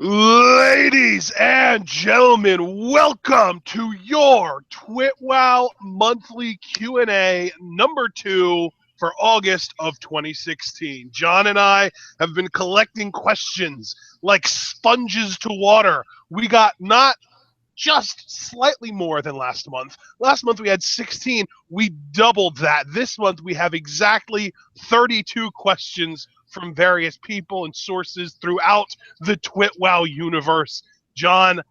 Ladies and gentlemen, welcome to your TWitWoW Monthly Q&A number 2 for August of 2016. John and I have been collecting questions like sponges to water. We got not just slightly more than last month. Last month we had 16. We doubled that. This month we have exactly 32 questions from various people and sources throughout the TWitWoW universe. John,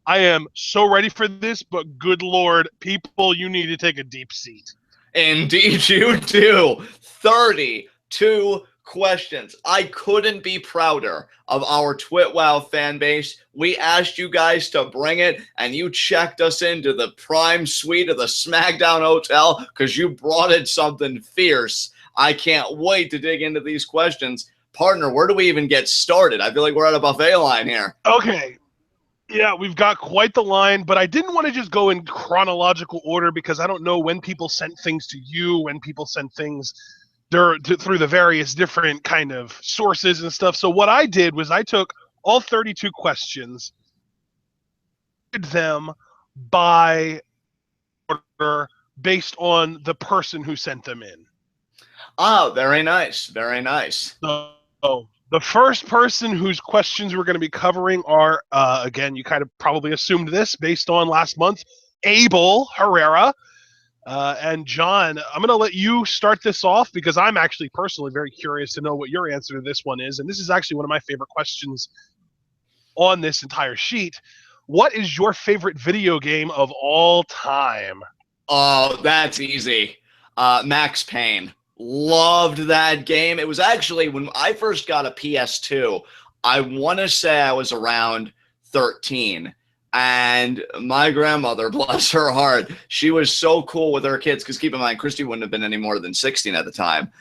I am so ready for this, but good Lord, people, you need to take a deep seat. Indeed you do. 32 questions. I couldn't be prouder of our TWitWoW fan base. We asked you guys to bring it, and you checked us into the prime suite of the SmackDown Hotel because you brought in something fierce. I can't wait to dig into these questions. Partner, where do we even get started? I feel like we're at a buffet line here. Okay. Yeah, we've got quite the line, but I didn't want to just go in chronological order because I don't know when people sent things to you, when people sent things through the various different kind of sources and stuff. So what I did was I took all 32 questions, them by order based on the person who sent them in. Oh, very nice. Very nice. So the first person whose questions we're going to be covering are, again, you kind of probably assumed this based on last month, Abel Herrera. And John, I'm going to let you start this off because I'm actually personally very curious to know what your answer to this one is. And this is actually one of my favorite questions on this entire sheet. What is your favorite video game of all time? Oh, that's easy. Max Payne. Loved that game. It was actually, when I first got a PS2, I want to say I was around 13. And my grandmother, bless her heart, she was so cool with her kids, because keep in mind, Christy wouldn't have been any more than 16 at the time.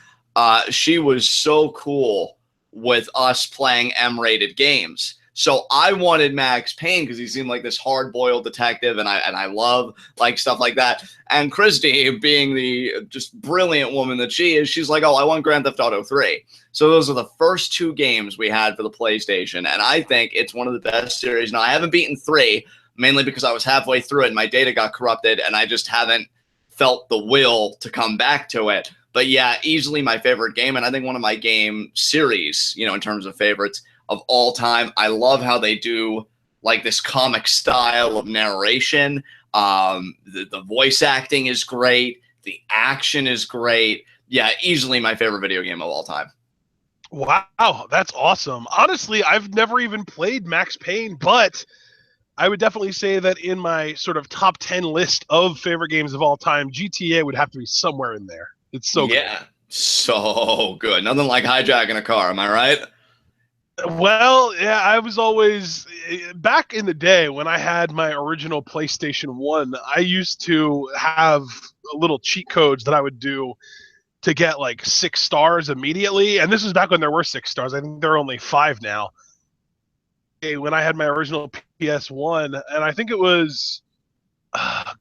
She was so cool with us playing M-rated games. So I wanted Max Payne because he seemed like this hard-boiled detective, and I love like stuff like that. And Christy, being the just brilliant woman that she is, she's like, oh, I want Grand Theft Auto 3. So those are the first 2 games we had for the PlayStation, and I think it's one of the best series. Now, I haven't beaten 3, mainly because I was halfway through it and my data got corrupted, and I just haven't felt the will to come back to it. But yeah, easily my favorite game, and I think one of my game series, you know, in terms of favorites of all time. I love how they do like this comic style of narration. The voice acting is great. The action is great. Yeah, easily my favorite video game of all time. Wow, that's awesome. Honestly, I've never even played Max Payne, but I would definitely say that in my sort of top 10 list of favorite games of all time, GTA would have to be somewhere in there. It's so good. Yeah, so good. Nothing like hijacking a car, am I right? Well, yeah, I was always, back in the day when I had my original PlayStation 1, I used to have little cheat codes that I would do to get like 6 stars immediately. And this was back when there were 6 stars. I think there are only 5 now. When I had my original PS1, and I think it was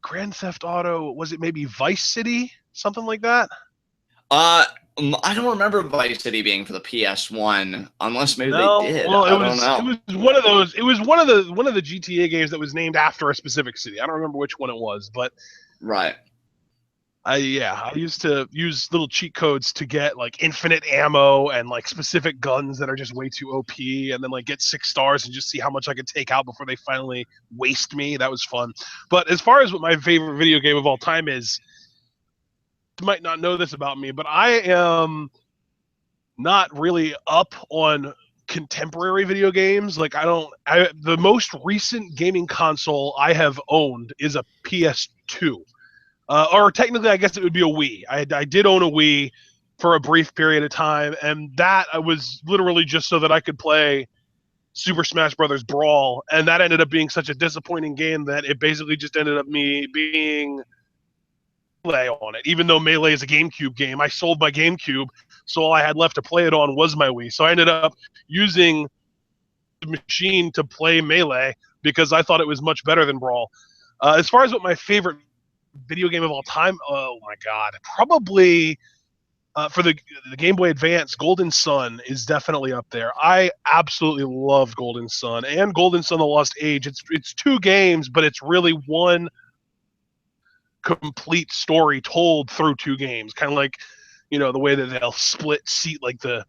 Grand Theft Auto, was it maybe Vice City? Something like that? I don't remember Vice City being for the PS1, unless maybe No, they did. well, I don't know. It was one of those. It was one of the GTA games that was named after a specific city. I don't remember which one it was, but Right. I used to use little cheat codes to get like infinite ammo and like specific guns that are just way too OP, and then like get 6 stars and just see how much I could take out before they finally waste me. That was fun. But as far as what my favorite video game of all time is, you might not know this about me, but I am not really up on contemporary video games. Like the most recent gaming console I have owned is a PS2. Or technically, I guess it would be a Wii. I did own a Wii for a brief period of time, and that was literally just so that I could play Super Smash Brothers Brawl, and that ended up being such a disappointing game that it basically just ended up me being Melee on it. Even though Melee is a GameCube game, I sold my GameCube, so all I had left to play it on was my Wii. So I ended up using the machine to play Melee because I thought it was much better than Brawl. As far as what my favorite video game of all time, oh my god, probably For the Game Boy Advance, Golden Sun is definitely up there. I absolutely love Golden Sun and Golden Sun: The Lost Age. It's 2 games, but it's really one complete story told through 2 games. Kind of like, the way that they'll split seat like the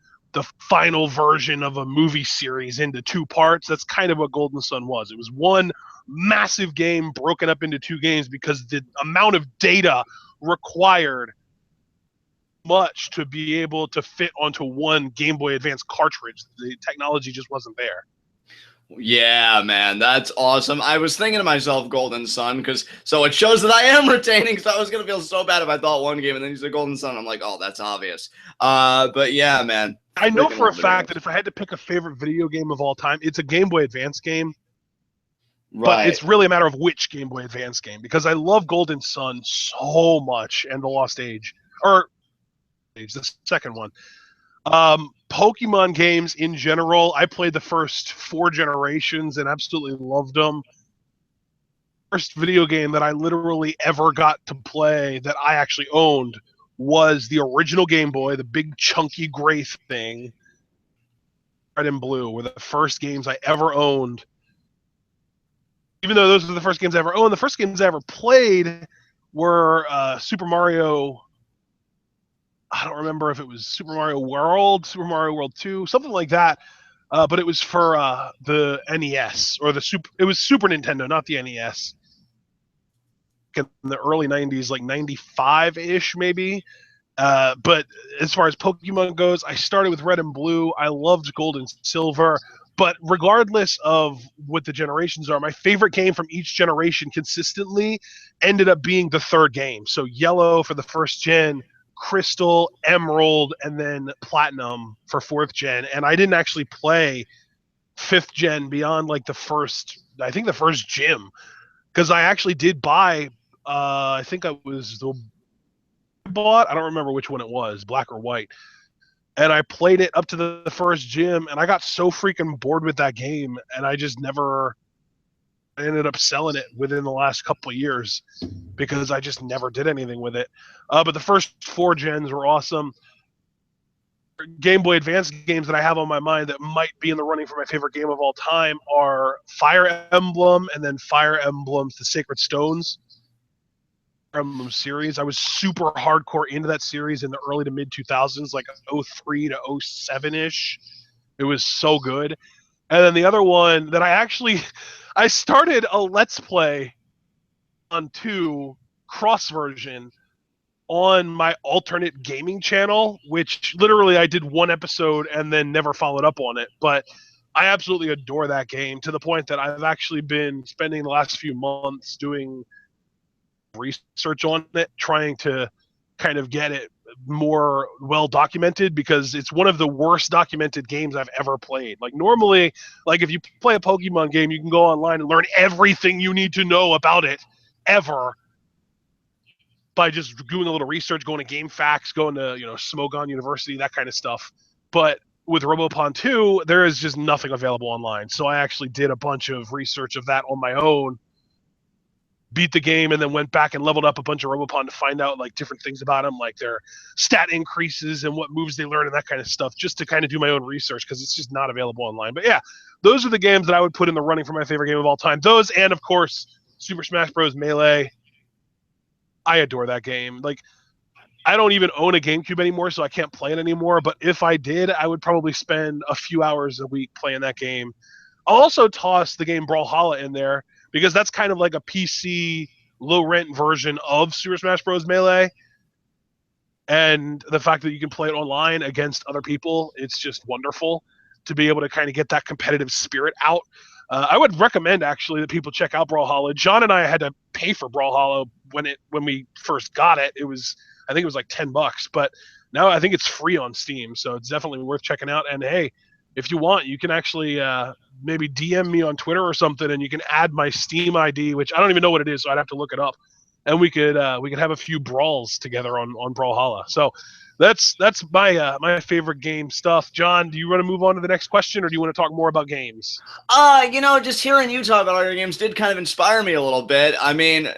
final version of a movie series into 2 parts. That's kind of what Golden Sun was. It was one massive game broken up into 2 games because the amount of data required much to be able to fit onto one Game Boy Advance cartridge. The technology just wasn't there. Yeah, man, that's awesome. I was thinking to myself, Golden Sun, so it shows that I am retaining, because I was going to feel so bad if I thought one game and then you said Golden Sun. I'm like, oh, that's obvious. But yeah, man. I know for a fact that if I had to pick a favorite video game of all time, it's a Game Boy Advance game. Right. But it's really a matter of which Game Boy Advance game, because I love Golden Sun so much and The Lost Age. Or the second one. Pokemon games in general, I played the first 4 generations and absolutely loved them. First video game that I literally ever got to play that I actually owned was the original Game Boy, the big chunky gray thing. Red and Blue were the first games I ever owned. Even though those were the first games I ever owned, the first games I ever played were Super Mario. I don't remember if it was Super Mario World 2, something like that. But it was for the NES, or it was Super Nintendo, not the NES. In the early 90s, like 95-ish maybe. But as far as Pokemon goes, I started with Red and Blue. I loved Gold and Silver. But regardless of what the generations are, my favorite game from each generation consistently ended up being the 3rd game. So Yellow for the 1st gen, Crystal, Emerald, and then Platinum for 4th gen. And I didn't actually play 5th gen beyond like the first gym, because I actually did buy, I think I don't remember which one it was, black or white. And I played it up to the 1st gym, and I got so freaking bored with that game, and I just never ended up selling it within the last couple of years because I just never did anything with it. But the first 4 gens were awesome. Game Boy Advance games that I have on my mind that might be in the running for my favorite game of all time are Fire Emblem, and then Fire Emblem's The Sacred Stones. Fire Emblem series. I was super hardcore into that series in the early to mid 2000s, like 03 to 07-ish. It was so good. And then the other one that I started a Let's Play on 2 cross version on my alternate gaming channel, which literally I did 1 episode and then never followed up on it. But I absolutely adore that game, to the point that I've actually been spending the last few months doing research on it, trying to kind of get it more well documented, because it's one of the worst documented games I've ever played. Like normally, like if you play a Pokemon game, you can go online and learn everything you need to know about it ever by just doing a little research, going to GameFAQs, going to Smogon University, that kind of stuff. But with Robopon 2, there is just nothing available online. So I actually did a bunch of research of that on my own, beat the game, and then went back and leveled up a bunch of Robopon to find out like different things about them, like their stat increases and what moves they learn and that kind of stuff, just to kind of do my own research, because it's just not available online. But yeah, those are the games that I would put in the running for my favorite game of all time. Those, and of course Super Smash Bros. Melee. I adore that game. Like, I don't even own a GameCube anymore, so I can't play it anymore. But if I did, I would probably spend a few hours a week playing that game. I'll also toss the game Brawlhalla in there, because that's kind of like a PC low-rent version of Super Smash Bros. Melee. And the fact that you can play it online against other people, it's just wonderful to be able to kind of get that competitive spirit out. I would recommend, actually, that people check out Brawlhalla. John and I had to pay for Brawlhalla when we first got it. I think it was like $10, but now I think it's free on Steam, so it's definitely worth checking out. And hey, if you want, you can actually maybe DM me on Twitter or something, and you can add my Steam ID, which I don't even know what it is, so I'd have to look it up. And we could have a few brawls together on Brawlhalla. So that's my favorite game stuff. John, do you want to move on to the next question, or do you want to talk more about games? Just hearing you talk about all your games did kind of inspire me a little bit. I mean,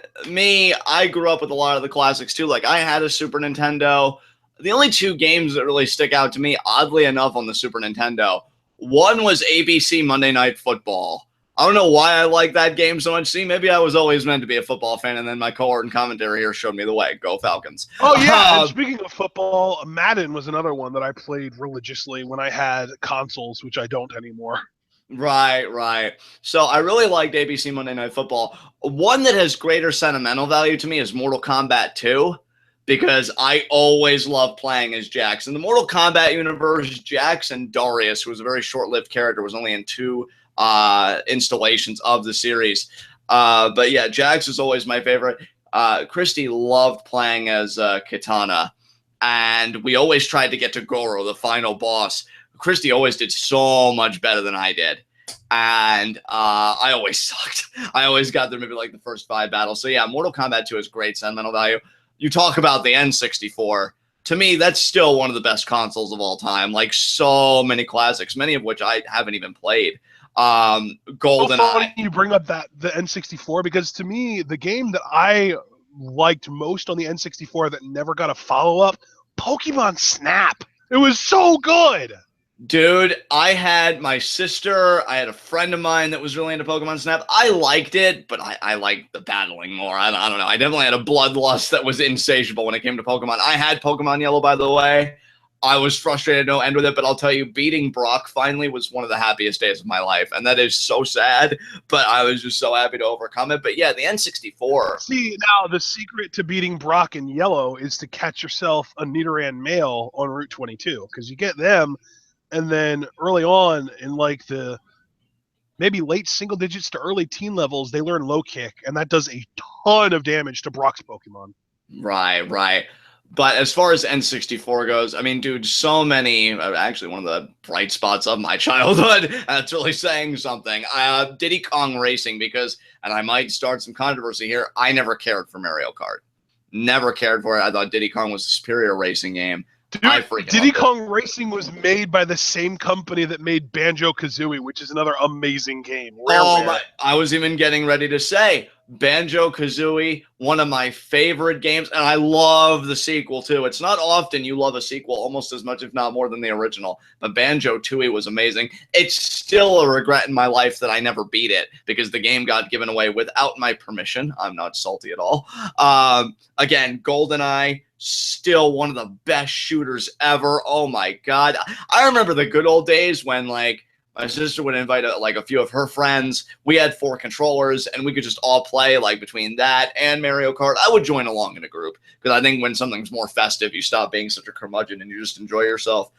I grew up with a lot of the classics too. Like, I had a Super Nintendo. the only two games that really stick out to me, oddly enough, on the Super Nintendo, one was ABC Monday Night Football. I don't know why I like that game so much. See, maybe I was always meant to be a football fan, and then my cohort and commentary here showed me the way. Go Falcons. Oh, yeah. And speaking of football, Madden was another one that I played religiously when I had consoles, which I don't anymore. Right. So I really liked ABC Monday Night Football. One that has greater sentimental value to me is Mortal Kombat 2, because I always loved playing as Jax. In the Mortal Kombat universe, Jax and Darius, who was a very short-lived character, was only in 2 installations of the series. But yeah, Jax was always my favorite. Christy loved playing as Kitana, and we always tried to get to Goro, the final boss. Christy always did so much better than I did, and I always sucked. I always got there maybe like the first 5 battles. So yeah, Mortal Kombat 2 has great sentimental value. You talk about the N64. To me, that's still one of the best consoles of all time. Like, so many classics, many of which I haven't even played. GoldenEye. You bring up the N64, because to me, the game that I liked most on the N64 that never got a follow-up, Pokemon Snap. It was so good. Dude, I had my sister, I had a friend of mine that was really into Pokemon Snap. I liked it, but I liked the battling more. I don't know. I definitely had a bloodlust that was insatiable when it came to Pokemon. I had Pokemon Yellow, by the way. I was frustrated no end with it, but I'll tell you, beating Brock finally was one of the happiest days of my life. And that is so sad, but I was just so happy to overcome it. But yeah, the N64. See, now the secret to beating Brock in Yellow is to catch yourself a Nidoran male on Route 22, because you get them, and then early on in like the maybe late single digits to early teen levels, they learn Low Kick, and that does a ton of damage to Brock's Pokemon. Right. But as far as N64 goes, I mean, dude, so many, actually one of the bright spots of my childhood, that's really saying something. Diddy Kong Racing, because, and I might start some controversy here, I never cared for Mario Kart. Never cared for it. I thought Diddy Kong was a superior racing game. Dude, Diddy Kong Racing was made by the same company that made Banjo-Kazooie, which is another amazing game. Rare. I was even getting ready to say, Banjo-Kazooie, one of my favorite games, and I love the sequel too. It's not often you love a sequel almost as much, if not more, than the original, but Banjo-Tooie was amazing. It's still a regret in my life that I never beat it, because the game got given away without my permission. I'm not salty at all. Again, GoldenEye, still one of the best shooters ever. Oh my God. I remember the good old days when, like, my sister would invite a few of her friends. We had 4 controllers, and we could just all play, like, between that and Mario Kart. I would join along in a group, because I think when something's more festive, you stop being such a curmudgeon and you just enjoy yourself.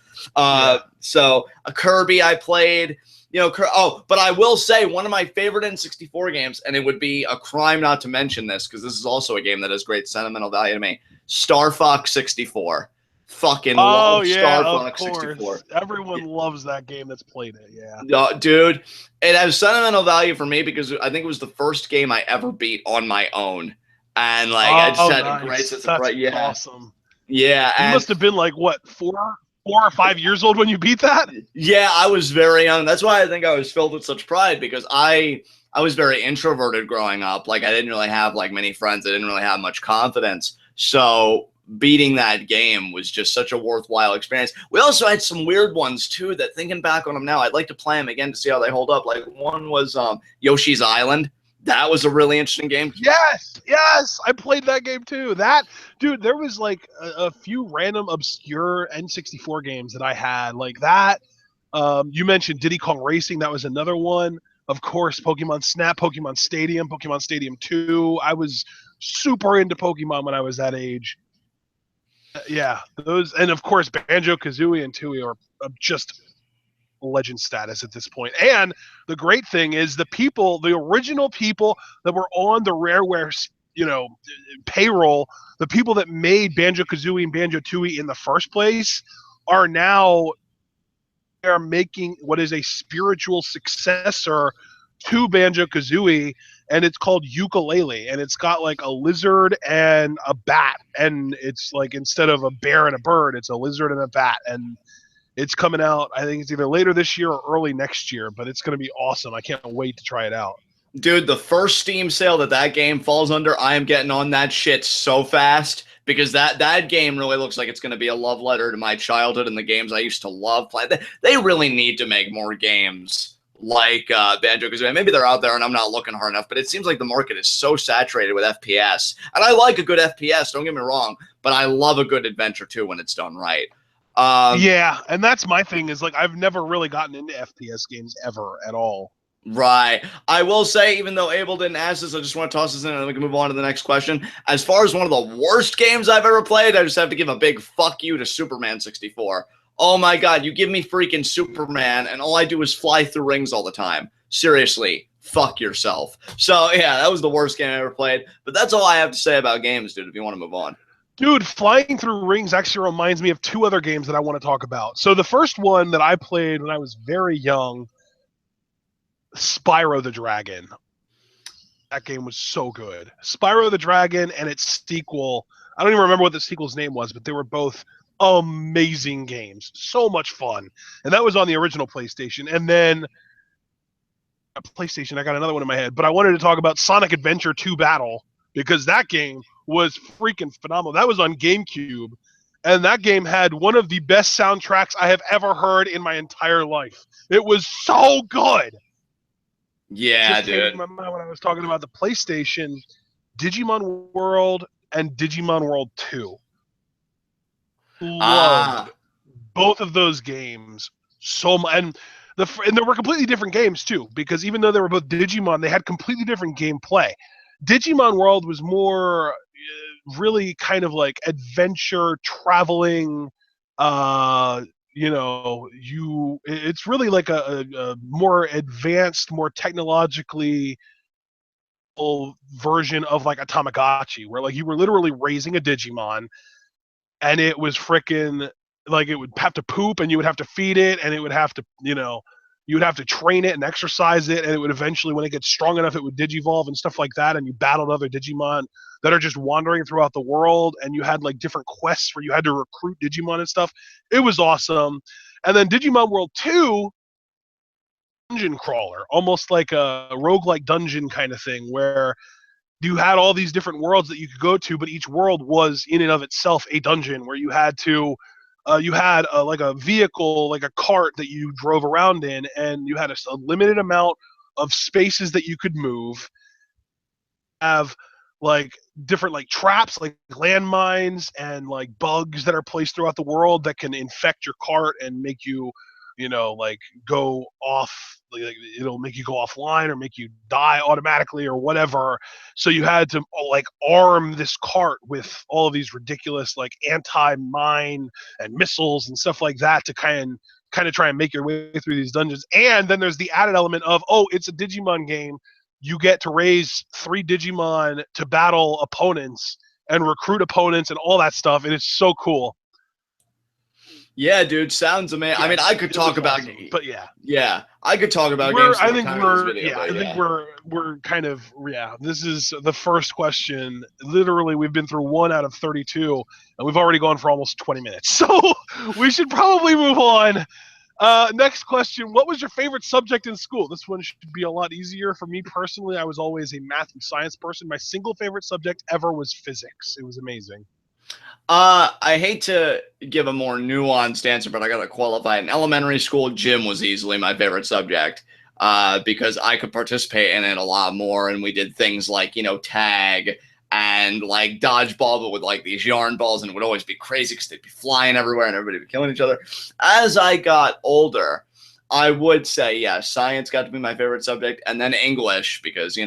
So a Kirby I played. But I will say one of my favorite N64 games, and it would be a crime not to mention this, because this is also a game that has great sentimental value to me, Star Fox 64. Fucking love Star Fox 64. Everyone loves that game that's played it, yeah. Dude, it has sentimental value for me because I think it was the first game I ever beat on my own. And, like, I just had a great sense of pride. Yeah. Awesome. Yeah. You must have been, like, what, 4 or 5 years old when you beat that? Yeah, I was very young. That's why I think I was filled with such pride, because I was very introverted growing up. Like, I didn't really have, like, many friends. I didn't really have much confidence. So beating that game was just such a worthwhile experience. We also had some weird ones too that, thinking back on them now, I'd like to play them again to see how they hold up. Like, one was Yoshi's Island. That was a really interesting game. Yes, I played that game too. That, dude, there was like a few random obscure N64 games that I had like that. You mentioned Diddy Kong Racing. That was another one. Of course, Pokemon Snap, Pokemon Stadium 2. I was super into Pokemon when I was that age. Yeah, those, and of course Banjo-Kazooie and Tooie are just legend status at this point. And the great thing is the original people that were on the Rareware, payroll, the people that made Banjo-Kazooie and Banjo-Tooie in the first place are now making what is a spiritual successor to Banjo-Kazooie, and it's called Yooka-Laylee, and it's got like a lizard and a bat, and it's like, instead of a bear and a bird, it's a lizard and a bat, and it's coming out, I think it's either later this year or early next year, but it's going to be awesome. I can't wait to try it out. Dude, the first Steam sale that game falls under, I am getting on that shit so fast because that game really looks like it's going to be a love letter to my childhood and the games I used to love playing. They really need to make more games like Banjo-Kazooie. Maybe they're out there and I'm not looking hard enough, but it seems like the market is so saturated with FPS. And I like a good FPS, don't get me wrong, but I love a good adventure too when it's done right. Yeah, and that's my thing is like I've never really gotten into FPS games ever at all. Right. I will say, even though Abel didn't ask this, I just want to toss this in and then we can move on to the next question. As far as one of the worst games I've ever played, I just have to give a big fuck you to Superman 64. Oh my god, you give me freaking Superman and all I do is fly through rings all the time. Seriously, fuck yourself. So yeah, that was the worst game I ever played. But that's all I have to say about games, dude, if you want to move on. Dude, flying through rings actually reminds me of two other games that I want to talk about. So the first one that I played when I was very young, Spyro the Dragon. That game was so good. Spyro the Dragon and its sequel. I don't even remember what the sequel's name was, but they were both amazing games. So much fun. And that was on the original PlayStation. And then PlayStation, I got another one in my head, but I wanted to talk about Sonic Adventure 2 Battle because that game was freaking phenomenal. That was on GameCube. And that game had one of the best soundtracks I have ever heard in my entire life. It was so good. Yeah, dude. When I was talking about the PlayStation, Digimon World and Digimon World 2. Loved both of those games so much. And they were completely different games too, because even though they were both Digimon, they had completely different gameplay. Digimon World was more really kind of like adventure traveling, it's really like a more advanced, more technologically version of like a Tamagotchi, where like you were literally raising a Digimon, and it was freaking like it would have to poop, and you would have to feed it, and it would have to, you would have to train it and exercise it, and it would eventually, when it gets strong enough, it would digivolve and stuff like that, and you battled other Digimon that are just wandering throughout the world, and you had like different quests where you had to recruit Digimon and stuff. It was awesome. And then Digimon World 2, dungeon crawler, almost like a roguelike dungeon kind of thing, where you had all these different worlds that you could go to, but each world was in and of itself a dungeon where you had to like a vehicle, like a cart that you drove around in, and you had a limited amount of spaces that you could move. Have like different like traps, like landmines and like bugs that are placed throughout the world that can infect your cart and make you, like go off. Like, it'll make you go offline or make you die automatically or whatever. So you had to like arm this cart with all of these ridiculous like anti-mine and missiles and stuff like that to kind of try and make your way through these dungeons. And then there's the added element of, oh, it's a Digimon game. You get to raise 3 Digimon to battle opponents and recruit opponents and all that stuff, and it's so cool. Yeah, dude, sounds amazing. Yeah, I mean, I could talk about, awesome, but yeah, I could talk about games. I think we're kind of, this is the first question. Literally, we've been through 1 out of 32, and we've already gone for almost 20 minutes. So we should probably move on. Next question. What was your favorite subject in school? This one should be a lot easier. For me personally, I was always a math and science person. My single favorite subject ever was physics. It was amazing. I hate to give a more nuanced answer, but I got to qualify. In elementary school, gym was easily my favorite subject because I could participate in it a lot more. And we did things like, tag and like dodgeball, but with like these yarn balls, and it would always be crazy because they'd be flying everywhere and everybody would be killing each other. As I got older, I would say, yeah, science got to be my favorite subject, and then English because,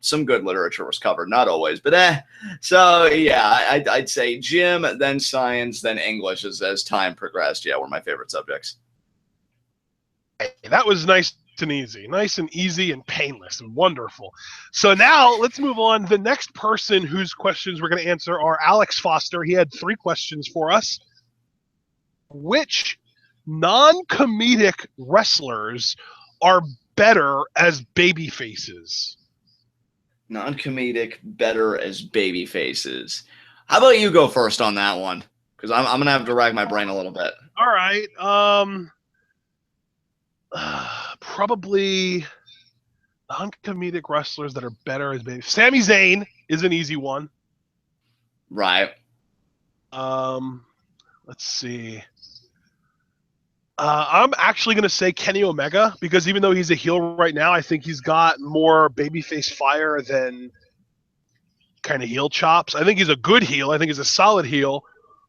some good literature was covered. Not always, but So, yeah, I'd say gym, then science, then English as time progressed. Yeah, were my favorite subjects. Hey, that was nice and easy. Nice and easy and painless and wonderful. So now let's move on. The next person whose questions we're going to answer are Alex Foster. He had 3 questions for us. Which non-comedic wrestlers are better as baby faces? Non-comedic, better as baby faces. How about you go first on that one? Because I'm going to have to rack my brain a little bit. All right. Probably Non-comedic wrestlers that are better as baby. Sami Zayn is an easy one. Right. Let's see. I'm actually going to say Kenny Omega because even though he's a heel right now, I think he's got more babyface fire than kind of heel chops. I think he's a good heel. I think he's a solid heel,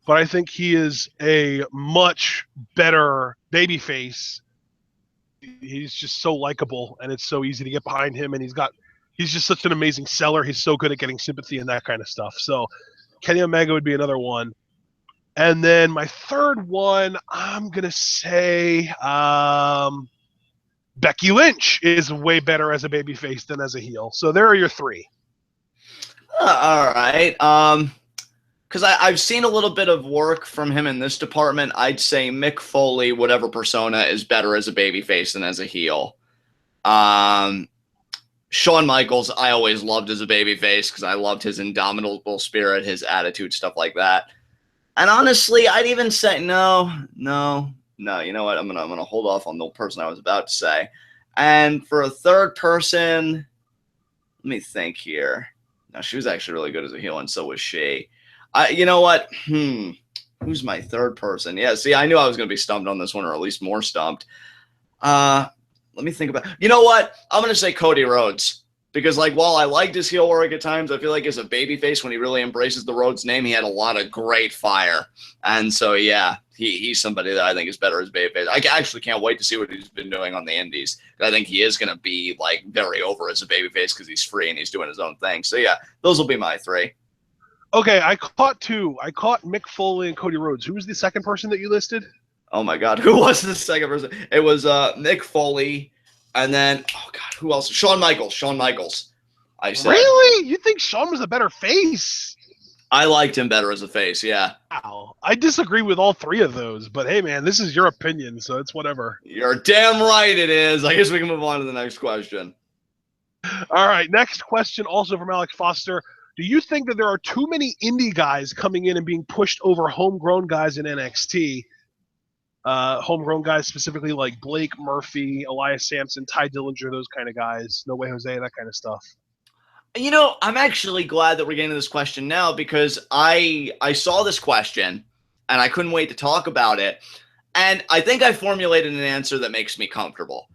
but I think he is a much better babyface. He's just so likable, and it's so easy to get behind him. And he's just such an amazing seller. He's so good at getting sympathy and that kind of stuff. So Kenny Omega would be another one. And then my third one, I'm gonna say Becky Lynch is way better as a babyface than as a heel. So there are your three. All right. Because I've seen a little bit of work from him in this department. I'd say Mick Foley, whatever persona, is better as a babyface than as a heel. Shawn Michaels, I always loved as a babyface because I loved his indomitable spirit, his attitude, stuff like that. And honestly, I'd even say no. You know what? I'm gonna hold off on the person I was about to say. And for a third person, let me think here. No, she was actually really good as a heel, and so was she. You know what? Who's my third person? Yeah, see, I knew I was going to be stumped on this one, or at least more stumped. Let me think about. You know what? I'm going to say Cody Rhodes because, like, while I liked his heel work at times, I feel like as a babyface, when he really embraces the Rhodes name, he had a lot of great fire. And so, yeah, he's somebody that I think is better as babyface. I actually can't wait to see what he's been doing on the Indies. I think he is going to be like very over as a babyface because he's free and he's doing his own thing. So, yeah, those will be my three. Okay, I caught two. I caught Mick Foley and Cody Rhodes. Who was the second person that you listed? Oh my God, who was the second person? It was Mick Foley, and then who else? Shawn Michaels. I said. Really? You think Shawn was a better face? I liked him better as a face. Yeah. Wow. I disagree with all three of those, but hey, man, this is your opinion, so it's whatever. You're damn right it is. I guess we can move on to the next question. All right, next question, also from Alex Foster. Do you think that there are too many indie guys coming in and being pushed over homegrown guys in NXT? Homegrown guys specifically like Blake Murphy, Elias Sampson, Ty Dillinger, those kind of guys. No Way Jose, that kind of stuff. You know, I'm actually glad that we're getting to this question now because I saw this question and I couldn't wait to talk about it. And I think I formulated an answer that makes me comfortable.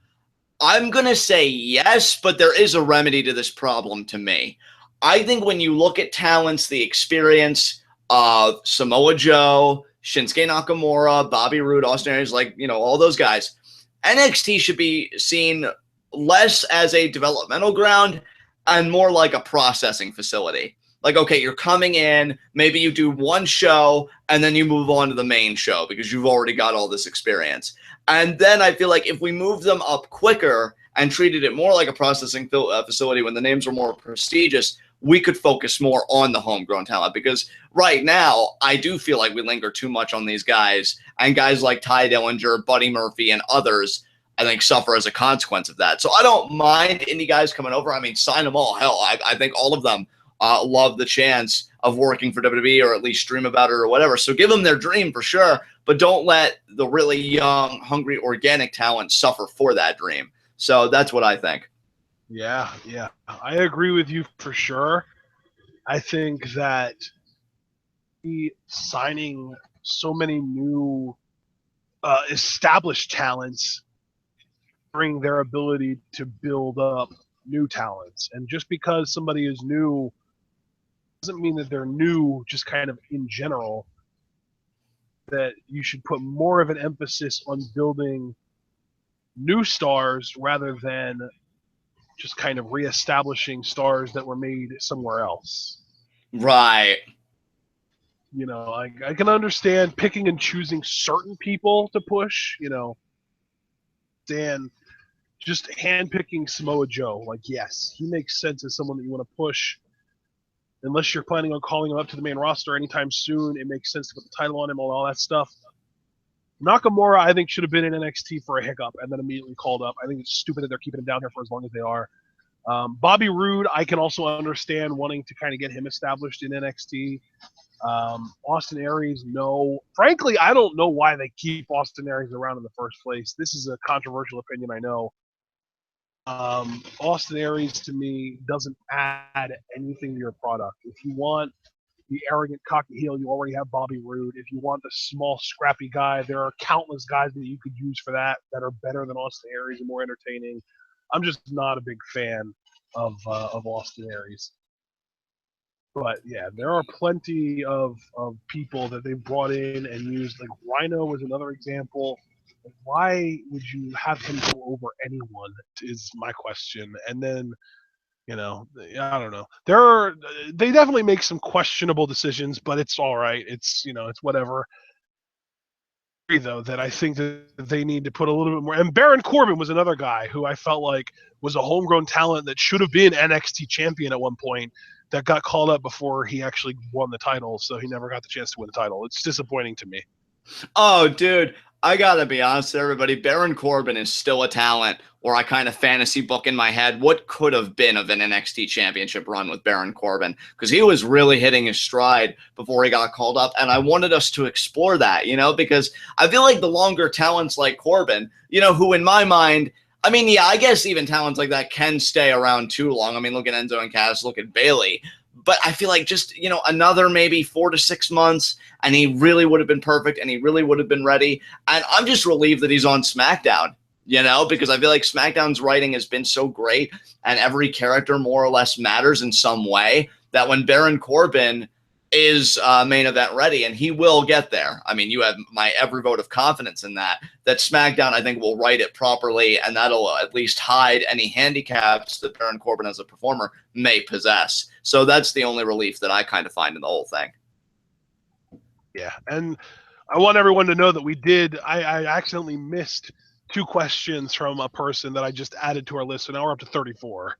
I'm going to say yes, but there is a remedy to this problem to me. I think when you look at talents, the experience of Samoa Joe, Shinsuke Nakamura, Bobby Roode, Austin Aries, like, you know, all those guys, NXT should be seen less as a developmental ground and more like a processing facility. Like, okay, you're coming in, maybe you do one show, and then you move on to the main show because you've already got all this experience. And then I feel like if we move them up quicker and treated it more like a processing facility when the names are more prestigious, we could focus more on the homegrown talent. Because right now, I do feel like we linger too much on these guys, and guys like Ty Dillinger, Buddy Murphy, and others, I think, suffer as a consequence of that. So I don't mind indie guys coming over. I mean, sign them all. Hell, I think all of them love the chance of working for WWE or at least stream about it or whatever. So give them their dream for sure, but don't let the really young, hungry, organic talent suffer for that dream. So that's what I think. Yeah. I agree with you for sure. I think that signing so many new established talents bring their ability to build up new talents. And just because somebody is new doesn't mean that they're new just kind of in general. That you should put more of an emphasis on building new stars rather than just kind of reestablishing stars that were made somewhere else. Right. You know, I can understand picking and choosing certain people to push, you know, Dan, just handpicking Samoa Joe. Like, yes, he makes sense as someone that you want to push. Unless you're planning on calling him up to the main roster anytime soon, it makes sense to put the title on him, all that stuff. Nakamura, I think, should have been in NXT for a hiccup and then immediately called up. I think it's stupid that they're keeping him down here for as long as they are. Bobby Roode, I can also understand wanting to kind of get him established in NXT. Austin Aries, no. Frankly, I don't know why they keep Austin Aries around in the first place. This is a controversial opinion, I know. Austin Aries to me doesn't add anything to your product. If you want the arrogant cocky heel, you already have Bobby Roode. If you want the small scrappy guy, there are countless guys that you could use for that are better than Austin Aries and more entertaining. I'm just not a big fan of Austin Aries. But yeah, there are plenty of people that they brought in and used. Like Rhino was another example. Why would you have him go over anyone? Is my question. And then I don't know. They definitely make some questionable decisions, but it's all right. It's it's whatever. Though that I think that they need to put a little bit more. And Baron Corbin was another guy who I felt like was a homegrown talent that should have been NXT champion at one point that got called up before he actually won the title, so he never got the chance to win the title. It's disappointing to me. Oh, dude, I gotta be honest, everybody. Baron Corbin is still a talent, or I kind of fantasy book in my head what could have been of an NXT championship run with Baron Corbin, because he was really hitting his stride before he got called up. And I wanted us to explore that, because I feel like the longer talents like Corbin, who in my mind, I mean, yeah, I guess even talents like that can stay around too long. I mean, look at Enzo and Cass, look at Bailey. But I feel like just, another maybe 4 to 6 months, and he really would have been perfect, and he really would have been ready. And I'm just relieved that he's on SmackDown, because I feel like SmackDown's writing has been so great, and every character more or less matters in some way, that when Baron Corbin is main event ready, and he will get there. I mean, you have my every vote of confidence in that SmackDown, I think, will write it properly, and that'll at least hide any handicaps that Baron Corbin as a performer may possess. So that's the only relief that I kind of find in the whole thing. Yeah, and I want everyone to know that I accidentally missed 2 questions from a person that I just added to our list, so now we're up to 34.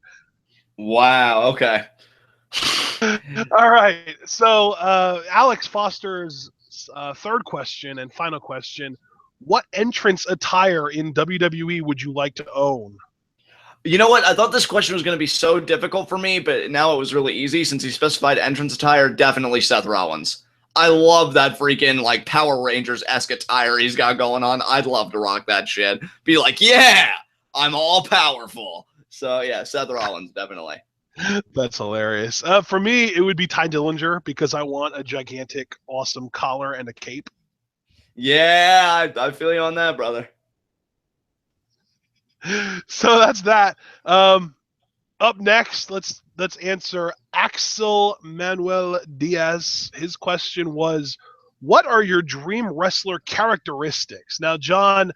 Wow, okay. All right. So Alex Foster's third question and final question: what entrance attire in WWE would you like to own? You know what? I thought this question was going to be so difficult for me, but now it was really easy since he specified entrance attire. Definitely Seth Rollins. I love that freaking like Power Rangers-esque attire he's got going on. I'd love to rock that shit. Be like, yeah, I'm all powerful. So yeah, Seth Rollins, definitely. That's hilarious. For me, it would be Ty Dillinger because I want a gigantic, awesome collar and a cape. Yeah, I feel you on that, brother. So that's that. Up next, let's answer Axel Manuel Diaz. His question was, what are your dream wrestler characteristics? Now, John,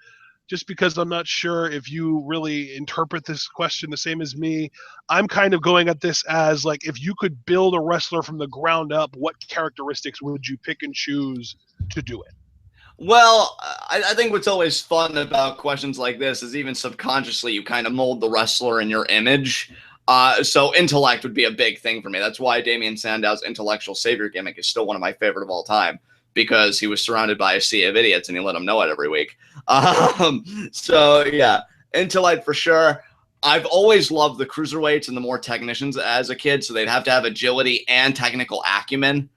just because I'm not sure if you really interpret this question the same as me, I'm kind of going at this as like, if you could build a wrestler from the ground up, what characteristics would you pick and choose to do it? Well, I think what's always fun about questions like this is even subconsciously you kind of mold the wrestler in your image. So intellect would be a big thing for me. That's why Damian Sandow's intellectual savior gimmick is still one of my favorite of all time, because he was surrounded by a sea of idiots and he let them know it every week. So yeah, intellect for sure. I've always loved the cruiserweights and the more technicians as a kid, so they'd have to have agility and technical acumen.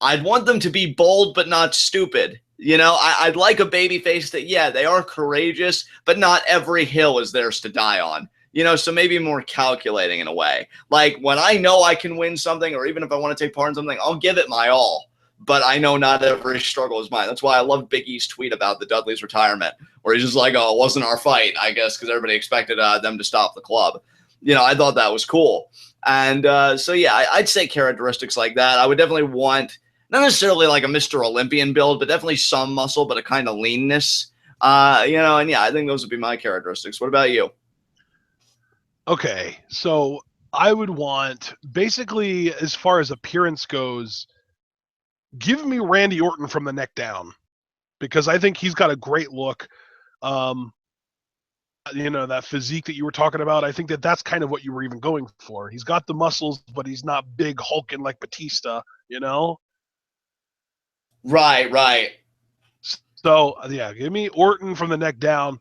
I'd want them to be bold but not stupid. I'd like a baby face that, yeah, they are courageous, but not every hill is theirs to die on. So maybe more calculating in a way. Like when I know I can win something, or even if I want to take part in something, I'll give it my all. But I know not every struggle is mine. That's why I love Big E's tweet about the Dudley's retirement, where he's just like, oh, it wasn't our fight, I guess, because everybody expected them to stop the club. I thought that was cool. And so, yeah, I'd say characteristics like that. I would definitely want, not necessarily like a Mr. Olympian build, but definitely some muscle, but a kind of leanness. And yeah, I think those would be my characteristics. What about you? Okay, so I would want, basically, as far as appearance goes, give me Randy Orton from the neck down, because I think he's got a great look. That physique that you were talking about, I think that's kind of what you were even going for. He's got the muscles, but he's not big hulking like Batista, Right. So, yeah, give me Orton from the neck down.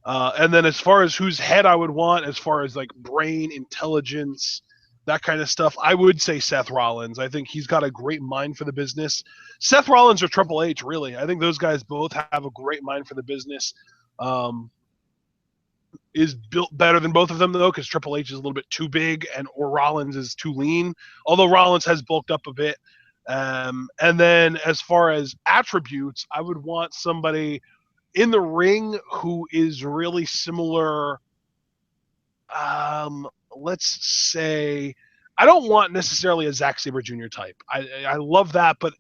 And then as far as whose head I would want, as far as like brain, intelligence, that kind of stuff, I would say Seth Rollins. I think he's got a great mind for the business. Seth Rollins or Triple H, really. I think those guys both have a great mind for the business. is built better than both of them, though, because Triple H is a little bit too big or Rollins is too lean, although Rollins has bulked up a bit. And then as far as attributes, I would want somebody in the ring who is really similar. Let's say I don't want necessarily a Zack Sabre Jr. type. I love that, but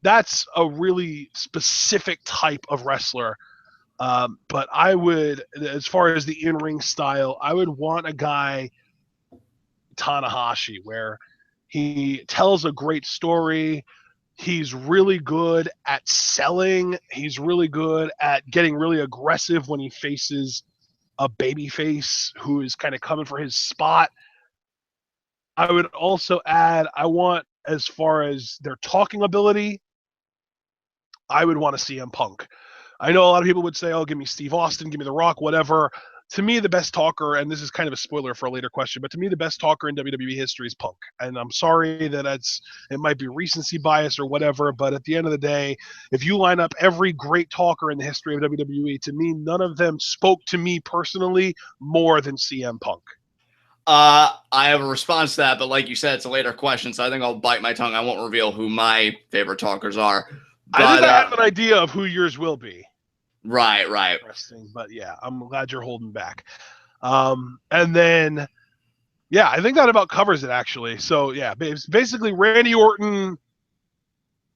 that's a really specific type of wrestler. But I would, as far as the in-ring style, I would want a guy, Tanahashi, where he tells a great story. He's really good at selling. He's really good at getting really aggressive when he faces a babyface who is kind of coming for his spot. I would also add, I want, as far as their talking ability, I would want to see CM Punk. I know a lot of people would say, oh, give me Steve Austin, give me The Rock, whatever. To me, the best talker, and this is kind of a spoiler for a later question, but to me, the best talker in WWE history is Punk. And I'm sorry that it might be recency bias or whatever, but at the end of the day, if you line up every great talker in the history of WWE, to me, none of them spoke to me personally more than CM Punk. I have a response to that, but like you said, it's a later question, so I think I'll bite my tongue. I won't reveal who my favorite talkers are. But, I think I have an idea of who yours will be. Right. Interesting, but yeah, I'm glad you're holding back. And then, yeah, I think that about covers it, actually. So, yeah, basically Randy Orton,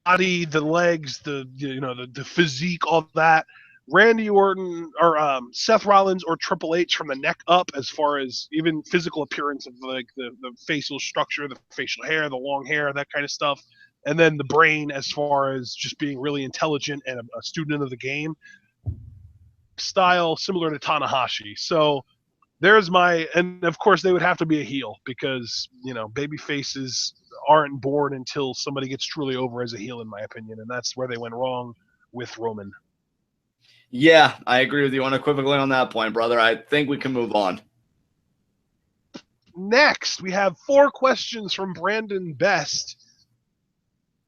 body, the legs, the physique, all that. Randy Orton or Seth Rollins or Triple H from the neck up, as far as even physical appearance of like the facial structure, the facial hair, the long hair, that kind of stuff. And then the brain, as far as just being really intelligent and a student of the game. Style similar to Tanahashi. So there's and of course they would have to be a heel because, baby faces aren't born until somebody gets truly over as a heel, in my opinion. And that's where they went wrong with Roman. Yeah, I agree with you unequivocally on that point, brother. I think we can move on. Next, we have 4 questions from Brandon Best.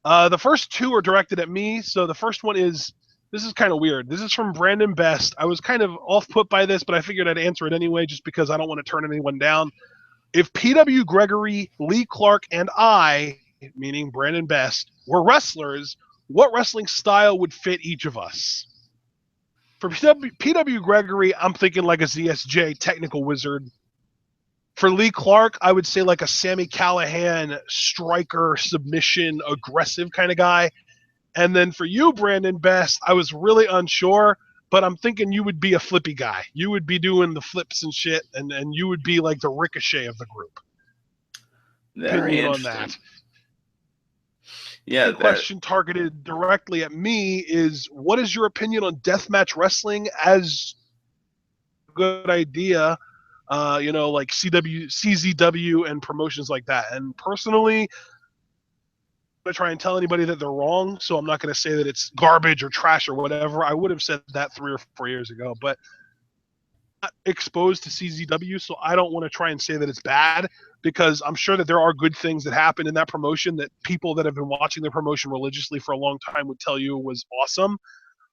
The first 2 are directed at me. So the first one is, this is kind of weird. This is from Brandon Best. I was kind of off-put by this, but I figured I'd answer it anyway just because I don't want to turn anyone down. If P.W. Gregory, Lee Clark, and I, meaning Brandon Best, were wrestlers, what wrestling style would fit each of us? For P.W. Gregory, I'm thinking like a ZSJ technical wizard. For Lee Clark, I would say like a Sami Callihan striker, submission, aggressive kind of guy. And then for you, Brandon Best, I was really unsure, but I'm thinking you would be a flippy guy. You would be doing the flips and shit, and you would be like the Ricochet of the group. Very Opinion interesting. on that. Yeah. The question targeted directly at me is, what is your opinion on deathmatch wrestling as a good idea? Like CZW and promotions like that. And personally, I'm going to try and tell anybody that they're wrong, so I'm not going to say that it's garbage or trash or whatever. I would have said that 3 or 4 years ago, but I'm not exposed to CZW, so I don't want to try and say that it's bad, because I'm sure that there are good things that happen in that promotion that people that have been watching the promotion religiously for a long time would tell you was awesome.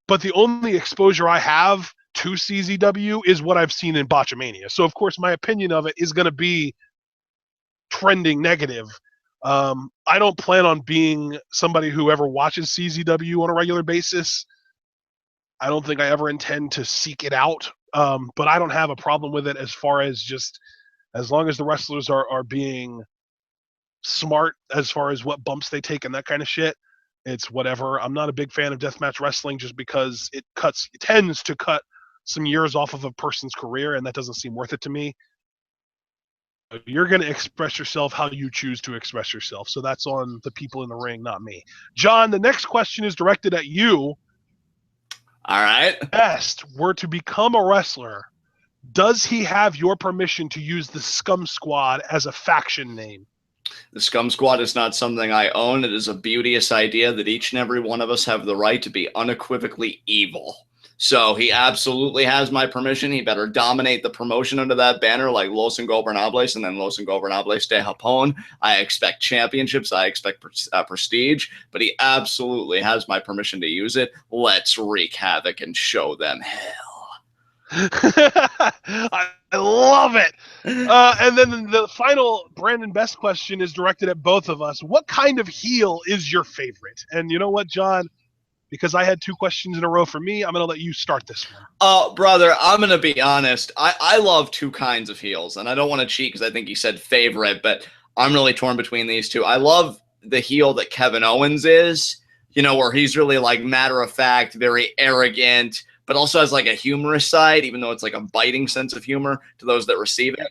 But the only exposure I have to CZW is what I've seen in Botchamania. So, of course, my opinion of it is going to be trending negative. I don't plan on being somebody who ever watches CZW on a regular basis. I don't think I ever intend to seek it out. But I don't have a problem with it as far as just as long as the wrestlers are being smart as far as what bumps they take and that kind of shit. It's whatever. I'm not a big fan of deathmatch wrestling just because it tends to cut some years off of a person's career, and that doesn't seem worth it to me. You're going to express yourself how you choose to express yourself. So that's on the people in the ring, not me. John, the next question is directed at you. All right. Best were to become a wrestler, does he have your permission to use the Scum Squad as a faction name? The Scum Squad is not something I own. It is a beauteous idea that each and every one of us have the right to be unequivocally evil. So he absolutely has my permission. He better dominate the promotion under that banner like Los Ingobernables and then Los Ingobernables de Japón. I expect championships. I expect prestige. But he absolutely has my permission to use it. Let's wreak havoc and show them hell. I love it. And then the final Brandon Best question is directed at both of us. What kind of heel is your favorite? And you know what, John? Because I had 2 questions in a row for me, I'm going to let you start this one. Oh, brother, I'm going to be honest. I love 2 kinds of heels, and I don't want to cheat because I think he said favorite, but I'm really torn between these 2. I love the heel that Kevin Owens is, you know, where he's really like matter of fact, very arrogant, but also has like a humorous side, even though it's like a biting sense of humor to those that receive it.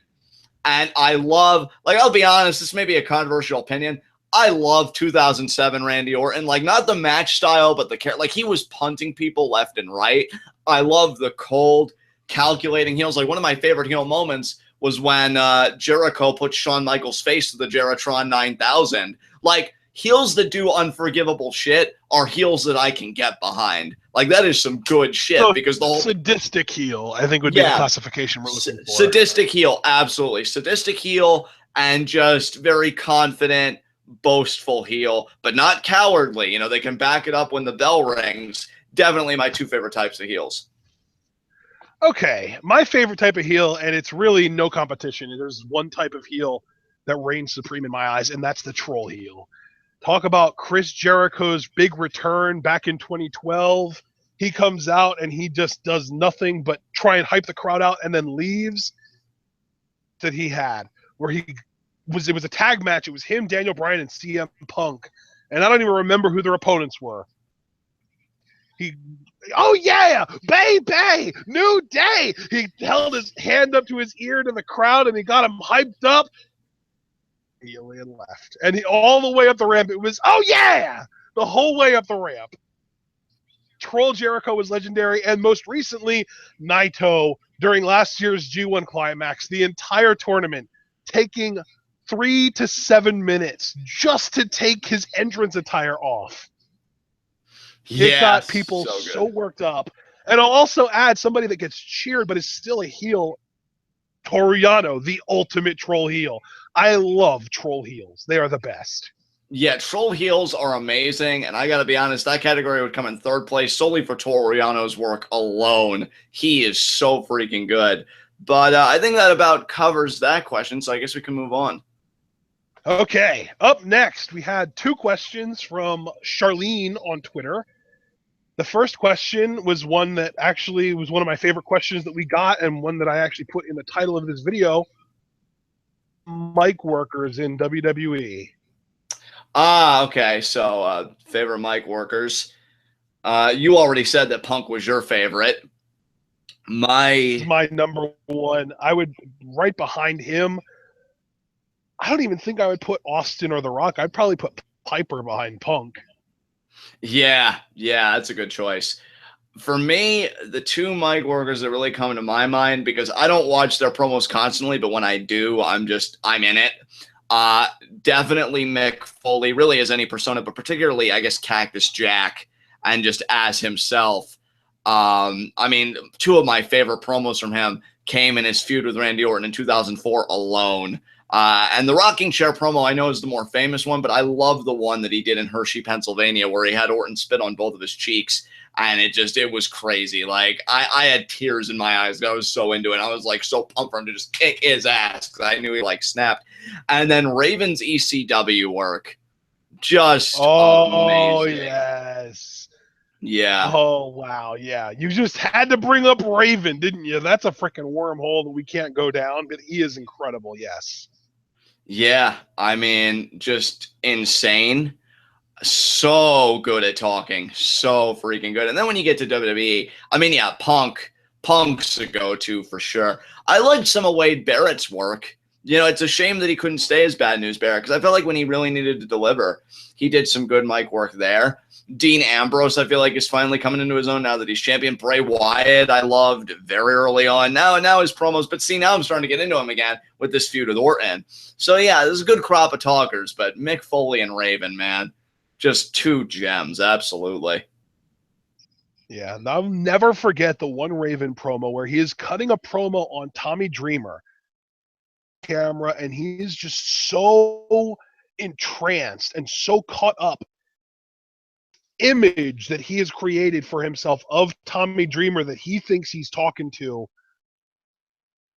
And I love, like, I'll be honest, this may be a controversial opinion. I love 2007 Randy Orton, like not the match style, but the like he was punting people left and right. I love the cold, calculating heels. Like one of my favorite heel moments was when Jericho put Shawn Michaels' face to the Jeritron 9000. Like heels that do unforgivable shit are heels that I can get behind. Like that is some good shit So, because the whole sadistic heel, I think, would be the classification we're looking for. Sadistic heel, absolutely. Sadistic heel and just very confident, boastful heel, but not cowardly. You know, they can back it up when the bell rings. Definitely my 2 favorite types of heels. Okay, my favorite type of heel, and it's really no competition. There's one type of heel that reigns supreme in my eyes, and that's the troll heel. Talk about Chris Jericho's big return back in 2012. He comes out and he just does nothing but try and hype the crowd out and then leaves. That he had where it was a tag match. It was him, Daniel Bryan, and CM Punk, and I don't even remember who their opponents were. Oh yeah, baby, new day. He held his hand up to his ear to the crowd and he got him hyped up. Alien left, and all the way up the ramp. It was oh yeah, the whole way up the ramp. Troll Jericho was legendary, and most recently Naito during last year's G1 Climax, the entire tournament taking 3 to 7 minutes just to take his entrance attire off. It got people so worked up. And I'll also add somebody that gets cheered but is still a heel, Toru Yano, the ultimate troll heel. I love troll heels. They are the best. Yeah, troll heels are amazing, and I got to be honest, that category would come in 3rd place solely for Toru Yano's work alone. He is so freaking good. But I think that about covers that question, so I guess we can move on. Okay, up next, we had 2 questions from Charlene on Twitter. The first question was one that actually was one of my favorite questions that we got, and one that I actually put in the title of this video. Mic workers in WWE. Okay. So, favorite mic workers. You already said that Punk was your favorite. My number 1. I would right behind him. I don't even think I would put Austin or The Rock. I'd probably put Piper behind Punk. Yeah, that's a good choice. For me, the 2 mic workers that really come to my mind, because I don't watch their promos constantly, but when I do, I'm in it. Definitely Mick Foley, really as any persona, but particularly, I guess, Cactus Jack, and just as himself. I mean, 2 of my favorite promos from him came in his feud with Randy Orton in 2004 alone. And the rocking chair promo I know is the more famous one, but I love the one that he did in Hershey, Pennsylvania, where he had Orton spit on both of his cheeks. And it was crazy. Like I had tears in my eyes. I was so into it. I was like so pumped for him to just kick his ass because I knew he like snapped. And then Raven's ECW work, just amazing. Yes. Yeah. Oh wow, yeah. You just had to bring up Raven, didn't you? That's a freaking wormhole that we can't go down, but he is incredible. Yes. Yeah. I mean, just insane. So good at talking, so freaking good. And then when you get to WWE, I mean, yeah, Punk's a go-to for sure. I liked some of Wade Barrett's work. You know, it's a shame that he couldn't stay as Bad News Barrett, because I felt like when he really needed to deliver, he did some good mic work there. Dean Ambrose, I feel like, is finally coming into his own now that he's champion. Bray Wyatt, I loved very early on. Now his promos, but see, now I'm starting to get into him again with this feud with Orton. So yeah, this is a good crop of talkers, but Mick Foley and Raven, man. Just 2 gems, absolutely. Yeah, and I'll never forget the one Raven promo where he is cutting a promo on Tommy Dreamer camera, and he is just so entranced and so caught up image that he has created for himself of Tommy Dreamer that he thinks he's talking to,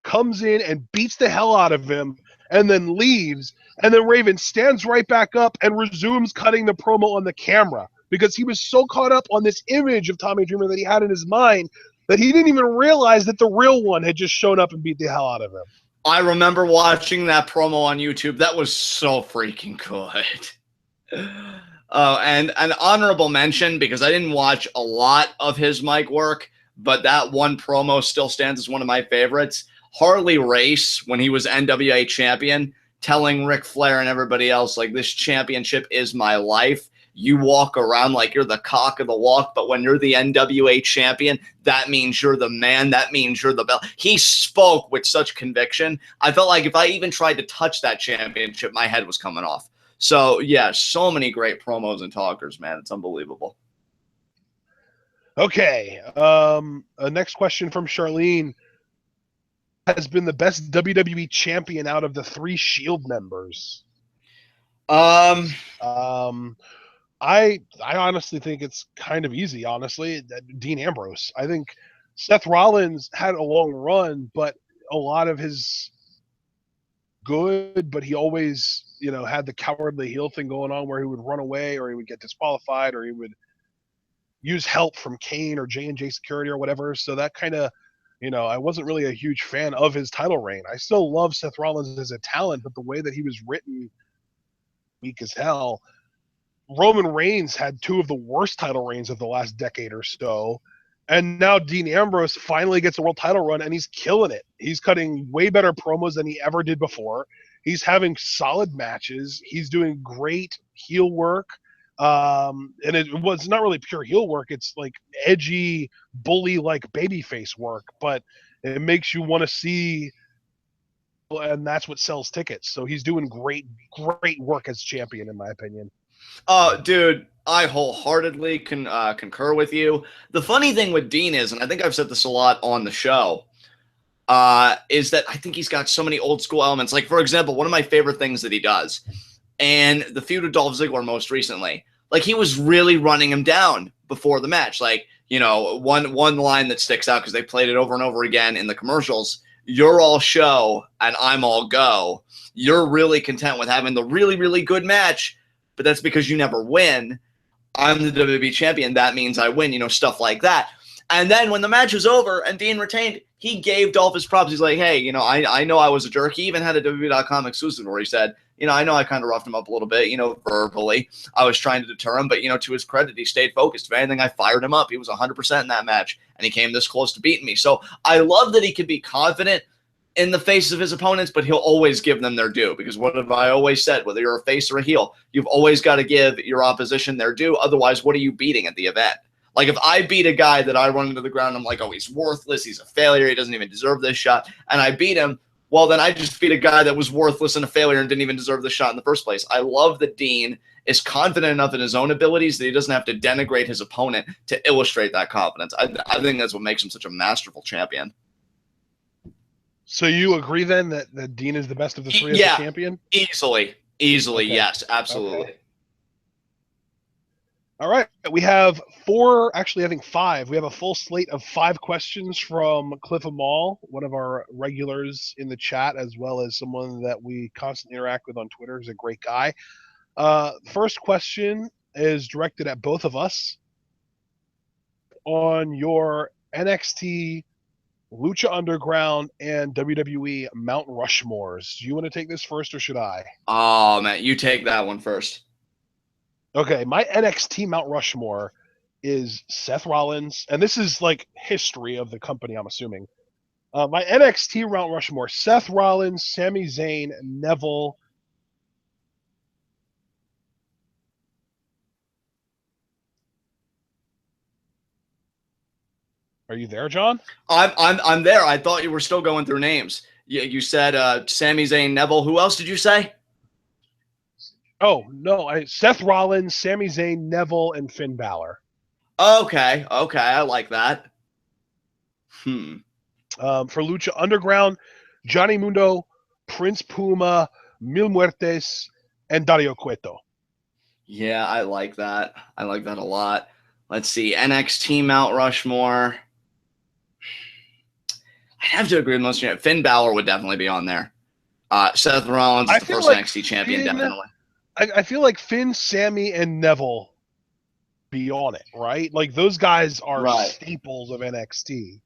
comes in and beats the hell out of him and then leaves. And then Raven stands right back up and resumes cutting the promo on the camera because he was so caught up on this image of Tommy Dreamer that he had in his mind that he didn't even realize that the real one had just shown up and beat the hell out of him. I remember watching that promo on YouTube. That was so freaking good. And an honorable mention, because I didn't watch a lot of his mic work, but that one promo still stands as one of my favorites. Harley Race, when he was NWA champion, telling Ric Flair and everybody else, like, this championship is my life. You walk around like you're the cock of the walk, but when you're the NWA champion, that means you're the man. That means you're the belt. He spoke with such conviction. I felt like if I even tried to touch that championship, my head was coming off. So, yeah, so many great promos and talkers, man. It's unbelievable. Okay. Next question from Charlene. Has been the best WWE champion out of the 3 Shield members? I honestly think it's kind of easy, honestly. Dean Ambrose. I think Seth Rollins had a long run, but a lot of his good, but he always, had the cowardly heel thing going on where he would run away or he would get disqualified or he would use help from Kane or J&J Security or whatever. So that kind of, I wasn't really a huge fan of his title reign. I still love Seth Rollins as a talent, but the way that he was written, weak as hell. Roman Reigns had 2 of the worst title reigns of the last decade or so. And now Dean Ambrose finally gets a world title run, and he's killing it. He's cutting way better promos than he ever did before. He's having solid matches. He's doing great heel work. And it was not really pure heel work. It's like edgy, bully-like babyface work, but it makes you want to see, and that's what sells tickets. So he's doing great work as champion, in my opinion. Oh, dude, I wholeheartedly concur with you. The funny thing with Dean is, and I think I've said this a lot on the show, is that I think he's got so many old school elements. Like, for example, one of my favorite things that he does, and the feud with Dolph Ziggler most recently, like, he was really running him down before the match. Like, one line that sticks out because they played it over and over again in the commercials: "You're all show and I'm all go. You're really content with having the really, really good match, but that's because you never win. I'm the WWE champion. That means I win," stuff like that. And then when the match was over and Dean retained, he gave Dolph his props. He's like, hey, I know I was a jerk. He even had a WWE.com exclusive where he said, I know I kind of roughed him up a little bit, verbally. I was trying to deter him, but, to his credit, he stayed focused. If anything, I fired him up. He was 100% in that match, and he came this close to beating me. So I love that he can be confident in the face of his opponents, but he'll always give them their due, because what have I always said? Whether you're a face or a heel, you've always got to give your opposition their due. Otherwise, what are you beating at the event? Like, if I beat a guy that I run into the ground, I'm like, oh, he's worthless, he's a failure, he doesn't even deserve this shot, and I beat him, well, then I just beat a guy that was worthless and a failure and didn't even deserve the shot in the first place. I love that Dean is confident enough in his own abilities that he doesn't have to denigrate his opponent to illustrate that confidence. I think that's what makes him such a masterful champion. So you agree then that Dean is the best of the 3 as a champion? Easily, okay. Yes, absolutely. Okay. All right, we have 4, actually I think 5. We have a full slate of 5 questions from Cliff Amal, one of our regulars in the chat, as well as someone that we constantly interact with on Twitter. He's a great guy. First question is directed at both of us. On your NXT, Lucha Underground, and WWE Mount Rushmores. Do you want to take this first, or should I? Oh, man, you take that one first. Okay, my NXT Mount Rushmore is Seth Rollins, and this is like history of the company, I'm assuming. My NXT Mount Rushmore: Seth Rollins, Sami Zayn, Neville. Are you there, John? I'm there. I thought you were still going through names. You said Sami Zayn, Neville. Who else did you say? Oh, no. Seth Rollins, Sami Zayn, Neville, and Finn Balor. Okay. I like that. For Lucha Underground, Johnny Mundo, Prince Puma, Mil Muertes, and Dario Cueto. Yeah, I like that. I like that a lot. Let's see. NXT Mount Rushmore. I have to agree with most of you. Finn Balor would definitely be on there. Seth Rollins is I the feel first like NXT champion, definitely. I feel like Finn, Sammy, and Neville be on it, right? Like those guys are Right. staples of NXT.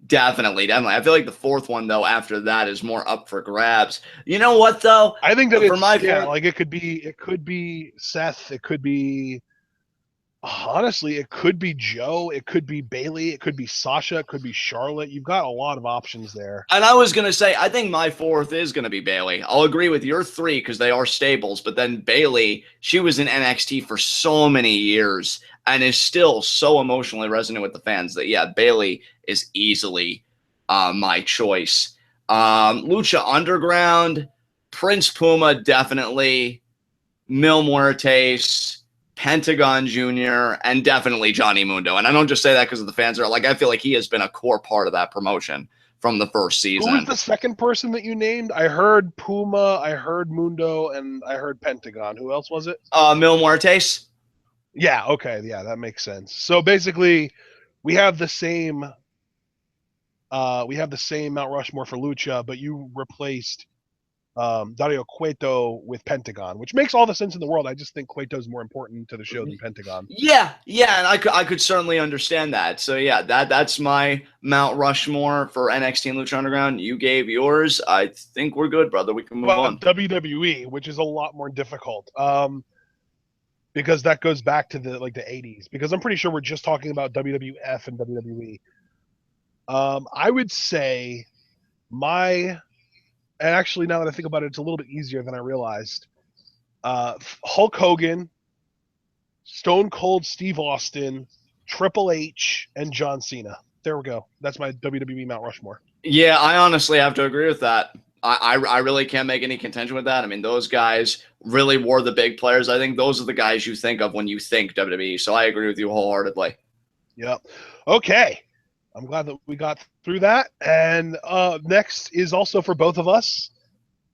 Definitely. I feel like the fourth one, though, after that is more up for grabs. You know what, though? I think that For my fourth, like it could be Seth, it could be honestly, it could be Joe, it could be Bailey, it could be Sasha, it could be Charlotte. You've got a lot of options there. and I was going to say, I think my fourth is going to be Bailey. I'll agree with your three because they are staples, but then Bailey, she was in NXT for so many years and is still so emotionally resonant with the fans that, yeah, Bailey is easily my choice. Lucha Underground, Prince Puma, definitely. Mil Muertes, Pentagon Jr., and definitely Johnny Mundo. And I don't just say that because of the fans are like, I feel like he has been a core part of that promotion from the first Who was season. the second person that you named? I heard Puma, I heard Mundo, and I heard Pentagon. Who else was it? Mil Muertes. Yeah, okay, yeah, that makes sense. So basically, we have the same Mount Rushmore for Lucha, but you replaced Dario Cueto with Pentagon, which makes all the sense in the world. I just think Cueto's more important to the show than Pentagon. Yeah, and I could certainly understand that. So yeah, that's my Mount Rushmore for NXT and Lucha Underground. You gave yours. I think we're good, brother. We can move on. WWE, which is a lot more difficult, because that goes back to the 80s. Because I'm pretty sure we're just talking about WWF and WWE. I would say and actually now that I think about it, it's a little bit easier than I realized. Hulk Hogan, Stone Cold Steve Austin, Triple H, and John Cena. There we go. That's my WWE Mount Rushmore. Yeah, I honestly have to agree with that. I really can't make any contention with that. I mean, those guys really were the big players. I think those are the guys you think of when you think WWE. So I agree with you wholeheartedly. Yep. Okay. I'm glad that we got through that. And next is also for both of us.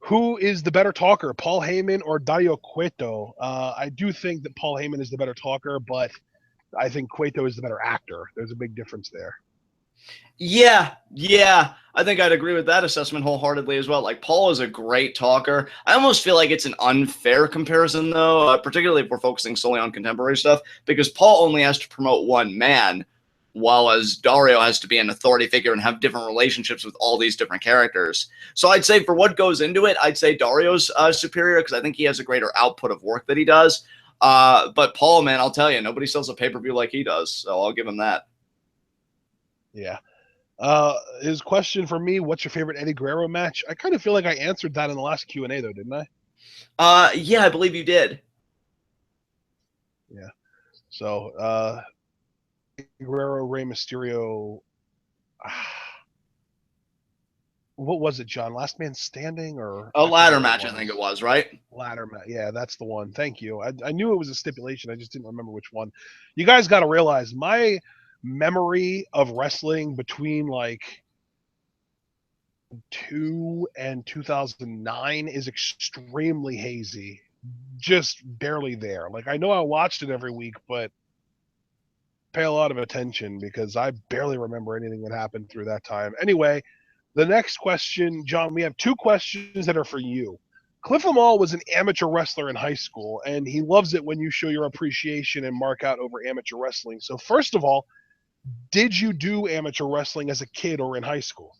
Who is the better talker, Paul Heyman or Dario Cueto? I do think that Paul Heyman is the better talker, but I think Cueto is the better actor. There's a big difference there. Yeah. I think I'd agree with that assessment wholeheartedly as well. Like, Paul is a great talker. I almost feel like it's an unfair comparison, though, particularly if we're focusing solely on contemporary stuff, because Paul only has to promote one man, while as Dario has to be an authority figure and have different relationships with all these different characters. So I'd say for what goes into it, I'd say Dario's superior because I think he has a greater output of work that he does. But Paul, man, I'll tell you, nobody sells a pay-per-view like he does, so I'll give him that. Yeah. His question for me, what's your favorite Eddie Guerrero match? I kind of feel like I answered that in the last Q&A, though, didn't I? Yeah, I believe you did. Yeah. So, Guerrero, Rey Mysterio. What was it, John? Last Man Standing or a ladder match? I think it was, right? Ladder match. Yeah, that's the one. Thank you. I knew it was a stipulation. I just didn't remember which one. You guys got to realize my memory of wrestling between like 2009 is extremely hazy. Just barely there. Like I know I watched it every week, but pay a lot of attention because I barely remember anything that happened through that time. Anyway, the next question, John, we have two questions that are for you. Cliff Amal was an amateur wrestler in high school, and he loves it when you show your appreciation and mark out over amateur wrestling. So, first of all, did you do amateur wrestling as a kid or in high school?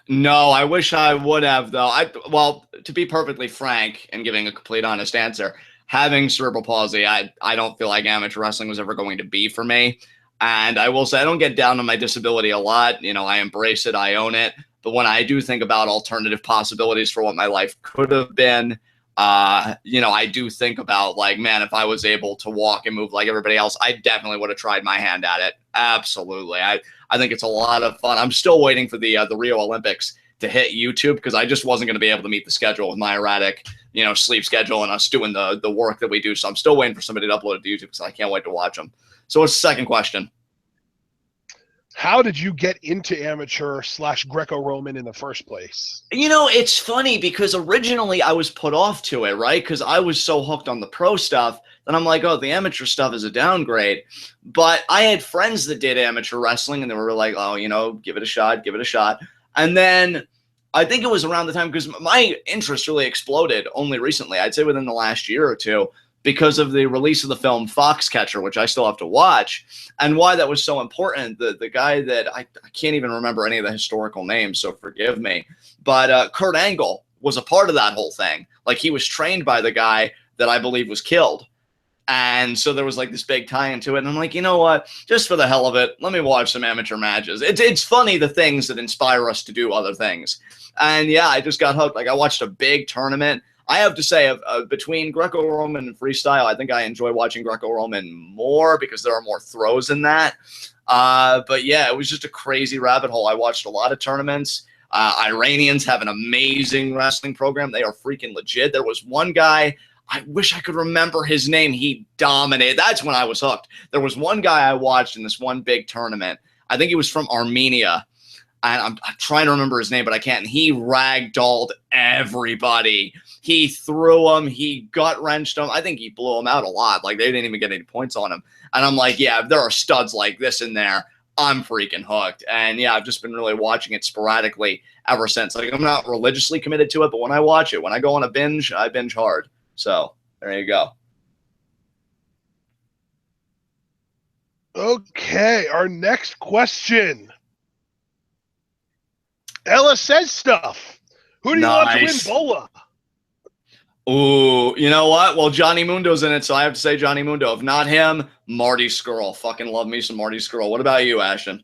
No, I wish I would have, though. Well, to be perfectly frank and giving a complete honest answer, having cerebral palsy, I don't feel like amateur wrestling was ever going to be for me. And I will say I don't get down on my disability a lot. You know, I embrace it, I own it. But when I do think about alternative possibilities for what my life could have been, I do think about like, man, if I was able to walk and move like everybody else, I definitely would have tried my hand at it. Absolutely. I think it's a lot of fun. I'm still waiting for the Rio Olympics to hit YouTube because I just wasn't going to be able to meet the schedule with my erratic, sleep schedule and us doing the work that we do. So I'm still waiting for somebody to upload it to YouTube because I can't wait to watch them. So what's the second question? How did you get into amateur / Greco-Roman in the first place? You know, it's funny because originally I was put off to it, right? Because I was so hooked on the pro stuff that I'm like, oh, the amateur stuff is a downgrade. But I had friends that did amateur wrestling, and they were like, oh, you know, give it a shot, give it a shot. And then I think it was around the time, because my interest really exploded only recently, I'd say within the last year or two, because of the release of the film Foxcatcher, which I still have to watch, and why that was so important. The guy that I can't even remember any of the historical names, so forgive me, but Kurt Angle was a part of that whole thing. Like, he was trained by the guy that I believe was killed. And so there was like this big tie into it. And I'm like, you know what? Just for the hell of it, let me watch some amateur matches. It's funny, the things that inspire us to do other things. And yeah, I just got hooked. Like, I watched a big tournament. I have to say, between Greco-Roman and freestyle, I think I enjoy watching Greco-Roman more because there are more throws in that. But yeah, it was just a crazy rabbit hole. I watched a lot of tournaments. Iranians have an amazing wrestling program. They are freaking legit. There was one guy, I wish I could remember his name. He dominated. That's when I was hooked. There was one guy I watched in this one big tournament. I think he was from Armenia. And I'm trying to remember his name, but I can't. And he ragdolled everybody. He threw them. He gut-wrenched them. I think he blew them out a lot. Like, they didn't even get any points on him. And I'm like, yeah, if there are studs like this in there, I'm freaking hooked. And yeah, I've just been really watching it sporadically ever since. Like, I'm not religiously committed to it, but when I watch it, when I go on a binge, I binge hard. So there you go. Okay, our next question. Ella says stuff. Who do you want to win Bola? Ooh, you know what? Well, Johnny Mundo's in it, so I have to say Johnny Mundo. If not him, Marty Scurll. Fucking love me some Marty Scurll. What about you, Ashton?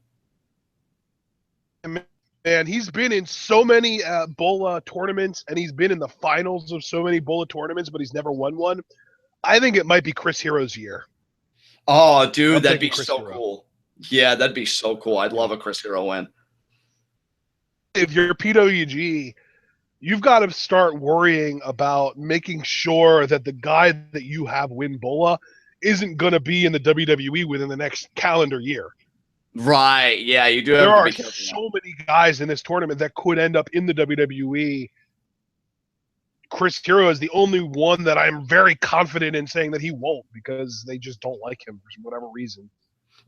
Man, he's been in so many Bola tournaments, and he's been in the finals of so many Bola tournaments, but he's never won one. I think it might be Chris Hero's year. Oh, dude, that'd be so cool. Yeah, that'd be so cool. I'd love a Chris Hero win. If you're PWG, you've got to start worrying about making sure that the guy that you have win Bola isn't going to be in the WWE within the next calendar year. Right. Yeah, you do have there to are be careful. So many guys in this tournament that could end up in the WWE. Chris Hero is the only one that I'm very confident in saying that he won't, because they just don't like him for whatever reason.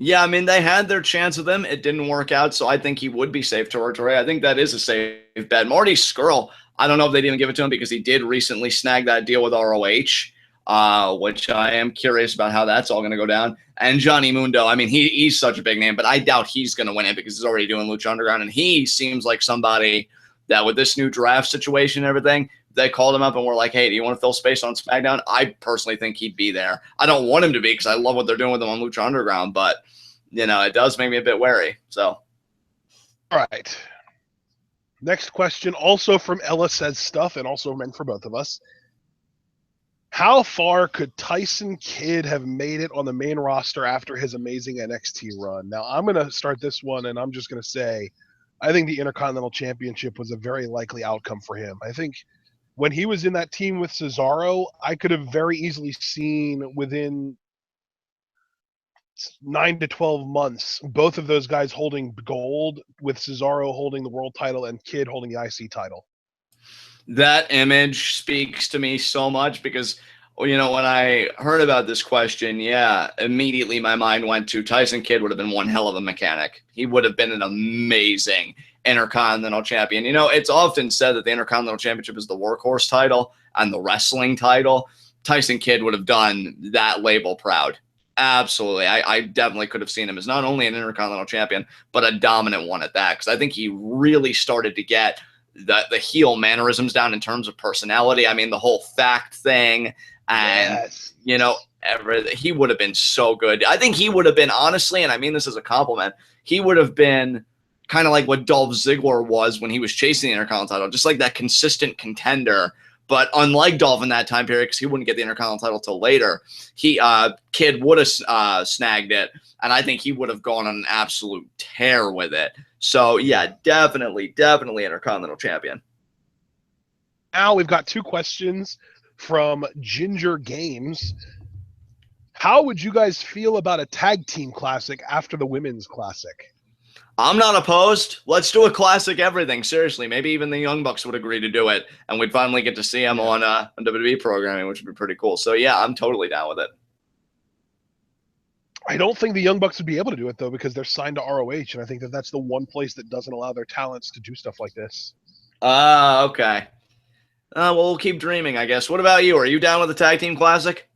Yeah, I mean, they had their chance with him. It didn't work out, so I think he would be safe territory. I think that is a safe bet. Marty Scurll, I don't know if they'd even give it to him because he did recently snag that deal with ROH, which I am curious about how that's all going to go down. And Johnny Mundo, I mean, he's such a big name, but I doubt he's going to win it because he's already doing Lucha Underground, and he seems like somebody that with this new draft situation and everything, they called him up and were like, hey, do you want to fill space on SmackDown? I personally think he'd be there. I don't want him to be because I love what they're doing with him on Lucha Underground, but, you know, it does make me a bit wary. So, all right. Next question, also from Ella Says Stuff, and also meant for both of us. How far could Tyson Kidd have made it on the main roster after his amazing NXT run? Now, I'm going to start this one, and I'm just going to say, I think the Intercontinental Championship was a very likely outcome for him. I think when he was in that team with Cesaro, I could have very easily seen within 9 to 12 months, both of those guys holding gold, with Cesaro holding the world title and Kidd holding the IC title. That image speaks to me so much because, you know, when I heard about this question, yeah, immediately my mind went to Tyson Kidd would have been one hell of a mechanic. He would have been an amazing Intercontinental Champion. You know, it's often said that the Intercontinental Championship is the workhorse title and the wrestling title. Tyson Kidd would have done that label proud. Absolutely. I definitely could have seen him as not only an Intercontinental Champion, but a dominant one at that, because I think he really started to get the heel mannerisms down in terms of personality. I mean, the whole fact thing and, yes. You know, he would have been so good. I think he would have been, honestly, and I mean this as a compliment, he would have been kind of like what Dolph Ziggler was when he was chasing the Intercontinental title, just like that consistent contender. But unlike Dolph in that time period, because he wouldn't get the Intercontinental title till later, Kidd would have snagged it, and I think he would have gone on an absolute tear with it. So, yeah, definitely Intercontinental Champion. Now we've got two questions from Ginger Games. How would you guys feel about a tag team classic after the women's classic? I'm not opposed. Let's do a classic everything. Seriously, maybe even the Young Bucks would agree to do it, and we'd finally get to see them on WWE programming, which would be pretty cool. So yeah, I'm totally down with it. I don't think the Young Bucks would be able to do it though because they're signed to ROH, and I think that that's the one place that doesn't allow their talents to do stuff like this. Okay. Well, we'll keep dreaming, I guess. What about you? Are you down with the Tag Team Classic?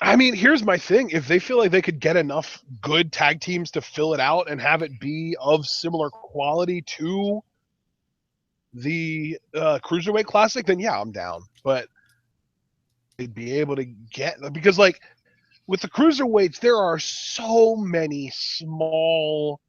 I mean, here's my thing. If they feel like they could get enough good tag teams to fill it out and have it be of similar quality to the Cruiserweight Classic, then yeah, I'm down. But they'd be able to get, because like with the Cruiserweights, there are so many small,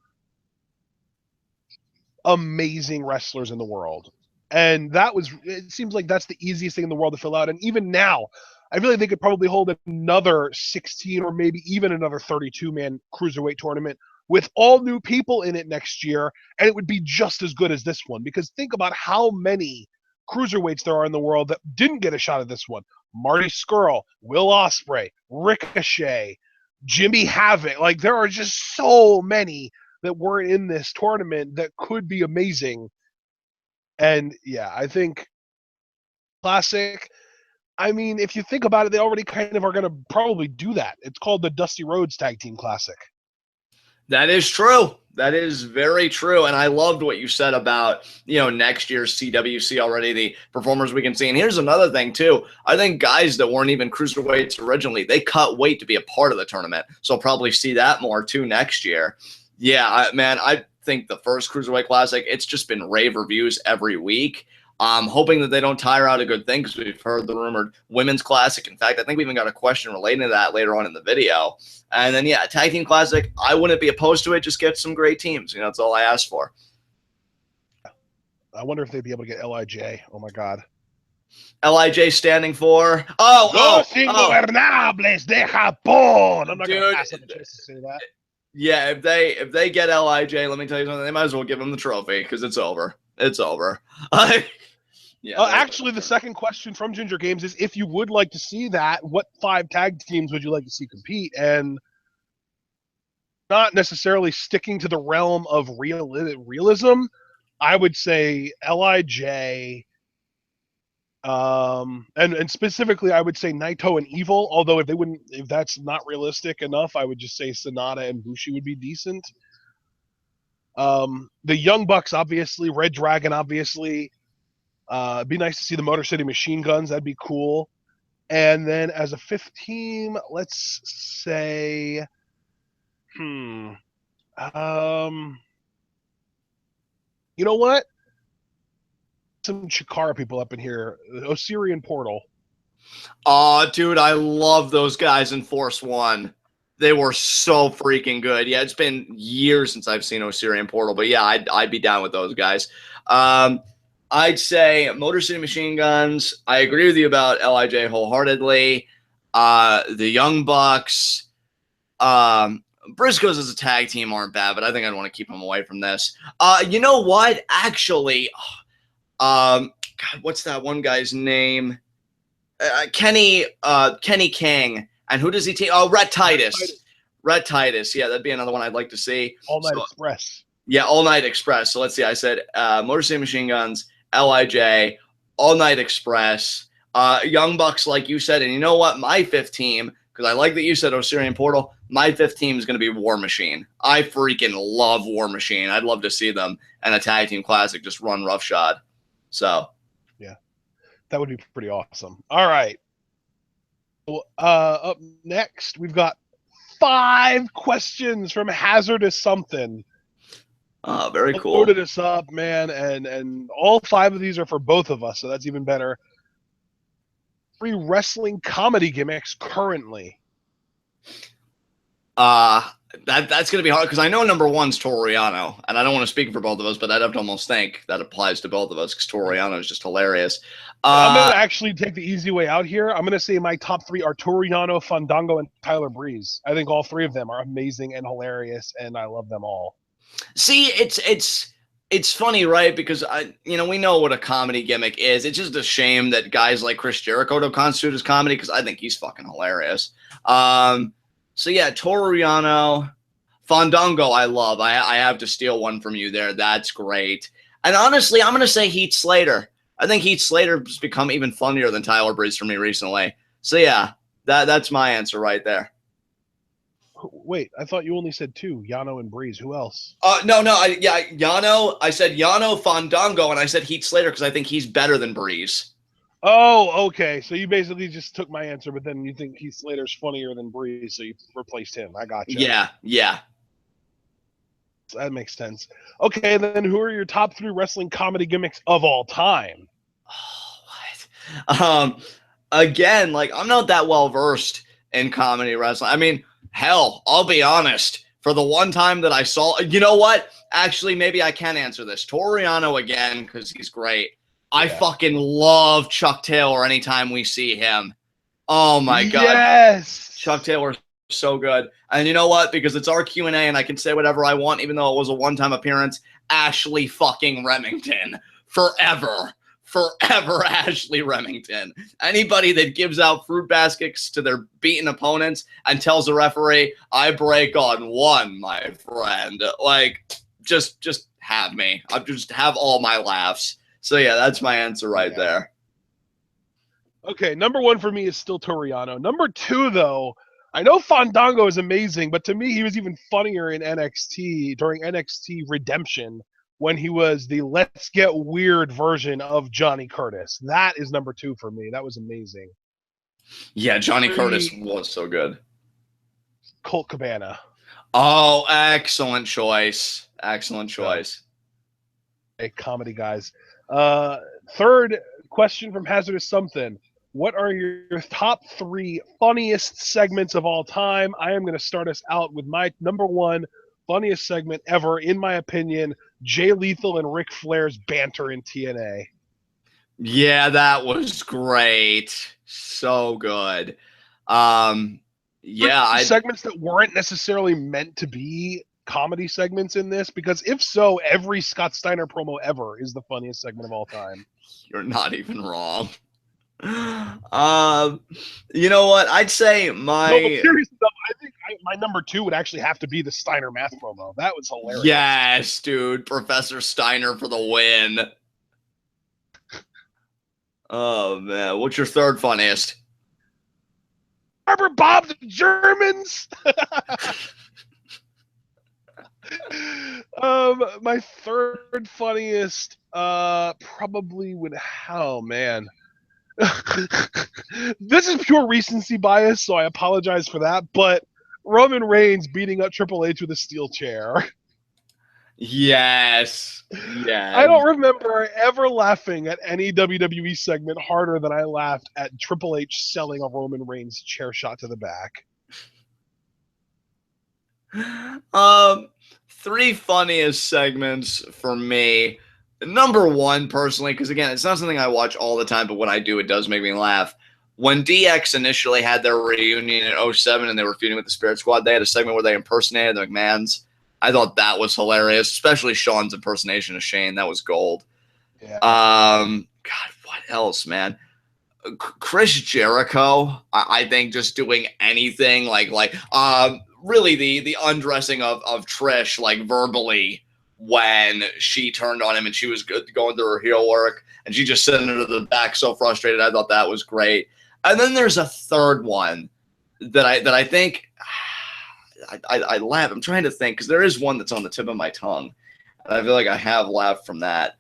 amazing wrestlers in the world. And it seems like that's the easiest thing in the world to fill out. And even now, I feel like they could probably hold another 16 or maybe even another 32-man cruiserweight tournament with all new people in it next year, and it would be just as good as this one. Because think about how many cruiserweights there are in the world that didn't get a shot at this one. Marty Scurll, Will Ospreay, Ricochet, Jimmy Havoc. Like, there are just so many that weren't in this tournament that could be amazing. And yeah, I think Classic, I mean, if you think about it, they already kind of are going to probably do that. It's called the Dusty Rhodes Tag Team Classic. That is true. That is very true. And I loved what you said about, next year's CWC already, the performers we can see. And here's another thing, too. I think guys that weren't even cruiserweights originally, they cut weight to be a part of the tournament. So I'll probably see that more, too, next year. Yeah, I think the first Cruiserweight Classic, it's just been rave reviews every week. I'm hoping that they don't tire out a good thing because we've heard the rumored Women's Classic. In fact, I think we even got a question relating to that later on in the video. And then, yeah, Tag Team Classic, I wouldn't be opposed to it. Just get some great teams. That's all I asked for. I wonder if they'd be able to get LIJ. Oh, my God. LIJ standing for? Los Ingobernables de Japón. I'm not going to pass up a chance to say that. Yeah, if they get LIJ, let me tell you something. They might as well give them the trophy because it's over. It's over. Yeah. Actually, the second question from Ginger Games is, if you would like to see that, what 5 tag teams would you like to see compete? And not necessarily sticking to the realm of realism, I would say LIJ, and specifically, I would say Naito and Evil. Although if that's not realistic enough, I would just say Sonata and Bushi would be decent. The Young Bucks, obviously, Red Dragon, obviously. It'd be nice to see the Motor City Machine Guns. That'd be cool. And then as a 5th team, let's say, you know what? Some Chikara people up in here. Osirian Portal. Oh, dude, I love those guys in Force One. They were so freaking good. Yeah, it's been years since I've seen Osirian Portal, but yeah, I'd be down with those guys. I'd say Motor City Machine Guns. I agree with you about LIJ wholeheartedly. The Young Bucks. Briscoes as a tag team aren't bad, but I think I'd want to keep them away from this. You know what? Actually, God, what's that one guy's name? Kenny King. And who does he team? Oh, Rhett Titus. Rhett Titus. Yeah, that'd be another one I'd like to see. All Night Express. Yeah, All Night Express. So let's see. I said Motor City Machine Guns, LIJ, All Night Express, Young Bucks, like you said. And you know what? My 5th team, because I like that you said Osirian Portal, my 5th team is going to be War Machine. I freaking love War Machine. I'd love to see them and a Tag Team Classic just run roughshod. So, yeah, that would be pretty awesome. All right. Well, up next, we've got 5 questions from Hazardous Something. Oh, very cool. Loaded us up, man, and all 5 of these are for both of us, so that's even better. 3 wrestling comedy gimmicks currently. That's going to be hard because I know number 1's Toru Yano, and I don't want to speak for both of us, but I'd have to almost think that applies to both of us because Toru Yano is just hilarious. I'm going to actually take the easy way out here. I'm going to say my top 3 are Toru Yano, Fandango, and Tyler Breeze. I think all 3 of them are amazing and hilarious, and I love them all. See, it's funny, right? Because we know what a comedy gimmick is. It's just a shame that guys like Chris Jericho don't constitute as comedy because I think he's fucking hilarious. So yeah, Toru Yano, Fandango, I love. I have to steal one from you there. That's great. And honestly, I'm going to say Heath Slater. I think Heath Slater's become even funnier than Tyler Breeze for me recently. So yeah, that's my answer right there. Wait, I thought you only said two, Yano and Breeze. Who else? No, Yano. I said Yano, Fandango, and I said Heath Slater because I think he's better than Breeze. Oh, okay. So you basically just took my answer, but then you think Heath Slater's funnier than Breeze, so you replaced him. I got you. Yeah. That makes sense. Okay, then who are your top 3 wrestling comedy gimmicks of all time? Oh, what? Again, like, I'm not that well versed in comedy wrestling. I mean, hell, I'll be honest. For the one time that I saw, you know what? Actually, maybe I can answer this. Toriano again, because he's great. Yeah. I fucking love Chuck Taylor anytime we see him. Oh my God. Yes. Chuck Taylor, so good. And you know what? Because it's our Q&A and I can say whatever I want, even though it was a one-time appearance. Ashley fucking Remington. Forever. Ashley Remington. Anybody that gives out fruit baskets to their beaten opponents and tells the referee, I break on one, my friend. Like, just have me. I'll just have all my laughs. So yeah, that's my answer right there. Okay, number 1 for me is still Toriano. Number 2, though, I know Fandango is amazing, but to me, he was even funnier in NXT during NXT Redemption when he was the Let's Get Weird version of Johnny Curtis. That is number 2 for me. That was amazing. Yeah, Johnny Curtis was so good. Colt Cabana. Oh, excellent choice. Excellent choice. Hey, comedy guys. Third question from Hazardous Something. What are your top 3 funniest segments of all time? I am going to start us out with my number 1 funniest segment ever, in my opinion, Jay Lethal and Ric Flair's banter in TNA. Yeah, that was great. So good. Segments that weren't necessarily meant to be comedy segments in this, because if so, every Scott Steiner promo ever is the funniest segment of all time. You're not even wrong. You know what? I'd say my. No, but seriously though, I think my number 2 would actually have to be the Steiner math promo. That was hilarious. Yes, dude. Professor Steiner for the win. Oh man, what's your third funniest? Remember Bob the Germans? My third funniest probably would. Oh man. This is pure recency bias, so I apologize for that, but Roman Reigns beating up Triple H with a steel chair. Yes. Yeah. I don't remember ever laughing at any WWE segment harder than I laughed at Triple H selling a Roman Reigns chair shot to the back. 3 funniest segments for me. Number 1, personally, because again, it's not something I watch all the time, but when I do, it does make me laugh. When DX initially had their reunion in 2007 and they were feuding with the Spirit Squad, they had a segment where they impersonated the McMahons. I thought that was hilarious, especially Shawn's impersonation of Shane. That was gold. Yeah. God, what else, man? Chris Jericho, I think just doing anything really the undressing of Trish, like verbally, when she turned on him and she was going through her heel work and she just sent her to the back so frustrated. I thought that was great. And then there's a third one that I think I laugh. I'm trying to think because there is one that's on the tip of my tongue. And I feel like I have laughed from that.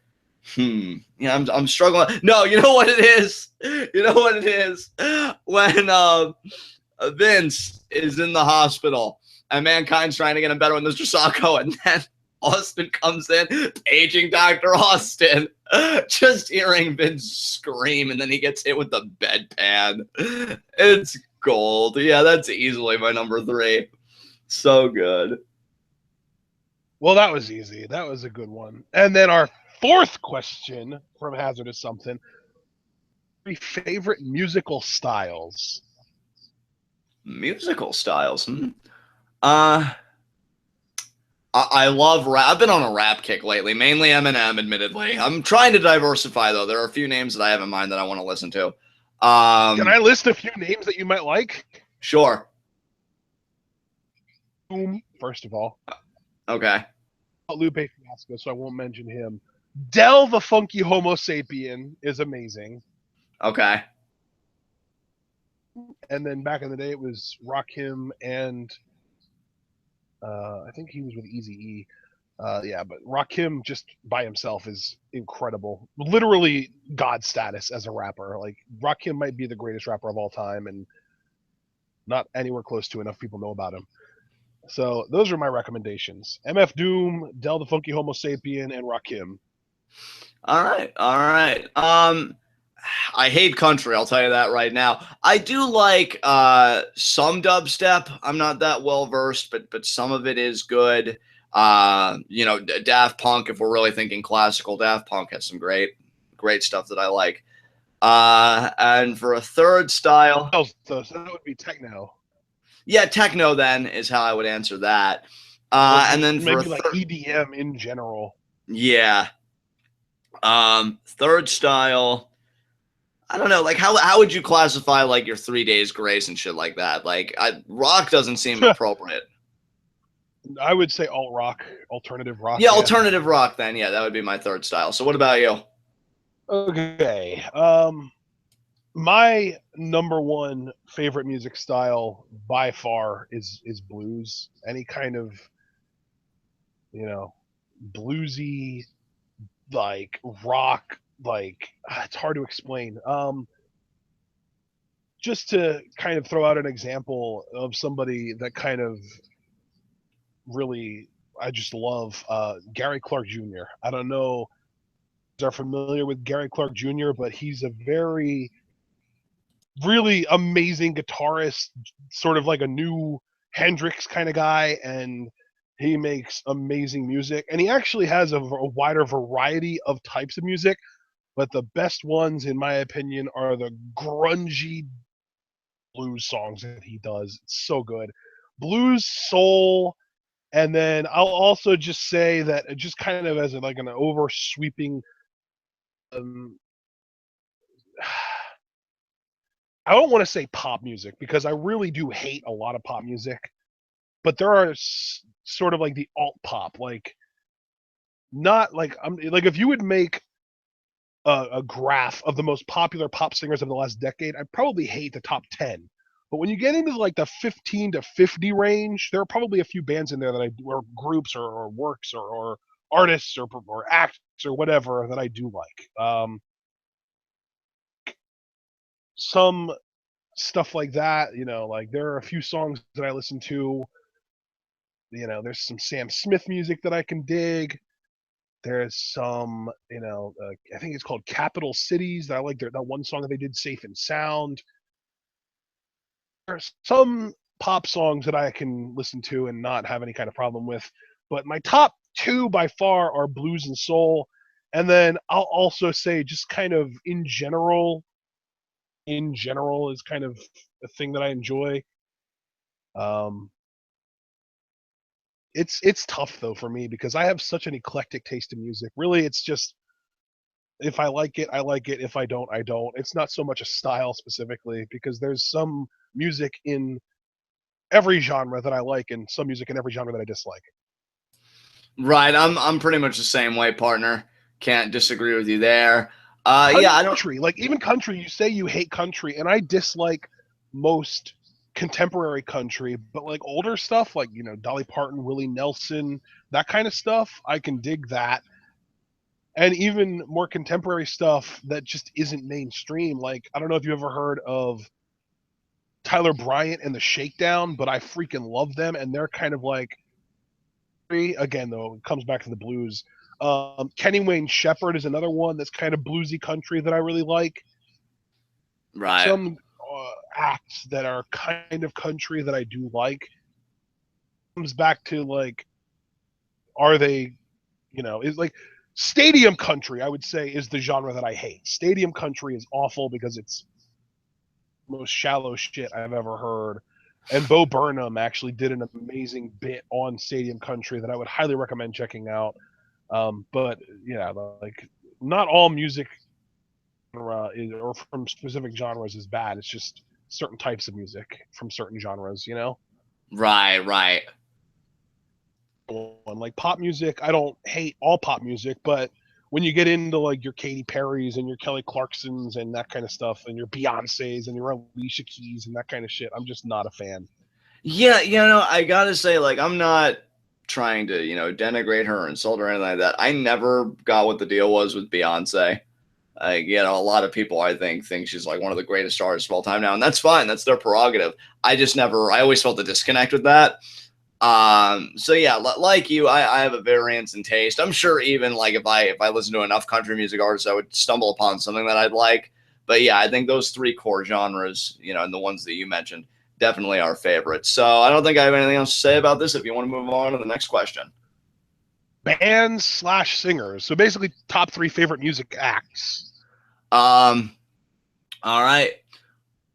Yeah, I'm struggling. No, you know what it is? You know what it is? When Vince is in the hospital and Mankind's trying to get him better with Mr. Sacco, and then Austin comes in, paging Dr. Austin, just hearing Vince scream, and then he gets hit with the bedpan. It's gold. Yeah, that's easily my number 3. So good. Well, that was easy. That was a good one. And then our fourth question from Hazardous Something. Favorite musical styles? Musical styles? I love rap. I've been on a rap kick lately, mainly Eminem, admittedly. I'm trying to diversify, though. There are a few names that I have in mind that I want to listen to. Can I list a few names that you might like? Sure. Boom, first of all. Okay. Lupe Fiasco, so I won't mention him. Del the Funky Homo Sapien is amazing. Okay. And then back in the day, it was Rakim and I think he was with Eazy-E. Yeah, but Rakim just by himself is incredible. Literally god status as a rapper. Like Rakim might be the greatest rapper of all time, and not anywhere close to enough people know about him. So those are my recommendations: MF Doom, Del the Funky Homo Sapien, and Rakim. All right. All right. I hate country, I'll tell you that right now. I do like some dubstep. I'm not that well versed, but some of it is good. You know, Daft Punk, if we're really thinking classical, Daft Punk has some great stuff that I like. And for a third style, So that would be techno. yeah, techno then is how I would answer that. Or And just then for a maybe like EDM in general. yeah. Third style, I don't know. Like, how would you classify like your 3 Days Grace and shit like that? Like, rock doesn't seem appropriate. I would say alt rock, alternative rock. Yeah, alternative rock. Then, yeah, that would be my third style. So, what about you? Okay. My number one favorite music style by far is blues. Any kind of, you know, bluesy, like rock, like it's hard to explain. Just to kind of throw out an example of somebody that kind of really I just love, Gary Clark Jr. I don't know if you are familiar with Gary Clark Jr., but he's a very really amazing guitarist, sort of like a new Hendrix kind of guy, and he makes amazing music. And he actually has a wider variety of types of music, but the best ones, in my opinion, are the grungy blues songs that he does. It's so good. Blues, soul, and then I'll also just say that just kind of as like an over sweeping um, I don't want to say pop music because I really do hate a lot of pop music, but there are sort of like the alt pop, like not like like if you would make a graph of the most popular pop singers of the last decade, I probably hate the top 10. But when you get into like the 15 to 50 range, there are probably a few bands in there that or groups or works or artists or acts or whatever that I do like. Some stuff like that, like there are a few songs that I listen to. There's some Sam Smith music that I can dig. There's some, I think it's called Capital Cities. That I like that one song that they did, Safe and Sound. There's some pop songs that I can listen to and not have any kind of problem with. But my top two by far are blues and soul. And then I'll also say just kind of in general is kind of a thing that I enjoy. It's tough though for me because I have such an eclectic taste in music. Really, it's just if I like it, I like it. If I don't, I don't. It's not so much a style specifically because there's some music in every genre that I like and some music in every genre that I dislike. Right. I'm pretty much the same way, partner. Can't disagree with you there. Yeah, I don't. Country, like even country, you say you hate country, and I dislike most contemporary country, but like older stuff, like Dolly Parton, Willie Nelson, that kind of stuff, I can dig that. And even more contemporary stuff that just isn't mainstream. Like I don't know if you ever heard of Tyler Bryant and the Shakedown, but I freaking love them, and they're kind of like again though it comes back to the blues. Kenny Wayne Shepherd is another one that's kind of bluesy country that I really like. Right. Some acts that are kind of country that I do like. Comes back to like, are they, is like stadium country? I would say is the genre that I hate. Stadium country is awful because it's the most shallow shit I've ever heard. And Bo Burnham actually did an amazing bit on Stadium Country that I would highly recommend checking out. But yeah, like not all music or from specific genres is bad. It's just certain types of music from certain genres. Right. Right. one. Like pop music, I don't hate all pop music, but when you get into like your Katy Perry's and your Kelly Clarksons and that kind of stuff, and your Beyonces and your Alicia Keys and that kind of shit, I'm just not a fan. Yeah, I gotta say, like, I'm not trying to, denigrate her or insult her or anything like that. I never got what the deal was with Beyonce. Like, a lot of people, I think she's like one of the greatest artists of all time now, and that's fine. That's their prerogative. I always felt the disconnect with that. So yeah, like you, I have a variance in taste. I'm sure even like if I listen to enough country music artists, I would stumble upon something that I'd like. But yeah, I think those three core genres, and the ones that you mentioned, definitely our favorites. So I don't think I have anything else to say about this. If you want to move on to the next question. Bands/singers. So basically, top 3 favorite music acts. All right.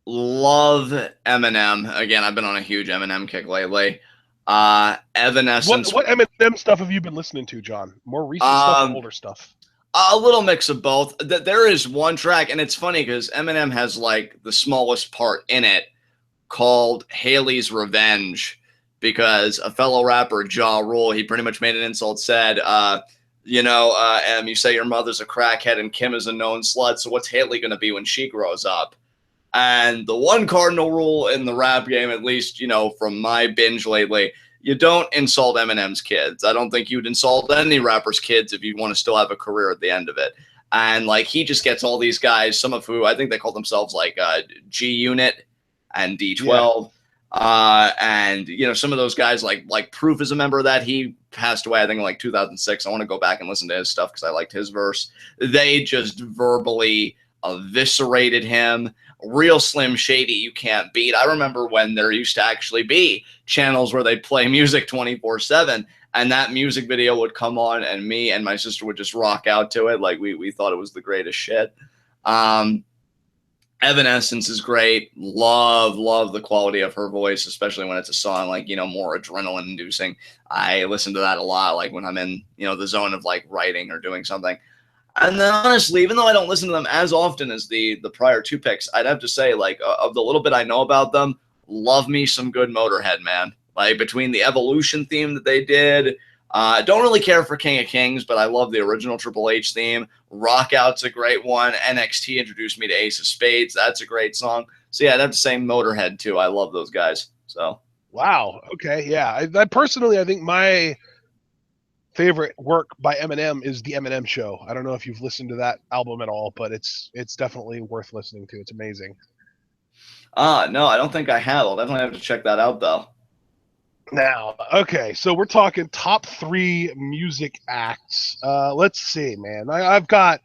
Love Eminem. Again, I've been on a huge Eminem kick lately. Evanescence. What Eminem stuff have you been listening to, John? More recent stuff or older stuff? A little mix of both. There is one track, and it's funny because Eminem has like the smallest part in it called Haley's Revenge, because a fellow rapper, Ja Rule, he pretty much made an insult, said, you say your mother's a crackhead and Kim is a known slut, so what's Haley going to be when she grows up? And the one cardinal rule in the rap game, at least, from my binge lately, you don't insult Eminem's kids. I don't think you'd insult any rapper's kids if you want to still have a career at the end of it. And like he just gets all these guys, some of who I think they call themselves like G Unit and D12. Yeah. And some of those guys like Proof is a member of that. He passed away, I think, in like 2006. I want to go back and listen to his stuff because I liked his verse. They just verbally eviscerated him. Real Slim Shady you can't beat. I remember when there used to actually be channels where they'd play music 24/7, and that music video would come on and me and my sister would just rock out to it like we thought it was the greatest shit. Evanescence is great. Love the quality of her voice, especially when it's a song like, more adrenaline inducing. I listen to that a lot, like when I'm in, the zone of like writing or doing something. And then honestly, even though I don't listen to them as often as the prior two picks, I'd have to say, like, of the little bit I know about them, love me some good Motorhead, man. Like, between the Evolution theme that they did, don't really care for King of Kings, but I love the original Triple H theme. Rock Out's a great one. NXT introduced me to Ace of Spades. That's a great song. So yeah, I'd have to say Motorhead too. I love those guys. So wow. Okay. Yeah. I personally, I think my favorite work by Eminem is The Eminem Show. I don't know if you've listened to that album at all, but it's definitely worth listening to. It's amazing. No, I don't think I have. I'll definitely have to check that out though. Now, okay, so we're talking top 3 music acts. Let's see, man. I've got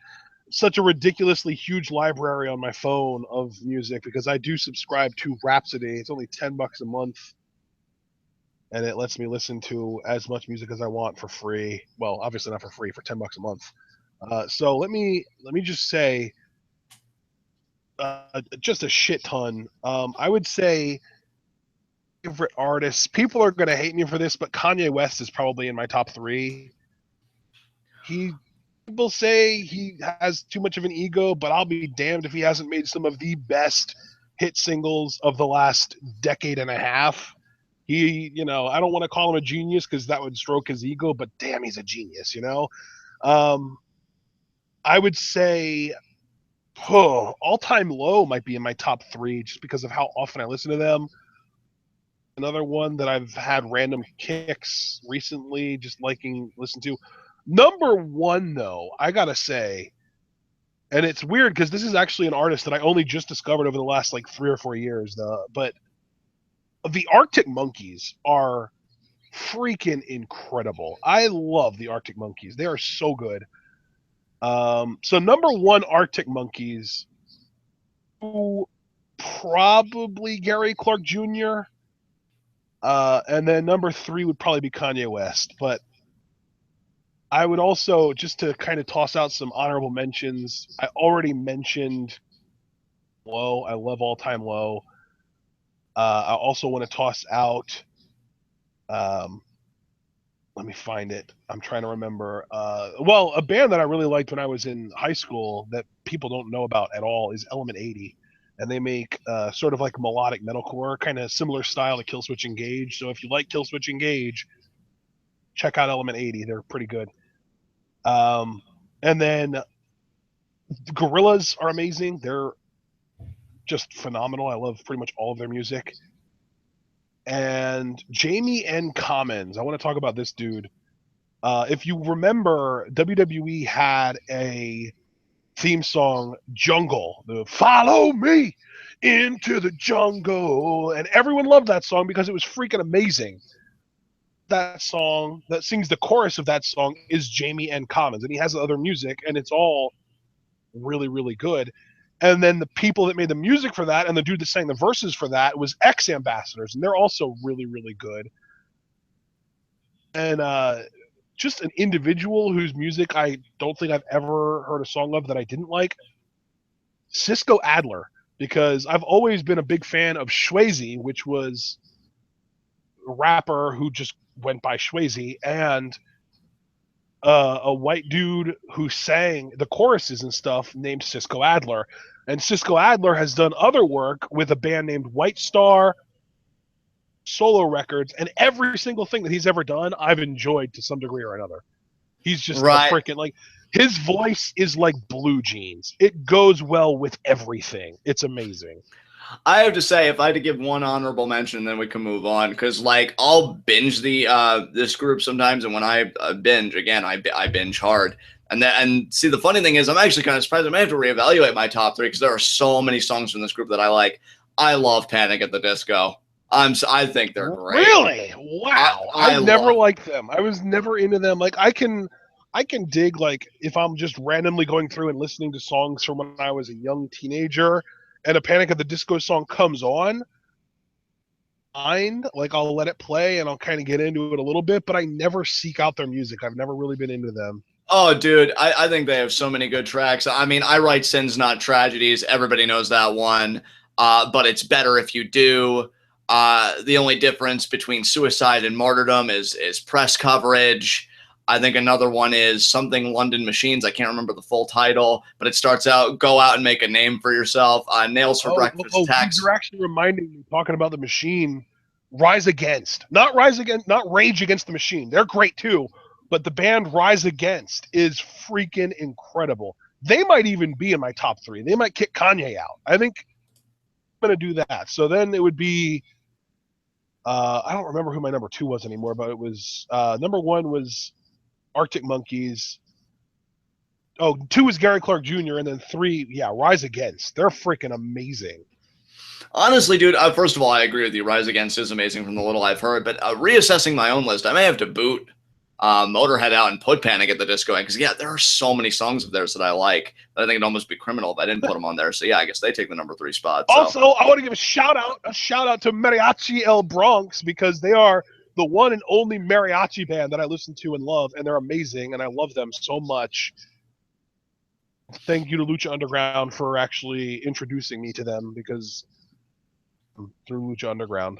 such a ridiculously huge library on my phone of music because I do subscribe to Rhapsody. It's only $10 a month, and it lets me listen to as much music as I want for free. Well, obviously not for free, for $10 a month. So let me just say, just a shit ton. I would say favorite artists. People are going to hate me for this, but Kanye West is probably in my top 3. People say he has too much of an ego, but I'll be damned if he hasn't made some of the best hit singles of the last decade and a half. I don't want to call him a genius because that would stroke his ego, but damn, he's a genius, I would say All Time Low might be in my top 3 just because of how often I listen to them. Another one that I've had random kicks recently, just listen to. Number 1, though, I gotta say, and it's weird because this is actually an artist that I only just discovered over the last like 3 or 4 years, but the Arctic Monkeys are freaking incredible. I love the Arctic Monkeys. They are so good. So number 1, Arctic Monkeys. Probably Gary Clark Jr. And then number 3 would probably be Kanye West. But I would also, just to kind of toss out some honorable mentions, I already mentioned Low. I love All Time Low. I also want to toss out, let me find it. I'm trying to remember. A band that I really liked when I was in high school that people don't know about at all is Element 80. And they make sort of like melodic metalcore, kind of similar style to Killswitch Engage. So if you like Killswitch Engage, check out Element 80. They're pretty good. And then Gorillas are amazing. They're just phenomenal. I love pretty much all of their music. And Jamie N. Commons. I want to talk about this dude. If you remember, WWE had a theme song, Jungle, the Follow Me into the Jungle. And everyone loved that song because it was freaking amazing. That song that sings the chorus of that song is Jamie N. Commons, and he has other music, and it's all really, really good. And then the people that made the music for that and the dude that sang the verses for that was X Ambassadors, and they're also really, really good. And just an individual whose music I don't think I've ever heard a song of that I didn't like, Cisco Adler, because I've always been a big fan of Swayze, which was a rapper who just went by Swayze, and a white dude who sang the choruses and stuff named Cisco Adler. And Cisco Adler has done other work with a band named White Star, solo records, and every single thing that he's ever done, I've enjoyed to some degree or another. He's just Right. a freaking, like, his voice is like blue jeans. It goes well with everything. It's amazing. I have to say, if I had to give one honorable mention, then we can move on. Because, like, I'll binge this group sometimes, and when I binge, again, I binge hard. And see, the funny thing is, I'm actually kind of surprised. I may have to reevaluate my top three because there are so many songs from this group that I like. I love Panic at the Disco. I think they're great. Really? Wow. I never liked them. I was never into them. Like, I can dig, like, if I'm just randomly going through and listening to songs from when I was a young teenager and a Panic at the Disco song comes on, like, I'll let it play and I'll kind of get into it a little bit, but I never seek out their music. I've never really been into them. Oh, dude, I think they have so many good tracks. I mean, I write Sins Not Tragedies. Everybody knows that one. But it's better if you do. The only difference between Suicide and Martyrdom is press coverage. I think another one is something London Machines. I can't remember the full title, but it starts out, Go Out and Make a Name for Yourself. Nails for Breakfast. You're actually reminding me, talking about the Machine, Rise Against. Not Rage Against the Machine. They're great too, but the band Rise Against is freaking incredible. They might even be in my top three. They might kick Kanye out. I think I'm going to do that. So then it would be, I don't remember who my number two was anymore, but it was, number one was Arctic Monkeys. Oh, two is Gary Clark Jr. And then three, Rise Against. They're freaking amazing. Honestly, dude, first of all, I agree with you. Rise Against is amazing from the little I've heard, but reassessing my own list, I may have to boot Motorhead out and put Panic at the Disco in, because, there are so many songs of theirs that I like that I think it'd almost be criminal if I didn't put them on there. So, I guess they take the number 3 spot. So. Also, I want to give a shout out to Mariachi El Bronx, because they are the one and only mariachi band that I listen to and love, and they're amazing, and I love them so much. Thank you to Lucha Underground for actually introducing me to them, because through Lucha Underground.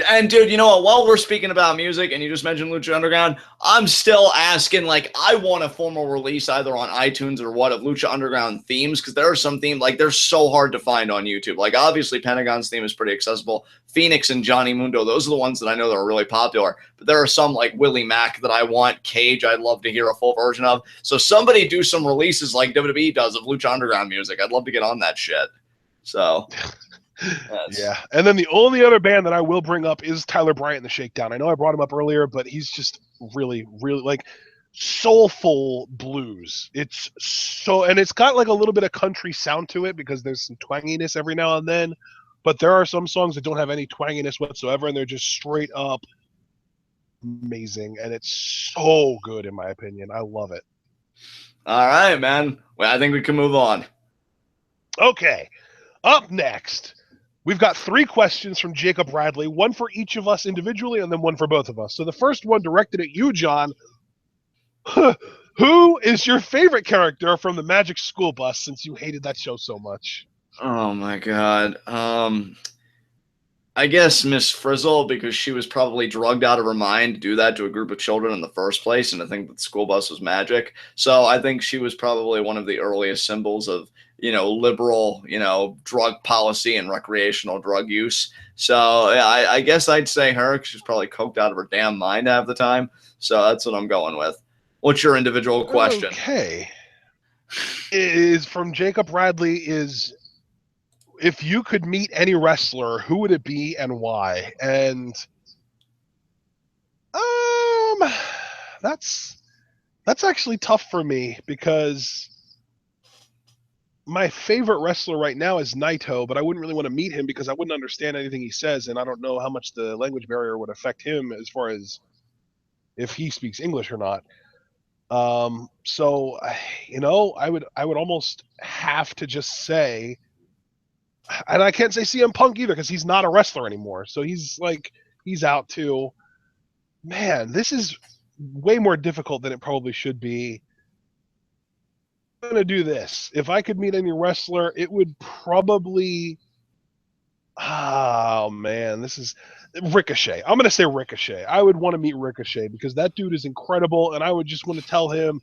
And, dude, you know what? While we're speaking about music and you just mentioned Lucha Underground, I'm still asking, like, I want a formal release either on iTunes or what of Lucha Underground themes, because there are some themes, like, they're so hard to find on YouTube. Like, obviously, Pentagon's theme is pretty accessible. Phoenix and Johnny Mundo, those are the ones that I know that are really popular. But there are some, like Willie Mack, that I want. Cage, I'd love to hear a full version of. So somebody do some releases like WWE does of Lucha Underground music. I'd love to get on that shit. So... Yeah, and then the only other band that I will bring up is Tyler Bryant and the Shakedown. I know I brought him up earlier, but he's just really, really, like, soulful blues. It's so, and it's got like a little bit of country sound to it because there's some twanginess every now and then, but there are some songs that don't have any twanginess whatsoever, and they're just straight up amazing, and it's so good in my opinion. I love it. All right, man. Well, I think we can move on. Okay, up next, we've got 3 questions from Jacob Bradley, one for each of us individually and then one for both of us. So the first one directed at you, John. Who is your favorite character from the Magic School Bus, since you hated that show so much? Oh, my God. I guess Miss Frizzle, because she was probably drugged out of her mind to do that to a group of children in the first place, and I think that the school bus was magic. So I think she was probably one of the earliest symbols of, liberal, drug policy and recreational drug use. So yeah, I guess I'd say her, 'cause she's probably coked out of her damn mind half the time. So that's what I'm going with. What's your individual question? Okay. Is from Jacob Bradley is, if you could meet any wrestler, who would it be and why? And that's actually tough for me because my favorite wrestler right now is Naito, but I wouldn't really want to meet him because I wouldn't understand anything he says, and I don't know how much the language barrier would affect him as far as if he speaks English or not. So I would almost have to just say, and I can't say CM Punk either because he's not a wrestler anymore. So he's out too. Man, this is way more difficult than it probably should be. I'm gonna do this. If I could meet any wrestler, it would probably. Oh man, this is Ricochet. I'm gonna say Ricochet. I would want to meet Ricochet because that dude is incredible, and I would just want to tell him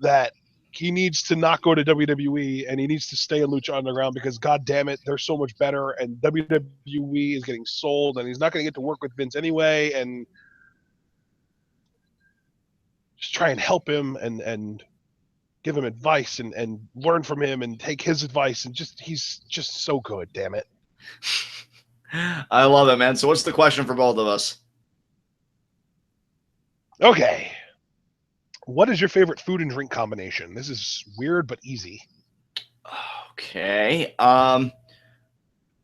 that he needs to not go to WWE and he needs to stay in Lucha Underground because god damn it, they're so much better, and WWE is getting sold, and he's not gonna get to work with Vince anyway, and just try and help him and give him advice and learn from him and take his advice, and he's just so good, damn it. I love it, man. So what's the question for both of us? Okay. What is your favorite food and drink combination? This is weird but easy. Okay.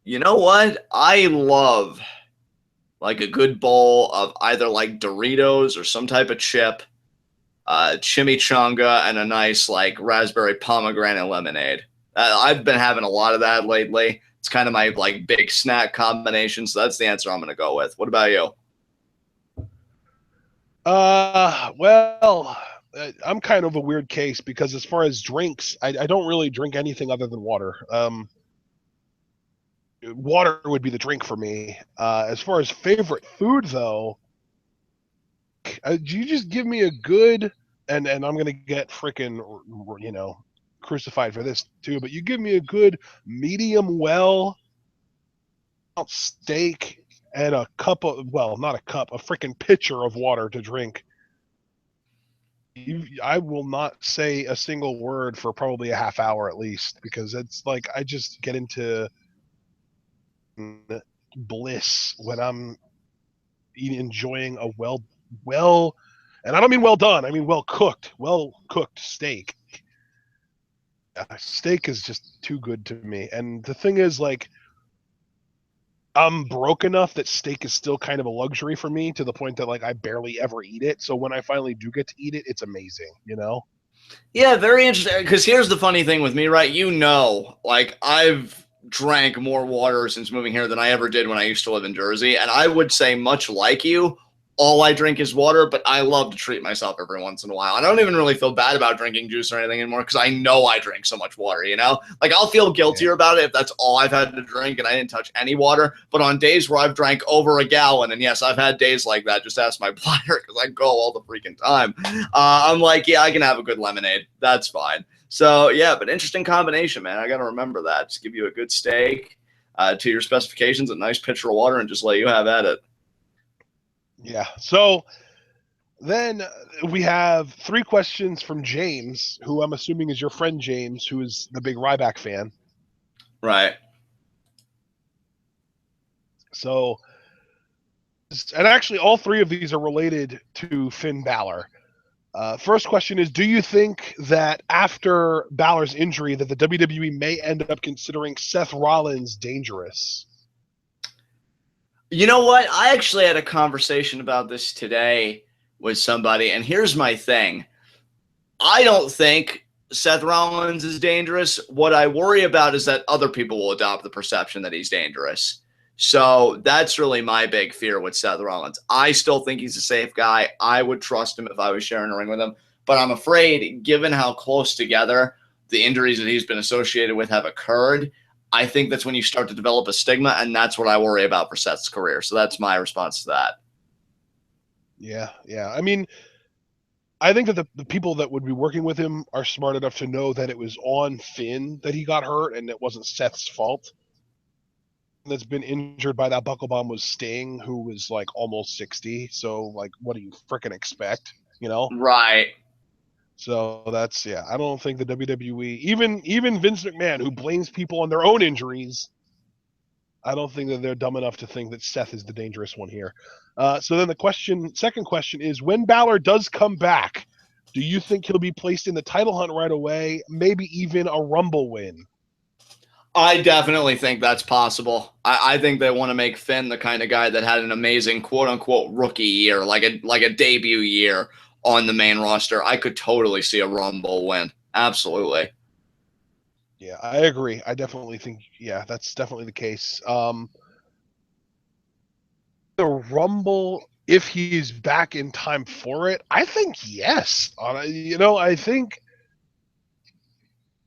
You know what? I love like a good bowl of either like Doritos or some type of chip, chimichanga, and a nice like raspberry pomegranate lemonade. I've been having a lot of that lately. It's kind of my like big snack combination. So that's the answer I'm going to go with. What about you? Well, I'm kind of a weird case because as far as drinks, I don't really drink anything other than water. Water would be the drink for me. As far as favorite food, though, you just give me a good, and I'm gonna get freaking, crucified for this too. But you give me a good medium well steak and a cup of, well, not a cup, a freaking pitcher of water to drink. I will not say a single word for probably a half hour at least because it's like I just get into bliss when I'm enjoying a well, and I don't mean well done. I mean well cooked steak. Steak is just too good to me. And the thing is, like, I'm broke enough that steak is still kind of a luxury for me to the point that like I barely ever eat it. So when I finally do get to eat it, it's amazing, Yeah, very interesting. Because here's the funny thing with me, right? Like I've drank more water since moving here than I ever did when I used to live in Jersey. And I would say, much like you, all I drink is water, but I love to treat myself every once in a while. I don't even really feel bad about drinking juice or anything anymore because I know I drink so much water, Like I'll feel guiltier about it if that's all I've had to drink and I didn't touch any water. But on days where I've drank over a gallon, and yes, I've had days like that, just ask my bladder because I go all the freaking time. I'm like, yeah, I can have a good lemonade. That's fine. So yeah, but interesting combination, man. I got to remember that. Just give you a good steak to your specifications, a nice pitcher of water, and just let you have at it. Yeah. So then we have 3 questions from James, who I'm assuming is your friend James, who is the big Ryback fan. Right. So, and actually all 3 of these are related to Finn Balor. First question is, do you think that after Balor's injury that the WWE may end up considering Seth Rollins dangerous? You know what? I actually had a conversation about this today with somebody, and here's my thing. I don't think Seth Rollins is dangerous. What I worry about is that other people will adopt the perception that he's dangerous. So that's really my big fear with Seth Rollins. I still think he's a safe guy. I would trust him if I was sharing a ring with him. But I'm afraid, given how close together the injuries that he's been associated with have occurred, I think that's when you start to develop a stigma, and that's what I worry about for Seth's career. So that's my response to that. Yeah, yeah. I mean, I think that the people that would be working with him are smart enough to know that it was on Finn that he got hurt and it wasn't Seth's fault. That's been injured by that buckle bomb was Sting, who was like almost 60. So, like, what do you freaking expect? You know? Right. So that's, yeah. I don't think the WWE, even Vince McMahon, who blames people on their own injuries, I don't think that they're dumb enough to think that Seth is the dangerous one here. So then the second question is, when Balor does come back, do you think he'll be placed in the title hunt right away? Maybe even a Rumble win? I definitely think that's possible. I think they want to make Finn the kind of guy that had an amazing quote unquote rookie year, like a debut year on the main roster. I could totally see a Rumble win. Absolutely. Yeah, I agree. I definitely think, yeah, that's definitely the case. The Rumble, if he's back in time for it, I think yes. I think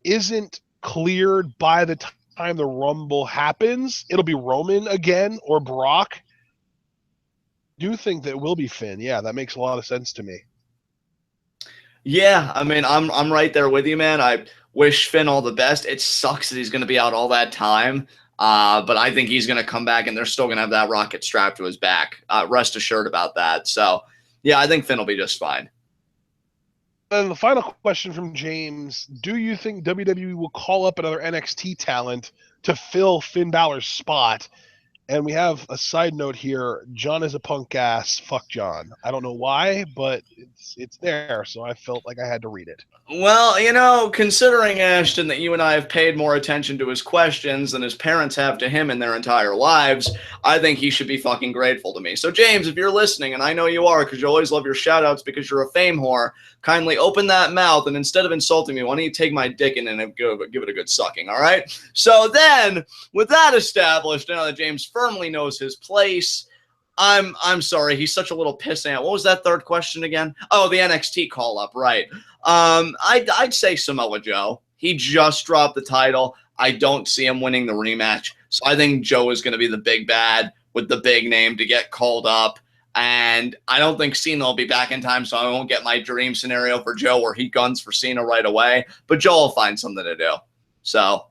isn't cleared by the time the Rumble happens. It'll be Roman again or Brock. I do think that will be Finn. Yeah, that makes a lot of sense to me. Yeah, I mean, I'm right there with you, man. I wish Finn all the best. It sucks that he's going to be out all that time, but I think he's going to come back, and they're still going to have that rocket strapped to his back. Rest assured about that. So, yeah, I think Finn will be just fine. And the final question from James, do you think WWE will call up another NXT talent to fill Finn Balor's spot? And we have a side note here. John is a punk ass. Fuck John. I don't know why, but it's there, so I felt like I had to read it. Well, considering, Ashton, that you and I have paid more attention to his questions than his parents have to him in their entire lives, I think he should be fucking grateful to me. So, James, if you're listening, and I know you are because you always love your shout-outs because you're a fame whore, kindly open that mouth, and instead of insulting me, why don't you take my dick in and give it a good sucking, all right? So then, with that established, now that James firmly knows his place, I'm sorry, he's such a little pissant. What was that third question again? Oh, the NXT call-up, right. I'd say Samoa Joe. He just dropped the title. I don't see him winning the rematch. So I think Joe is going to be the big bad with the big name to get called up. And I don't think Cena will be back in time, so I won't get my dream scenario for Joe where he guns for Cena right away. But Joe will find something to do. So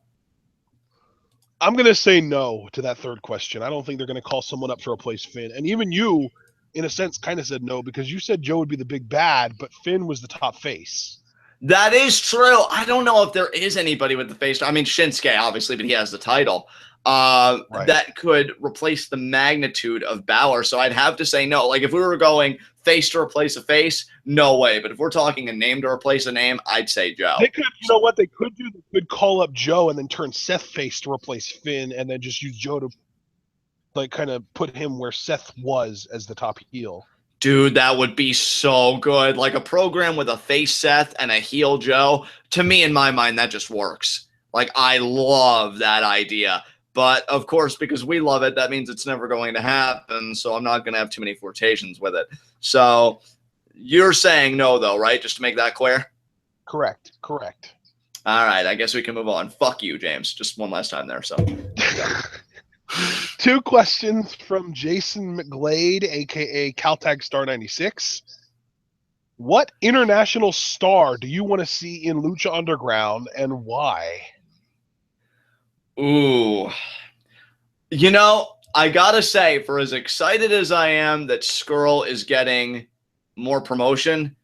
I'm going to say no to that third question. I don't think they're going to call someone up to replace Finn. And even you, in a sense, kind of said no because you said Joe would be the big bad, but Finn was the top face. that is true. I don't know if there is anybody with the face. I mean, Shinsuke, obviously, but he has the title. Right. That could replace the magnitude of Balor. So I'd have to say no. Like if we were going face to replace a face, no way. But if we're talking a name to replace a name, I'd say Joe. They could, you know what they could do? They could call up Joe and then turn Seth face to replace Finn, and then just use Joe to like kind of put him where Seth was as the top heel. Dude, that would be so good. Like a program with a face Seth and a heel Joe. To me, in my mind, that just works. Like I love that idea. But of course, because we love it, that means it's never going to happen. So I'm not going to have too many flirtations with it. So you're saying no, though, right? Just to make that clear? Correct. All right. I guess we can move on. Fuck you, James. Just one last time there. So 2 questions from Jason McGlade, a.k.a. Caltag Star 96. What international star do you want to see in Lucha Underground and why? ooh. I gotta say, for as excited as I am that Skrull is getting more promotion,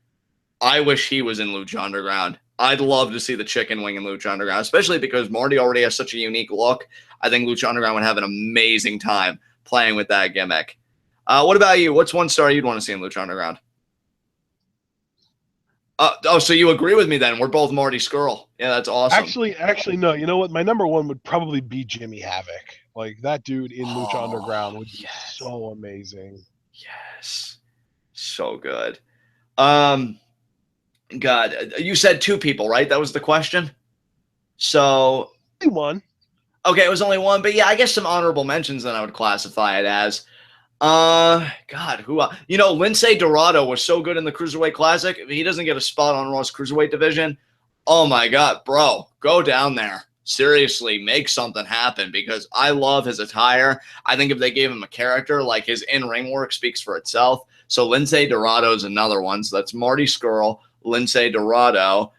I wish he was in Lucha Underground. I'd love to see the chicken wing in Lucha Underground, especially because Marty already has such a unique look. I think Lucha Underground would have an amazing time playing with that gimmick. What about you? What's one star you'd want to see in Lucha Underground? So you agree with me then? We're both Marty Skrull. Yeah, that's awesome. Actually, no. You know what? My number one would probably be Jimmy Havoc. Like that dude in Lucha Underground would be so amazing. Yes, so good. God, you said 2 people, right? That was the question. So Only one. Okay, it was only one, but yeah, I guess some honorable mentions then I would classify it as. God, who? Lince Dorado was so good in the Cruiserweight Classic. If he doesn't get a spot on Raw's Cruiserweight division, oh my God, bro, go down there. seriously make something happen, because I love his attire. I think if they gave him a character, like, his in-ring work speaks for itself. So Lindsay Dorado is another one. So that's Marty Scurll, Lindsay Dorado.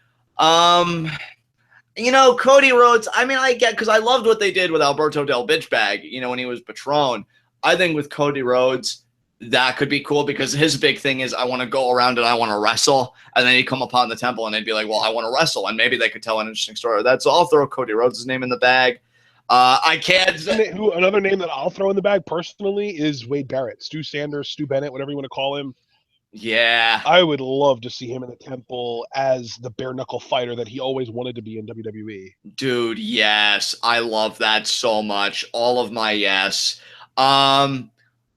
You know, Cody Rhodes, I mean, I get, because I loved what they did with Alberto Del Bitchbag, you know, when he was Patron. I think with Cody Rhodes, that could be cool, because his big thing is, I want to go around and I want to wrestle. And then he'd come upon the temple and they'd be like, well, I want to wrestle. And maybe they could tell an interesting story with that. So I'll throw Cody Rhodes' name in the bag. I can't. Another name that I'll throw in the bag personally is Wade Barrett, Stu Sanders, Stu Bennett, whatever you want to call him. Yeah. I would love to see him in the temple as the bare knuckle fighter that he always wanted to be in WWE. Dude, yes. I love that so much. All of my yes.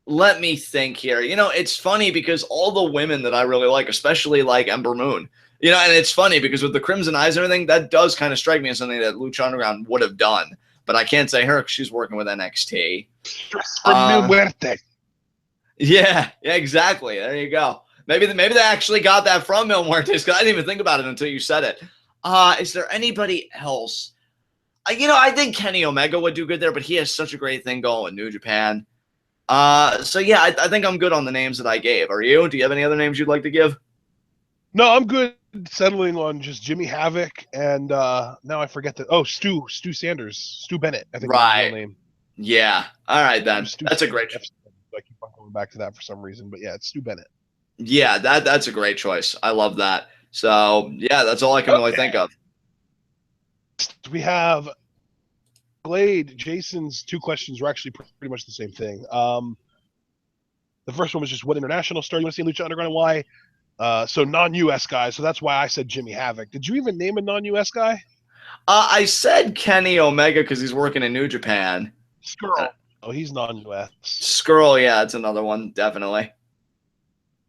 Let me think here. You know, it's funny because all the women that I really like, especially like Ember Moon, you know, and it's funny because with the Crimson Eyes and everything, that does kind of strike me as something that Lucha Underground would have done. But I can't say her because she's working with NXT. Yeah, exactly. There you go. Maybe they actually got that from Mil Muertes, because I didn't even think about it until you said it. Is there anybody else? You know, I think Kenny Omega would do good there, but he has such a great thing going with New Japan. So yeah, I think I'm good on the names that I gave. Are you? Do you have any other names you'd like to give? No, I'm good settling on just Jimmy Havoc and now I forget Stu Sanders, Stu Bennett, I think is his real name. Yeah. All right then. That's a great choice. I keep on going back to that for some reason, but yeah, it's Stu Bennett. Yeah, that's a great choice. I love that. So yeah, that's all I can really think of. We have Glade. Jason's two questions were actually pretty much the same thing. The first one was just what international star you want to see in Lucha Underground and why. So non-US guys. So that's why I said Jimmy Havoc. Did you even name a non-US guy? I said Kenny Omega because he's working in New Japan. Scurll. Oh, he's non-US. Scurll, yeah, that's another one, definitely.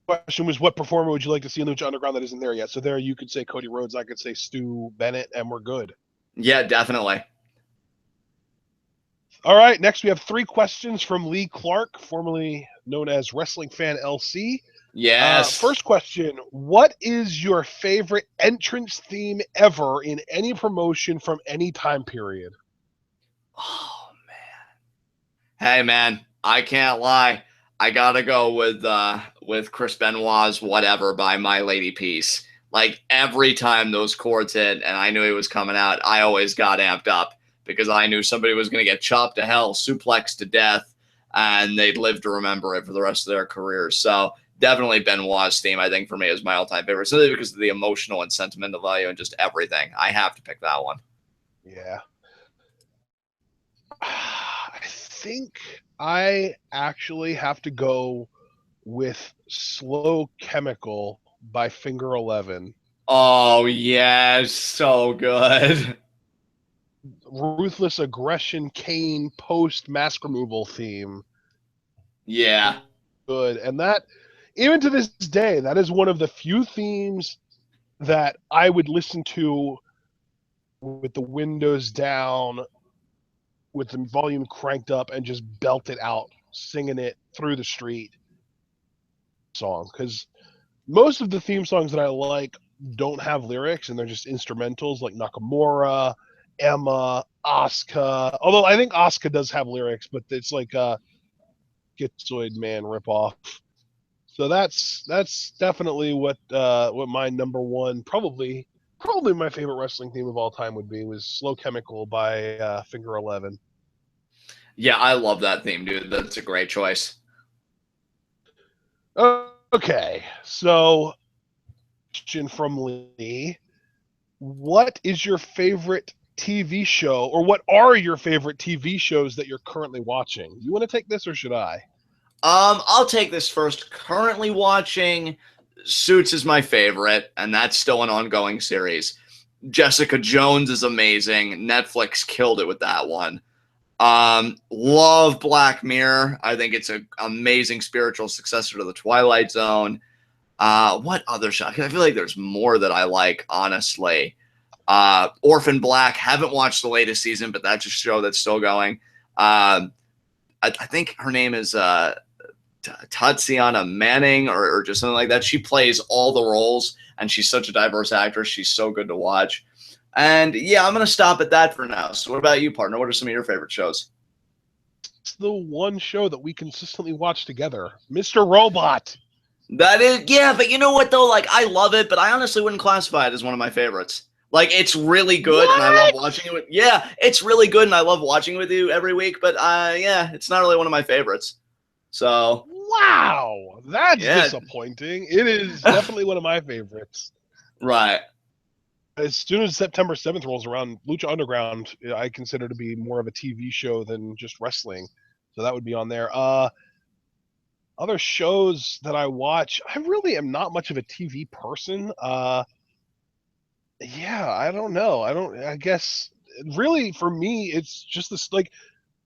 Question was, what performer would you like to see in Lucha Underground that isn't there yet? So there you could say Cody Rhodes, I could say Stu Bennett, and we're good. Yeah, definitely. All right, next we have 3 questions from Lee Clark, formerly known as Wrestling Fan LC. Yes. First question, what is your favorite entrance theme ever in any promotion from any time period? Oh, man. Hey, man, I can't lie. I gotta go with Chris Benoit's Whatever by My Lady Peace. Like, every time those chords hit and I knew he was coming out, I always got amped up because I knew somebody was going to get chopped to hell, suplexed to death, and they'd live to remember it for the rest of their careers. So definitely Benoit's theme, I think, for me is my all-time favorite, simply because of the emotional and sentimental value and just everything. I have to pick that one. Yeah. I think I actually have to go with Slow Chemical by Finger 11. Oh, yes. So good. Ruthless Aggression Kane post mask removal theme. Yeah. Good. And that, even to this day, that is one of the few themes that I would listen to with the windows down, with the volume cranked up, and just belt it out, singing it through the street song. Because most of the theme songs that I like don't have lyrics, and they're just instrumentals, like Nakamura, Emma, Asuka. Although I think Asuka does have lyrics, but it's like a Schizoid Man ripoff. So that's definitely what my number one, probably my favorite wrestling theme of all time would be, was Slow Chemical by Finger 11. Yeah, I love that theme, dude. That's a great choice. Okay, so question from Lee. What is your favorite TV show, or what are your favorite TV shows that you're currently watching? You want to take this, or should I? I'll take this first. Currently watching Suits is my favorite, and that's still an ongoing series. Jessica Jones is amazing. Netflix killed it with that one. Love Black Mirror. I think it's an amazing spiritual successor to The Twilight Zone. What other show? I feel like there's more that I like, honestly. Orphan Black. Haven't watched the latest season, but that's a show that's still going. I think her name is Tatiana Manning or just something like that. She plays all the roles, and she's such a diverse actress. She's so good to watch. And yeah, I'm going to stop at that for now. So what about you, partner? What are some of your favorite shows? It's the one show that we consistently watch together, Mr. Robot. That is, yeah, but you know what though? Like, I love it, but I honestly wouldn't classify it as one of my favorites. Like, it's really good, and I love watching it with. Yeah, it's really good, and I love watching it with you every week. But yeah, it's not really one of my favorites. So wow, that's yeah, disappointing. It is definitely one of my favorites. right. As soon as September 7th rolls around, Lucha Underground I consider to be more of a TV show than just wrestling, so that would be on there. Other shows that I watch, I really am not much of a TV person. Yeah, I don't know. I guess really for me, it's just this like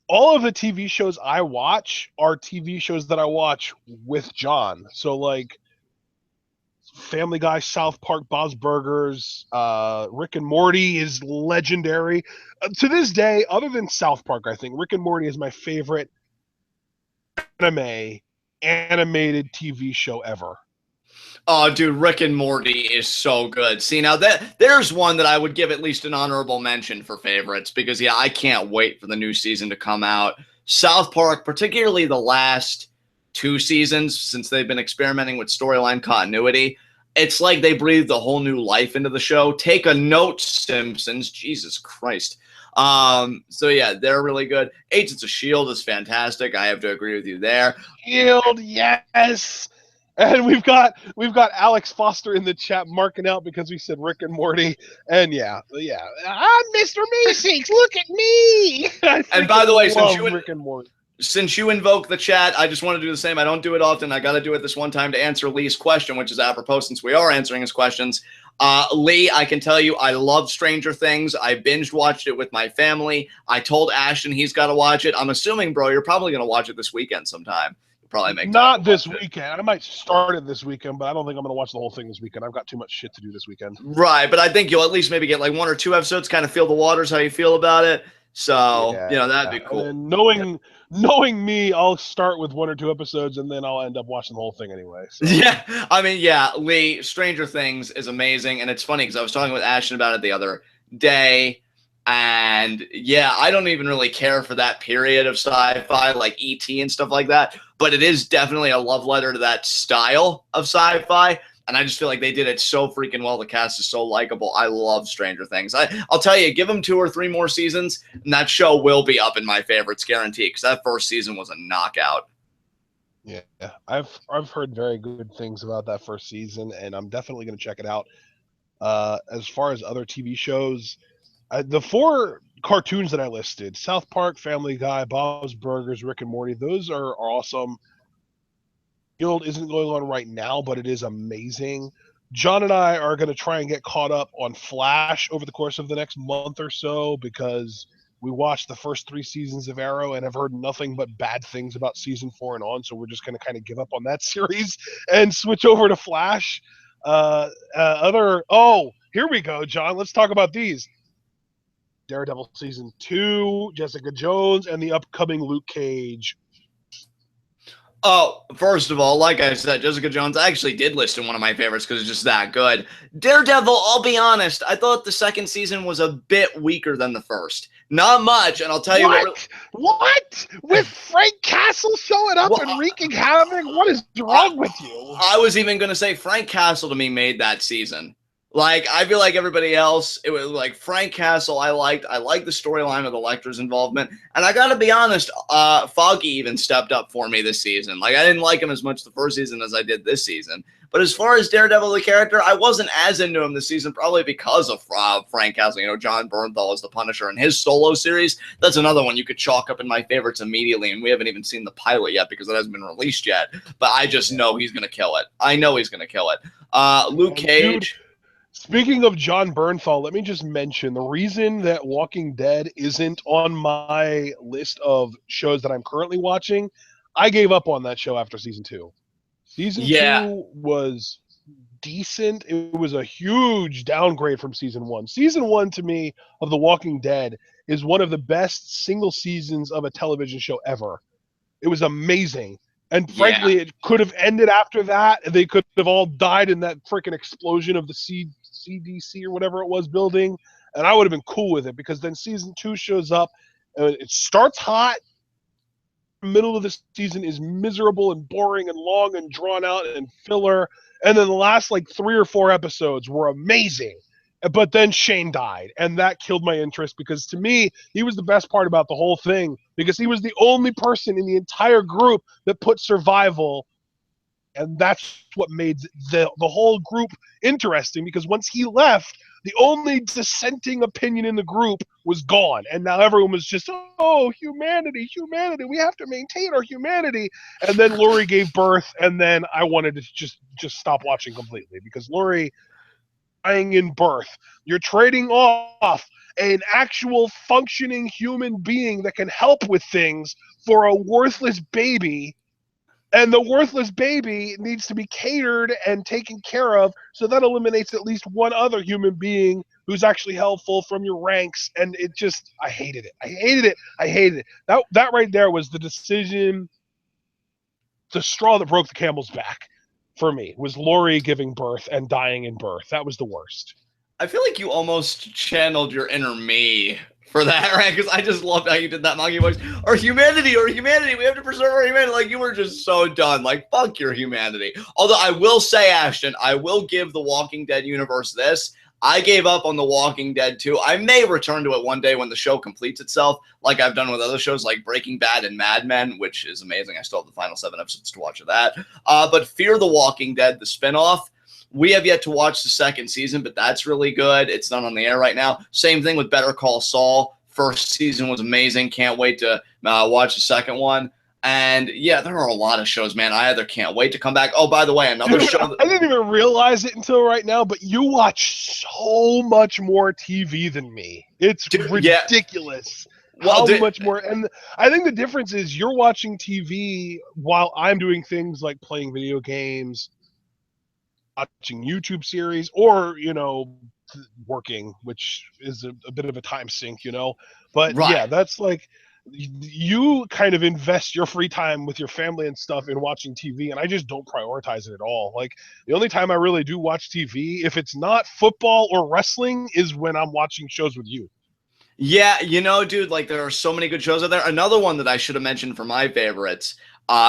all of the TV shows I watch are TV shows that I watch with John. So like Family Guy, South Park, Bob's Burgers, Rick and Morty is legendary. To this day, other than South Park, I think Rick and Morty is my favorite animated TV show ever. Oh, dude, Rick and Morty is so good. See, now there's one that I would give at least an honorable mention for favorites because, yeah, I can't wait for the new season to come out. South Park, particularly the last 2 seasons, since they've been experimenting with storyline continuity, it's like they breathed a whole new life into the show. Take a note, Simpsons. Jesus Christ. So yeah, they're really good. Agents of S.H.I.E.L.D. is fantastic. I have to agree with you there. Shield, yes. And we've got Alex Foster in the chat marking out because we said Rick and Morty. And yeah. I'm Mr. Meeseeks. Look at me. And by the way, Rick and Morty. Since you invoke the chat, I just want to do the same. I don't do it often. I got to do it this one time to answer Lee's question, which is apropos since we are answering his questions. Lee, I can tell you I love Stranger Things. I binge watched it with my family. I told Ashton he's got to watch it. I'm assuming, bro, you're probably going to watch it this weekend sometime. You'll probably make not this weekend. I might start it this weekend, but I don't think I'm going to watch the whole thing this weekend. I've got too much shit to do this weekend. Right, but I think you'll at least maybe get like 1 or 2 episodes, kind of feel the waters, how you feel about it. So, yeah, that'd be cool. And knowing me, I'll start with 1 or 2 episodes, and then I'll end up watching the whole thing anyway. So. Yeah, I mean, yeah, Lee, Stranger Things is amazing, and it's funny because I was talking with Ashton about it the other day, and yeah, I don't even really care for that period of sci-fi, like E.T. and stuff like that, but it is definitely a love letter to that style of sci-fi. And I just feel like they did it so freaking well. The cast is so likable. I love Stranger Things. I'll tell you, give them 2 or 3 more seasons, and that show will be up in my favorites, guaranteed, because that first season was a knockout. Yeah, I've heard very good things about that first season, and I'm definitely going to check it out. As far as other TV shows, the 4 cartoons that I listed, South Park, Family Guy, Bob's Burgers, Rick and Morty, those are awesome. Guild isn't going on right now, but it is amazing. John and I are going to try and get caught up on Flash over the course of the next month or so because we watched the first 3 seasons of Arrow and have heard nothing but bad things about season 4 and on. So we're just going to kind of give up on that series and switch over to Flash. Here we go, John. Let's talk about these. Daredevil season 2, Jessica Jones, and the upcoming Luke Cage. Oh, first of all, like I said, Jessica Jones I actually did list in one of my favorites because it's just that good. Daredevil, I'll be honest, I thought the second season was a bit weaker than the first. Not much, and I'll tell you what? With Frank Castle showing up and wreaking havoc? What is wrong with you? I was even going to say Frank Castle to me made that season. Like, I feel like everybody else, it was like Frank Castle I liked the storyline of the Lecter's involvement. And I got to be honest, Foggy even stepped up for me this season. Like, I didn't like him as much the first season as I did this season. But as far as Daredevil, the character, I wasn't as into him this season, probably because of Frank Castle. You know, John Bernthal as the Punisher and his solo series. That's another one you could chalk up in my favorites immediately. And we haven't even seen the pilot yet because it hasn't been released yet. But I just know he's going to kill it. I know he's going to kill it. Luke Cage. Speaking of John Bernthal, let me just mention the reason that Walking Dead isn't on my list of shows that I'm currently watching. I gave up on that show after season 2. Season 2 was decent. It was a huge downgrade from season 1. Season 1 to me of The Walking Dead is one of the best single seasons of a television show ever. It was amazing. And frankly, it could have ended after that. They could have all died in that freaking explosion of the CDC or whatever it was building. and I would have been cool with it, because then season 2 shows up, and it starts hot. Middle of the season is miserable and boring and long and drawn out and filler, and then the last like 3 or 4 episodes were amazing. But then Shane died, and that killed my interest, because to me he was the best part about the whole thing, because he was the only person in the entire group that put survival, and that's what made the whole group interesting, because once he left, the only dissenting opinion in the group was gone, and now everyone was just, oh, humanity, humanity, we have to maintain our humanity. And then Lori gave birth, and then I wanted to just stop watching completely, because Lori dying in birth, you're trading off an actual functioning human being that can help with things for a worthless baby, and the worthless baby needs to be catered and taken care of, so that eliminates at least one other human being who's actually helpful from your ranks. And it just, I hated it. I hated it. I hated it. That right there was the decision, the straw that broke the camel's back for me, was Lori giving birth and dying in birth. That was the worst. I feel like you almost channeled your inner me for that, right? Because I just loved how you did that monkey voice. Our humanity, we have to preserve our humanity. Like, you were just so done. Like, fuck your humanity. Although I will say, Ashton, I will give the Walking Dead universe this. I gave up on The Walking Dead too. I may return to it one day when the show completes itself, like I've done with other shows like Breaking Bad and Mad Men, which is amazing. I still have the final 7 episodes to watch of that. But Fear the Walking Dead, the spinoff, we have yet to watch the 2nd season, but that's really good. It's not on the air right now. Same thing with Better Call Saul. First season was amazing. Can't wait to watch the second one. And yeah, there are a lot of shows, man. I either can't wait to come back. Oh, by the way, another Dude, show. I didn't even realize it until right now, but you watch so much more TV than me. It's ridiculous. Yeah. Well, how much more. And I think the difference is you're watching TV while I'm doing things like playing video games, watching YouTube series, or, working, which is a bit of a time sink, But right. yeah, that's like, you kind of invest your free time with your family and stuff in watching TV, and I just don't prioritize it at all. Like, the only time I really do watch TV, if it's not football or wrestling, is when I'm watching shows with you. Yeah, dude, like, there are so many good shows out there. Another one that I should have mentioned for my favorites,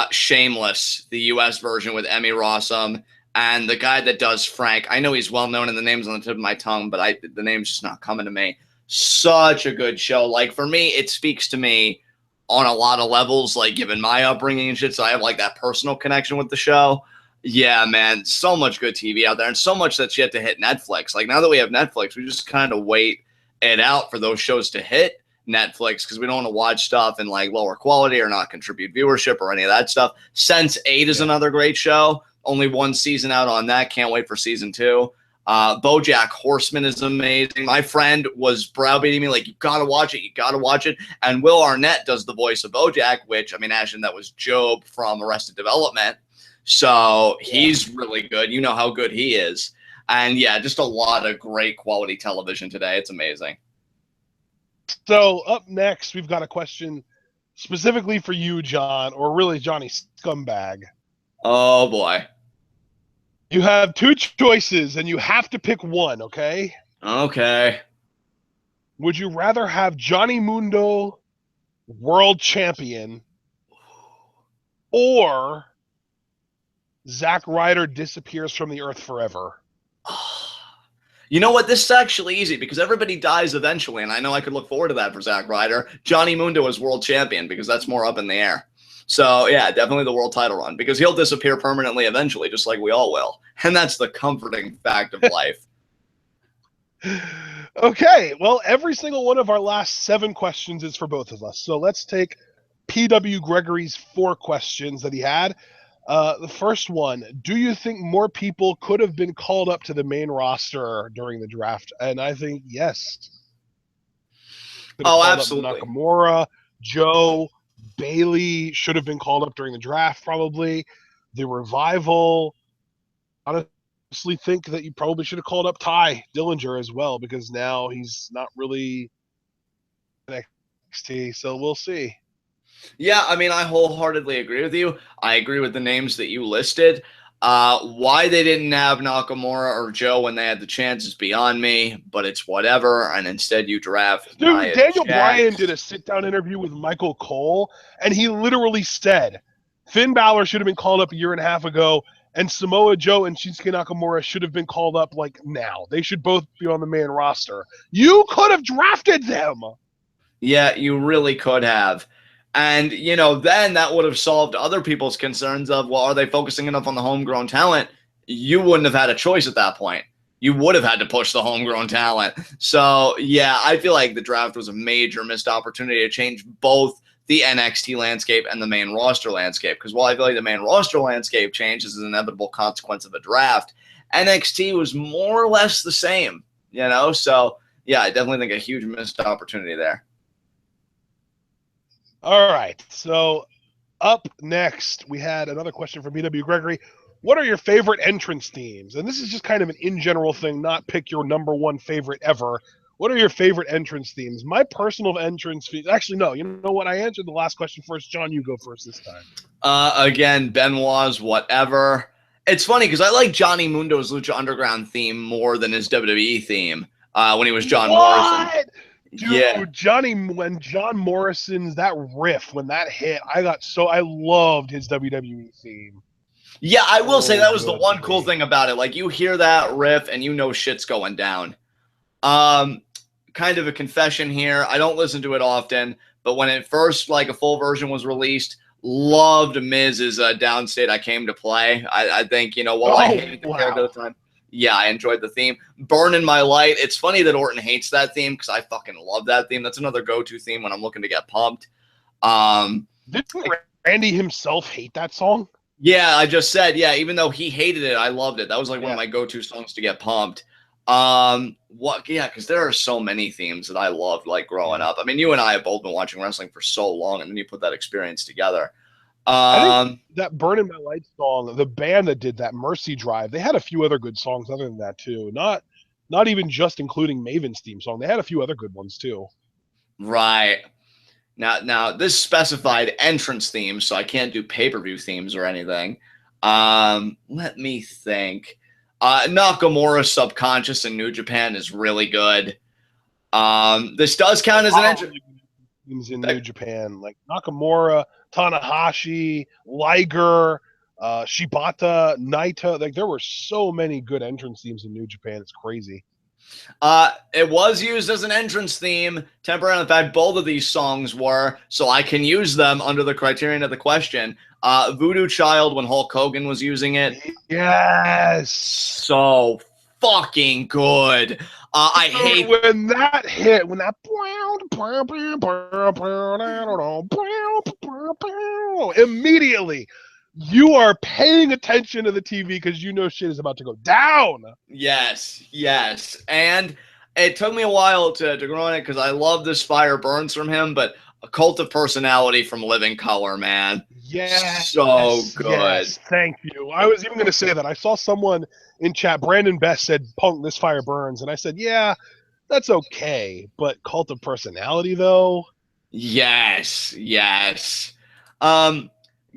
Shameless, the US version with Emmy Rossum and the guy that does Frank. I know he's well known and the name's on the tip of my tongue, but the name's just not coming to me. Such a good show. Like, for me, it speaks to me on a lot of levels, like, given my upbringing and shit. So I have like that personal connection with the show. Yeah, man, so much good TV out there, and so much that's yet to hit Netflix. Like, now that we have Netflix, we just kind of wait it out for those shows to hit Netflix, because we don't want to watch stuff in like lower quality or not contribute viewership or any of that stuff. Sense8 is another great show. Only 1 season out on that. Can't wait for season 2. BoJack Horseman is amazing. My friend was browbeating me like, you gotta watch it. And Will Arnett does the voice of BoJack, which, I mean, Ashton, that was Job from Arrested Development. So he's really good. You know how good he is. And yeah, just a lot of great quality television today. It's amazing. So up next, we've got a question specifically for you, John, or really Johnny Scumbag. Oh boy. You have 2 choices, and you have to pick one, okay? Okay. Would you rather have Johnny Mundo world champion, or Zack Ryder disappears from the earth forever? You know what? This is actually easy, because everybody dies eventually, and I know I could look forward to that for Zack Ryder. Johnny Mundo is world champion, because that's more up in the air. So, yeah, definitely the world title run, because he'll disappear permanently eventually, just like we all will. And that's the comforting fact of life. Okay, well, every single one of our last 7 questions is for both of us. So let's take P.W. Gregory's 4 questions that he had. The first one, do you think more people could have been called up to the main roster during the draft? And I think yes. Oh, absolutely. Nakamura, Joe, Bailey should have been called up during the draft, probably. The Revival. Honestly, think that you probably should have called up Ty Dillinger as well, because now he's not really NXT, so we'll see. Yeah, I mean, I wholeheartedly agree with you. I agree with the names that you listed. Why they didn't have Nakamura or Joe when they had the chance is beyond me, but it's whatever. And instead you draft Dude, Nia Daniel Jax. Bryan did a sit-down interview with Michael Cole, and he literally said Finn Balor should have been called up a year and a half ago, and Samoa Joe and Shinsuke Nakamura should have been called up like now. They should both be on the main roster. You could have drafted them. Yeah, you really could have. And, you know, then that would have solved other people's concerns of, well, are they focusing enough on the homegrown talent? You wouldn't have had a choice at that point. You would have had to push the homegrown talent. So, yeah, I feel like the draft was a major missed opportunity to change both the NXT landscape and the main roster landscape. Because while I feel like the main roster landscape changed as an inevitable consequence of a draft, NXT was more or less the same, you know? So, yeah, I definitely think a huge missed opportunity there. All right, so up next, we had another question from BW Gregory. What are your favorite entrance themes? And this is just kind of an in general thing, not pick your number one favorite ever. What are your favorite entrance themes? My personal entrance theme, actually, no, you know what? I answered the last question first. John, you go first this time. Again, Benoit's whatever. It's funny because I like Johnny Mundo's Lucha Underground theme more than his WWE theme when he was John Morrison. Dude, yeah. when John Morrison's that riff, when that hit, I loved his WWE theme. Yeah, I will say that was the one cool thing about it. Like, you hear that riff and you know shit's going down. Kind of a confession here. I don't listen to it often, but when it first, like, a full version was released, loved Miz's Downstate I Came to Play. I think, you know, while I hated the character at the time, yeah, I enjoyed the theme. Burning My Light. It's funny that Orton hates that theme because I fucking love that theme. That's another go-to theme when I'm looking to get pumped. Didn't Randy himself hate that song? Yeah, I just said, yeah, even though he hated it, I loved it. That was like one of my go-to songs to get pumped. Because there are so many themes that I loved, like, growing up. I mean, you and I have both been watching wrestling for so long, and then you put that experience together. I think that Burning My Light song, the band that did that, Mercy Drive, they had a few other good songs other than that too. Not even just including Maven's theme song. They had a few other good ones too. Right. Now this specified entrance themes, so I can't do pay-per-view themes or anything. Let me think. Nakamura's Subconscious in New Japan is really good. This does count as an entrance themes in New Japan, like Nakamura, Tanahashi, Liger, Shibata, Naito. Like, there were so many good entrance themes in New Japan. It's crazy. It was used as an entrance theme temporarily. In fact, both of these songs were, so I can use them under the criterion of the question. Voodoo Child, when Hulk Hogan was using it. Yes. So fucking good. I hate when that hit, when that immediately you are paying attention to the TV because you know shit is about to go down. Yes. And it took me a while to grow on it because I love this Fire Burns from him, but a Cult of Personality from Living Color, man. Yes. So good. Yes, thank you. I was even going to say that. I saw someone in chat, Brandon Best said, Punk, this Fire Burns. And I said, yeah, that's okay. But Cult of Personality, though? Yes.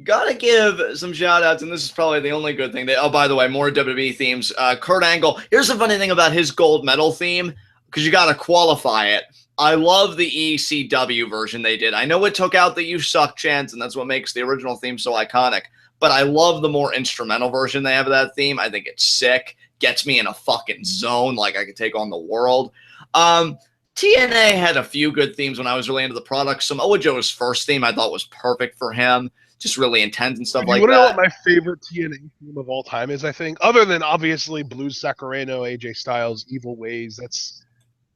Gotta give some shout outs, and this is probably the only good thing. By the way, more WWE themes. Kurt Angle. Here's the funny thing about his gold medal theme, because you gotta qualify it. I love the ECW version they did. I know it took out the You Suck chants, and that's what makes the original theme so iconic. But I love the more instrumental version they have of that theme. I think it's sick. Gets me in a fucking zone, like I could take on the world. TNA had a few good themes when I was really into the product. Samoa Joe's first theme I thought was perfect for him. Just really intense and stuff like that. You want to know what my favorite TNA theme of all time is, I think? Other than, obviously, Blues Sacareno, AJ Styles, Evil Ways. That's...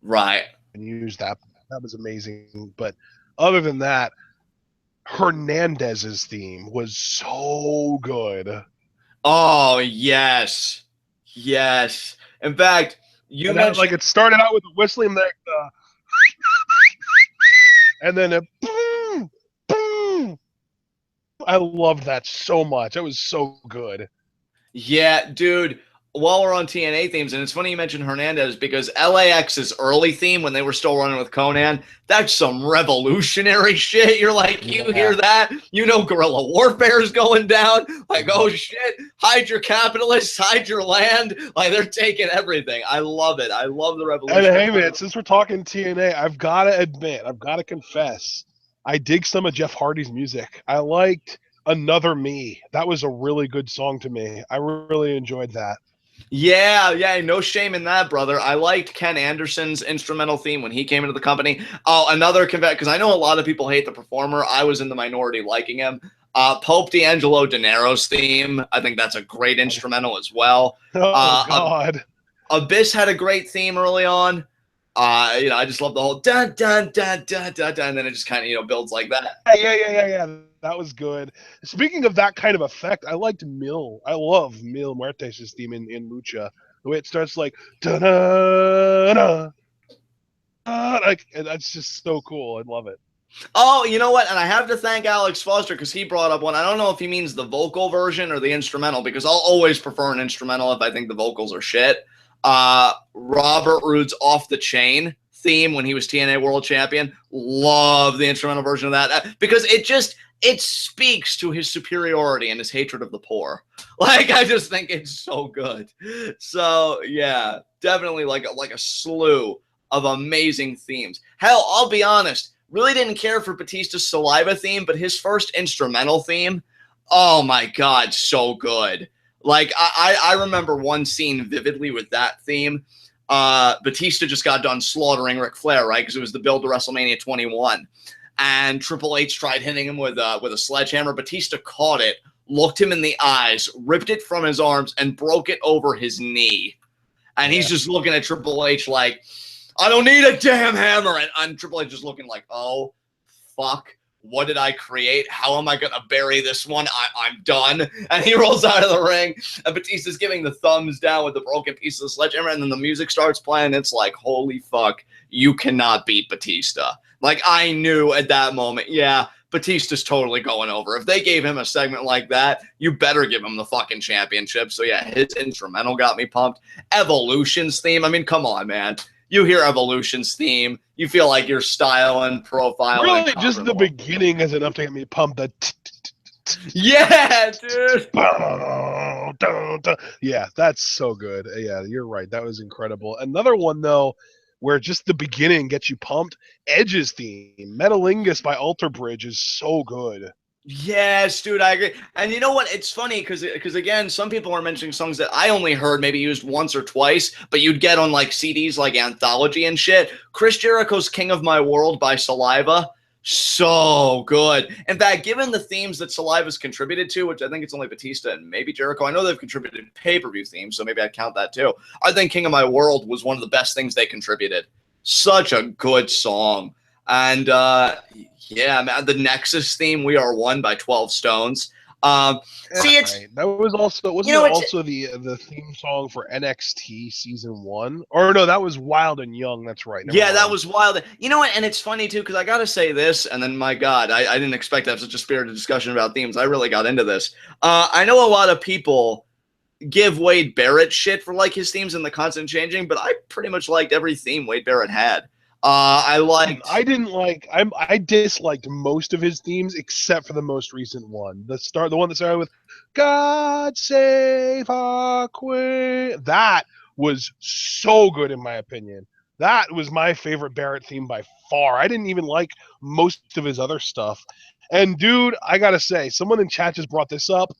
Right. And use that. That was amazing. But other than that, Hernandez's theme was so good. Oh, yes. In fact, you mentioned... like, it started out with the whistling, like, and then it... boom, boom. I loved that so much. It was so good. Yeah, dude. while we're on TNA themes, and it's funny you mentioned Hernandez because LAX's early theme when they were still running with Conan, that's some revolutionary shit. You're like, you hear that? You know guerrilla warfare is going down. Like, oh shit, hide your capitalists, hide your land. Like, they're taking everything. I love it. I love the revolution. And hey, man, since we're talking TNA, I've got to admit, I've got to confess, I dig some of Jeff Hardy's music. I liked Another Me. That was a really good song to me. I really enjoyed that. Yeah, no shame in that, brother. I liked Ken Anderson's instrumental theme when he came into the company. Oh, another because I know a lot of people hate the performer. I was in the minority liking him. Pope D'Angelo Dinero's theme, I think that's a great instrumental as well. Oh, God. Abyss had a great theme early on. I just love the whole dun dun dun dun dun dun, and then it just kind of builds like that. Yeah. That was good. Speaking of that kind of effect, I liked Mil. I love Mil Muertes' theme in Lucha. The way it starts like da da da, like that's just so cool. I love it. Oh, you know what? And I have to thank Alex Foster because he brought up one. I don't know if he means the vocal version or the instrumental because I'll always prefer an instrumental if I think the vocals are shit. Robert Roode's Off the Chain theme when he was TNA World Champion. Love the instrumental version of that because it speaks to his superiority and his hatred of the poor. Like, I just think it's so good. So, yeah, definitely like a slew of amazing themes. Hell, I'll be honest, really didn't care for Batista's Saliva theme, but his first instrumental theme, oh my God, so good. Like, I remember one scene vividly with that theme. Batista just got done slaughtering Ric Flair, right? Because it was the build to WrestleMania 21. And Triple H tried hitting him with a sledgehammer. Batista caught it, looked him in the eyes, ripped it from his arms, and broke it over his knee. And he's just looking at Triple H like, I don't need a damn hammer. And Triple H just looking like, oh, fuck. What did I create? How am I going to bury this one? I'm done. And he rolls out of the ring. And Batista's giving the thumbs down with the broken piece of the sledgehammer. And then the music starts playing. It's like, holy fuck, you cannot beat Batista. Like, I knew at that moment, yeah, Batista's totally going over. If they gave him a segment like that, you better give him the fucking championship. So, yeah, his instrumental got me pumped. Evolution's theme. I mean, come on, man. You hear Evolution's theme, you feel like you're styling, profiling. Really, just the beginning is enough to get me pumped. Yeah, dude. Yeah, that's so good. Yeah, you're right. That was incredible. Another one, though, where just the beginning gets you pumped, Edge's theme, Metalingus by Alter Bridge is so good. Yes, dude, I agree. And you know what? It's funny because again, some people are mentioning songs that I only heard maybe used once or twice, but you'd get on like CDs like Anthology and shit. Chris Jericho's King of My World by Saliva, so good. In fact, given the themes that Saliva's contributed to, which I think it's only Batista and maybe Jericho, I know they've contributed pay-per-view themes, so maybe I'd count that too. I think King of My World was one of the best things they contributed. Such a good song. And yeah, man, the Nexus theme, We Are One by 12 Stones. See, it's right. That was also also the theme song for NXT season 1, or no, that was Wild and Young. That's right. Never mind. That was Wild. You know what? And it's funny too because I gotta say this, and then my God, I didn't expect to have such a spirited discussion about themes. I really got into this. I know a lot of people give Wade Barrett shit for like his themes and the constant changing, but I pretty much liked every theme Wade Barrett had. I disliked most of his themes except for the most recent one. The one that started with God Save Our Queen. That was so good in my opinion. That was my favorite Barrett theme by far. I didn't even like most of his other stuff. And dude, I gotta say, someone in chat just brought this up.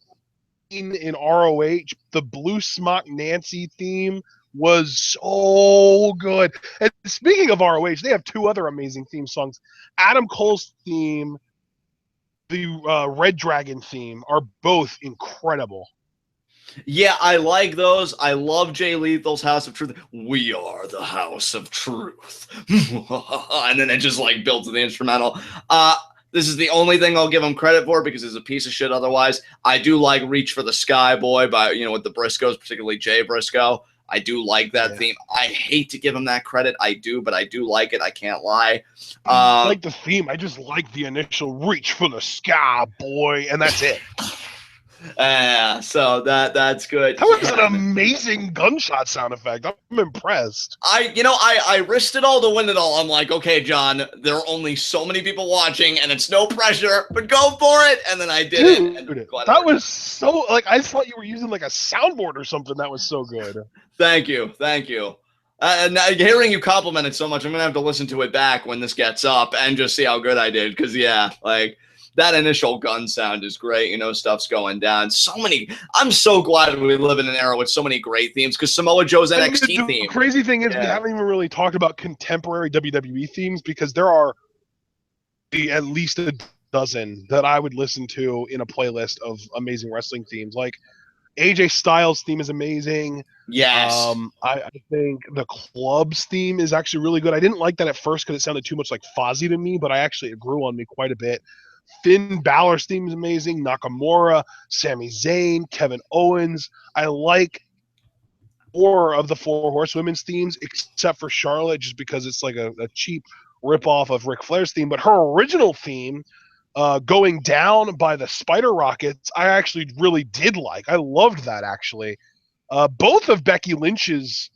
In ROH, the Blue Smock Nancy theme was so good. And speaking of ROH, they have two other amazing theme songs. Adam Cole's theme, the Red Dragon theme, are both incredible. Yeah, I like those. I love Jay Lethal's House of Truth. We are the House of Truth. And then it just like built to the instrumental. This is the only thing I'll give him credit for because he's a piece of shit otherwise. I do like Reach for the Sky Boy by, with the Briscoes, particularly Jay Briscoe. I do like that theme. I hate to give him that credit. I do, but I do like it. I can't lie. I like the theme. I just like the initial Reach for the Sky Boy, and that's it. So that's good. That was an Yeah, man. amazing gunshot sound effect. I'm impressed. I risked it all to win it all. I'm like, okay, John, there are only so many people watching, and it's no pressure, but go for it. And then I did it, and Dude, glad it that worked was out. so like I thought you were using like a soundboard or something. That was so good. Thank you, thank you. And hearing you compliment it so much, I'm gonna have to listen to it back when this gets up and just see how good I did. Because yeah, like that initial gun sound is great. Stuff's going down. So many. I'm so glad we live in an era with so many great themes. Because Samoa Joe's And NXT the theme. crazy thing is, we Yeah. haven't even really talked about contemporary WWE themes because there are at least a dozen that I would listen to in a playlist of amazing wrestling themes. Like AJ Styles' theme is amazing. Yes. I think the club's theme is actually really good. I didn't like that at first because it sounded too much like Fozzy to me, but it grew on me quite a bit. Finn Balor's theme is amazing. Nakamura, Sami Zayn, Kevin Owens. I like four of the Four Horsewomen's themes, except for Charlotte, just because it's like a cheap ripoff of Ric Flair's theme. But her original theme, Going Down by the Spider Rockets, I actually really did like. I loved that, actually. Both of Becky Lynch's,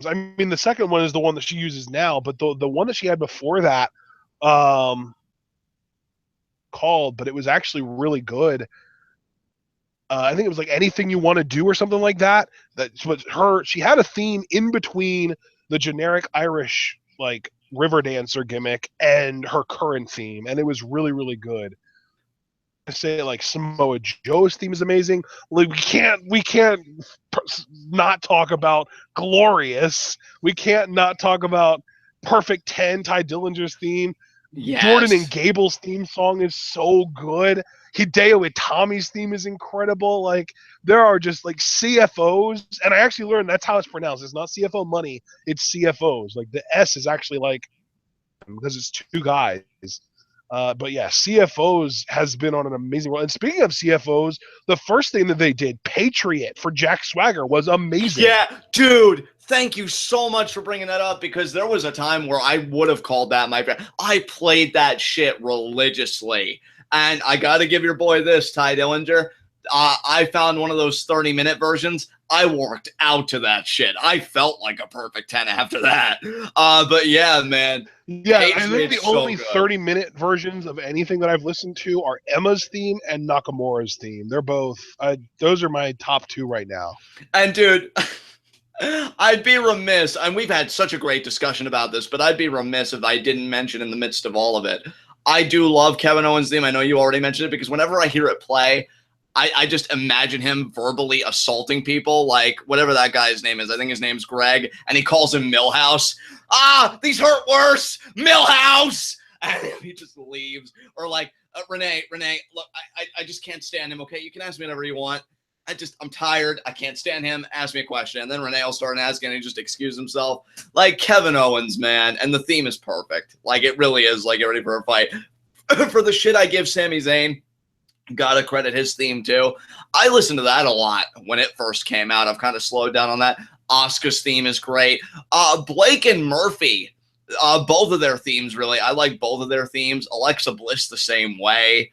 I mean, the second one is the one that she uses now, but the one that she had before that, but it was actually really good. I think it was like Anything You Want to Do or something like that. She had a theme in between the generic Irish like river dancer gimmick and her current theme, and it was really, really good. I say like Samoa Joe's theme is amazing. Like we can't not talk about Glorious. We can't not talk about Perfect 10, Ty Dillinger's theme. Jordan and Yes. Gable's theme song is so good. Hideo Itami's theme is incredible. Like there are just like CFOs, and I actually learned that's how it's pronounced. It's not CFO money, it's CFOs. Like the S is actually like because it's two guys. But yeah, CFOs has been on an amazing run. And speaking of CFOs, the first thing that they did, Patriot for Jack Swagger, was amazing. Yeah, dude. Thank you so much for bringing that up because there was a time where I would have called that my favorite. I played that shit religiously. And I got to give your boy this, Ty Dillinger. I found one of those 30-minute versions. I worked out to that shit. I felt like a perfect 10 after that. But yeah, man. Yeah, I think the Patriot's so only good. 30-minute versions of anything that I've listened to are Emma's theme and Nakamura's theme. They're both, those are my top two right now. And dude, I'd be remiss, and we've had such a great discussion about this, but I'd be remiss if I didn't mention in the midst of all of it. I do love Kevin Owens' theme. I know you already mentioned it because whenever I hear it play, I just imagine him verbally assaulting people, like whatever that guy's name is. I think his name's Greg, and he calls him Millhouse. These hurt worse, Millhouse. And he just leaves. Or like, Renee, look, I just can't stand him, okay? You can ask me whatever you want. I'm tired. I can't stand him. Ask me a question. And then Renee will start asking and he just excuse himself. Like Kevin Owens, man. And the theme is perfect. Like it really is like get ready for a fight. For the shit I give Sami Zayn, gotta credit his theme too. I listened to that a lot when it first came out. I've kind of slowed down on that. Asuka's theme is great. Blake and Murphy, both of their themes really. I like both of their themes. Alexa Bliss the same way.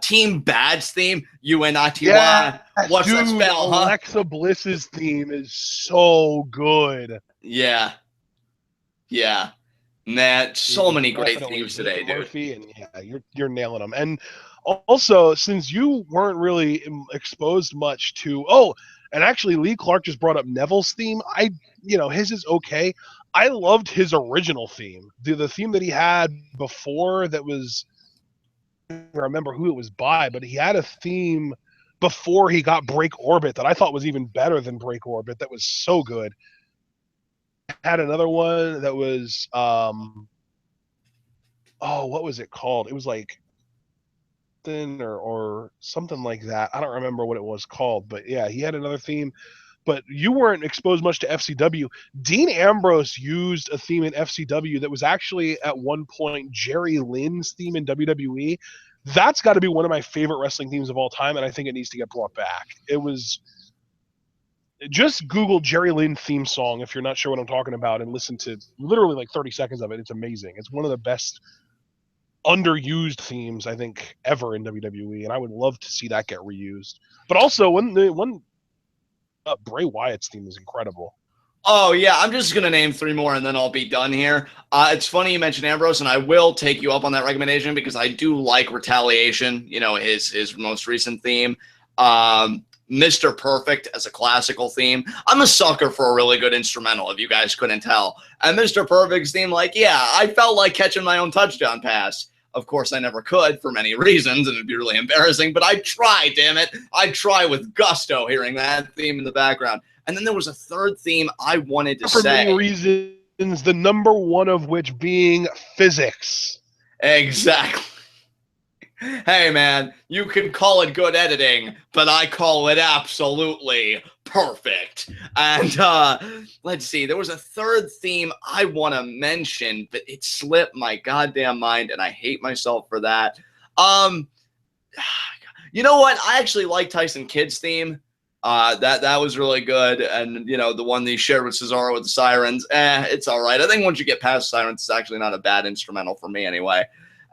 Team Bad's theme, UNITY. Yeah, What's dude, that spell, huh? Alexa Bliss's theme is so good. Yeah. Yeah. Man, so many great Definitely themes today, dude. Murphy, and yeah, you're nailing them. And also, since you weren't really exposed much to, and actually Lee Clark just brought up Neville's theme. His is okay. I loved his original theme, the theme that he had before. That was, I don't remember who it was by, but he had a theme before he got Break Orbit that I thought was even better than Break Orbit. That was so good. Had another one that was what was it called? It was like or something like that. I don't remember what it was called, but yeah, he had another theme. But you weren't exposed much to FCW. Dean Ambrose used a theme in FCW that was actually at one point Jerry Lynn's theme in WWE. That's got to be one of my favorite wrestling themes of all time, and I think it needs to get brought back. It was just Google Jerry Lynn theme song if you're not sure what I'm talking about and listen to literally like 30 seconds of it. It's amazing. It's one of the best underused themes I think ever in WWE, and I would love to see that get reused. But also, when Bray Wyatt's theme is incredible. Oh yeah, I'm just gonna name 3 more and then I'll be done here. It's funny you mentioned Ambrose, and I will take you up on that recommendation because I do like Retaliation. You know, his most recent theme. Mr. Perfect as a classical theme. I'm a sucker for a really good instrumental, if you guys couldn't tell. And Mr. Perfect's theme, like, yeah, I felt like catching my own touchdown pass. Of course, I never could for many reasons, and it'd be really embarrassing, but I try, damn it. I try with gusto hearing that theme in the background. And then there was a third theme I wanted to For say. many reasons, the number one of which being physics. Exactly. Hey, man, you can call it good editing, but I call it absolutely perfect. And let's see, there was a third theme I want to mention, but it slipped my goddamn mind, and I hate myself for that. You know what? I actually like Tyson Kidd's theme. That was really good, and you know the one they shared with Cesaro with the sirens. It's all right. I think once you get past sirens, it's actually not a bad instrumental for me anyway.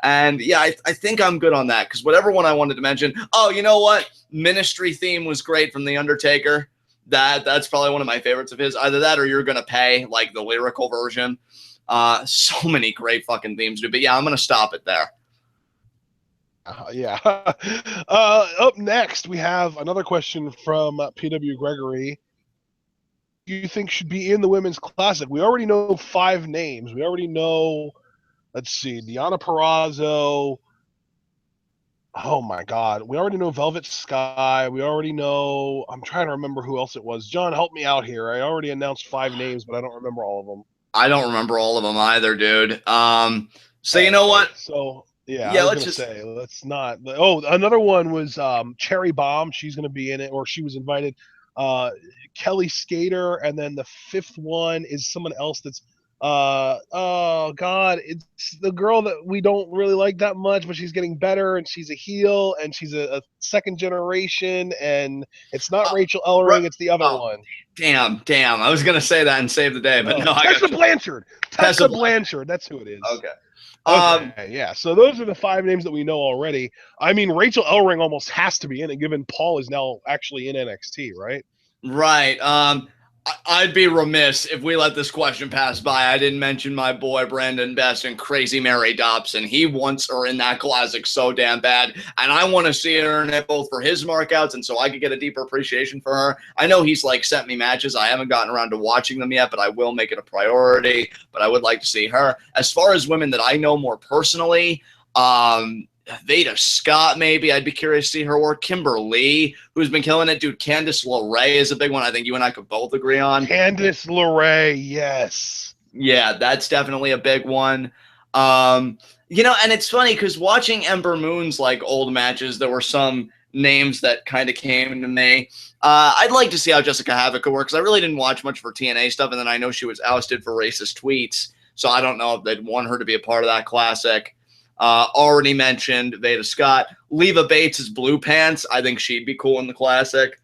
And yeah, I think I'm good on that because whatever one I wanted to mention. Oh, you know what? Ministry theme was great from The Undertaker. That's probably one of my favorites of his. Either that or You're Gonna Pay, like the lyrical version. So many great fucking themes, dude. But yeah, I'm gonna stop it there. Yeah. Up next, we have another question from PW Gregory. Do you think should be in the Women's Classic? We already know 5 names. We already know, let's see, Deonna Purrazzo. Oh my God. We already know Velvet Sky. We already know, I'm trying to remember who else it was. John, help me out here. I already announced 5 names, but I don't remember all of them. I don't remember all of them either, dude. So you know what? So yeah, Yeah, I was let's gonna just say let's not. Oh, another one was Cherry Bomb. She's gonna be in it, or she was invited. Kelly Skater, and then the 5th one is someone else that's oh God, it's the girl that we don't really like that much, but she's getting better, and she's a heel, and she's a second generation, and it's not Rachel Ellering, it's the other one. Damn. I was gonna say that and save the day, but no, I Tessa got Blanchard. Tessa Blanchard. That's who it is. Okay. Okay, yeah. So those are the 5 names that we know already. I mean, Rachel Ellering almost has to be in it, given Paul is now actually in NXT, right? Right. I'd be remiss if we let this question pass by. I didn't mention my boy Brandon Best and Crazy Mary Dobson. He wants her in that classic so damn bad, and I want to see her in it both for his markouts and so I could get a deeper appreciation for her. I know he's like sent me matches. I haven't gotten around to watching them yet, but I will make it a priority. But I would like to see her. As far as women that I know more personally, Veda Scott, maybe. I'd be curious to see her work. Kimberly, who's been killing it. Dude, Candice LeRae is a big one I think you and I could both agree on. Candice LeRae, yes. Yeah, that's definitely a big one. You know, and it's funny because watching Ember Moon's like old matches, there were some names that kind of came to me. I'd like to see how Jessica Havoc could work because I really didn't watch much for TNA stuff, and then I know she was ousted for racist tweets, so I don't know if they'd want her to be a part of that classic. Already mentioned Veda Scott. Leva Bates is Blue Pants. I think she'd be cool in the classic.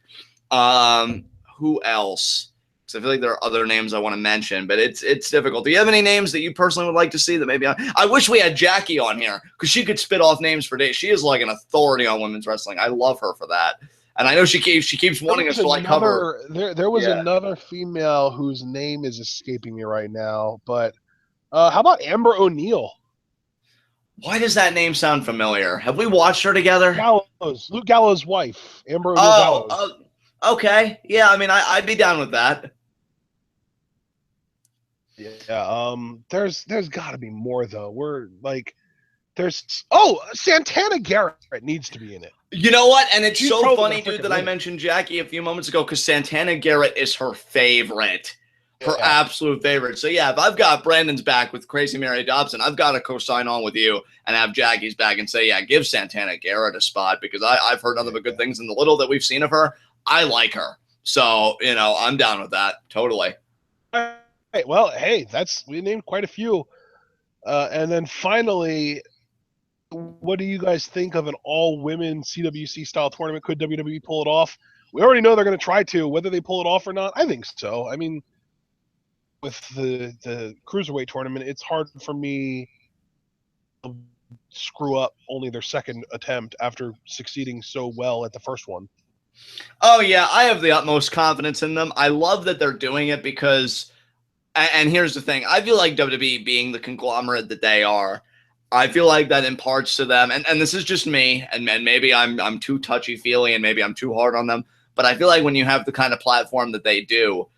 Who else? Because I feel like there are other names I want to mention, but it's difficult. Do you have any names that you personally would like to see that maybe I wish we had Jackie on here because she could spit off names for days. She is like an authority on women's wrestling. I love her for that. And I know she keeps wanting us to like cover. There was another female whose name is escaping me right now, but how about Amber O'Neil? Why does that name sound familiar? Have we watched her together? Luke Gallows' wife, Amber O'Neil Gallows. Okay. Yeah, I mean, I'd be down with that. Yeah. There's got to be more though. Santana Garrett needs to be in it. You know what? And it's so funny, dude, that I mentioned Jackie a few moments ago because Santana Garrett is her favorite. Her absolute favorite. So, yeah, if I've got Brandon's back with Crazy Mary Dobson, I've got to co-sign on with you and have Jackie's back and say, yeah, give Santana Garrett a spot because I've heard nothing but good things. And the little that we've seen of her, I like her. So, you know, I'm down with that. Totally. All right. Well, hey, we named quite a few. And then finally, what do you guys think of an all-women CWC style tournament? Could WWE pull it off? We already know they're going to try to. Whether they pull it off or not, I think so. I mean, with the cruiserweight tournament, it's hard for me to screw up only their second attempt after succeeding so well at the first one. Oh, yeah, I have the utmost confidence in them. I love that they're doing it because, and here's the thing, I feel like WWE being the conglomerate that they are, I feel like that imparts to them, and this is just me, and maybe I'm too touchy-feely and maybe I'm too hard on them, but I feel like when you have the kind of platform that they do,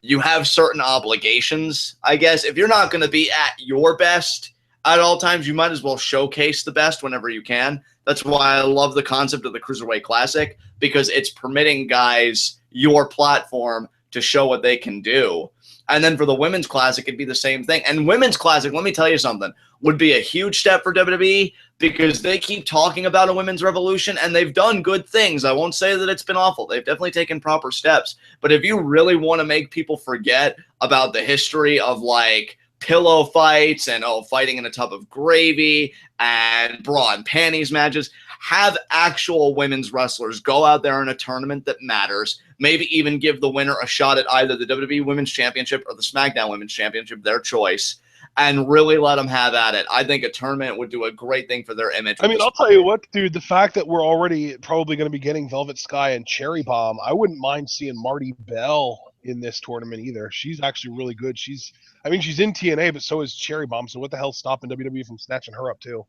you have certain obligations, I guess. If you're not going to be at your best at all times, you might as well showcase the best whenever you can. That's why I love the concept of the Cruiserweight Classic, because it's permitting guys your platform to show what they can do. And then for the Women's Classic, it'd be the same thing. And Women's Classic, let me tell you something, would be a huge step for WWE because they keep talking about a women's revolution and they've done good things. I won't say that it's been awful. They've definitely taken proper steps. But if you really want to make people forget about the history of like pillow fights and fighting in a tub of gravy and bra and panties matches, have actual women's wrestlers go out there in a tournament that matters, maybe even give the winner a shot at either the WWE Women's Championship or the SmackDown Women's Championship, their choice, and really let them have at it. I think a tournament would do a great thing for their image. I mean, I'll tell you what, dude, the fact that we're already probably going to be getting Velvet Sky and Cherry Bomb, I wouldn't mind seeing Marty Bell in this tournament either. She's actually really good. She's in TNA, but so is Cherry Bomb, so what the hell's stopping WWE from snatching her up too?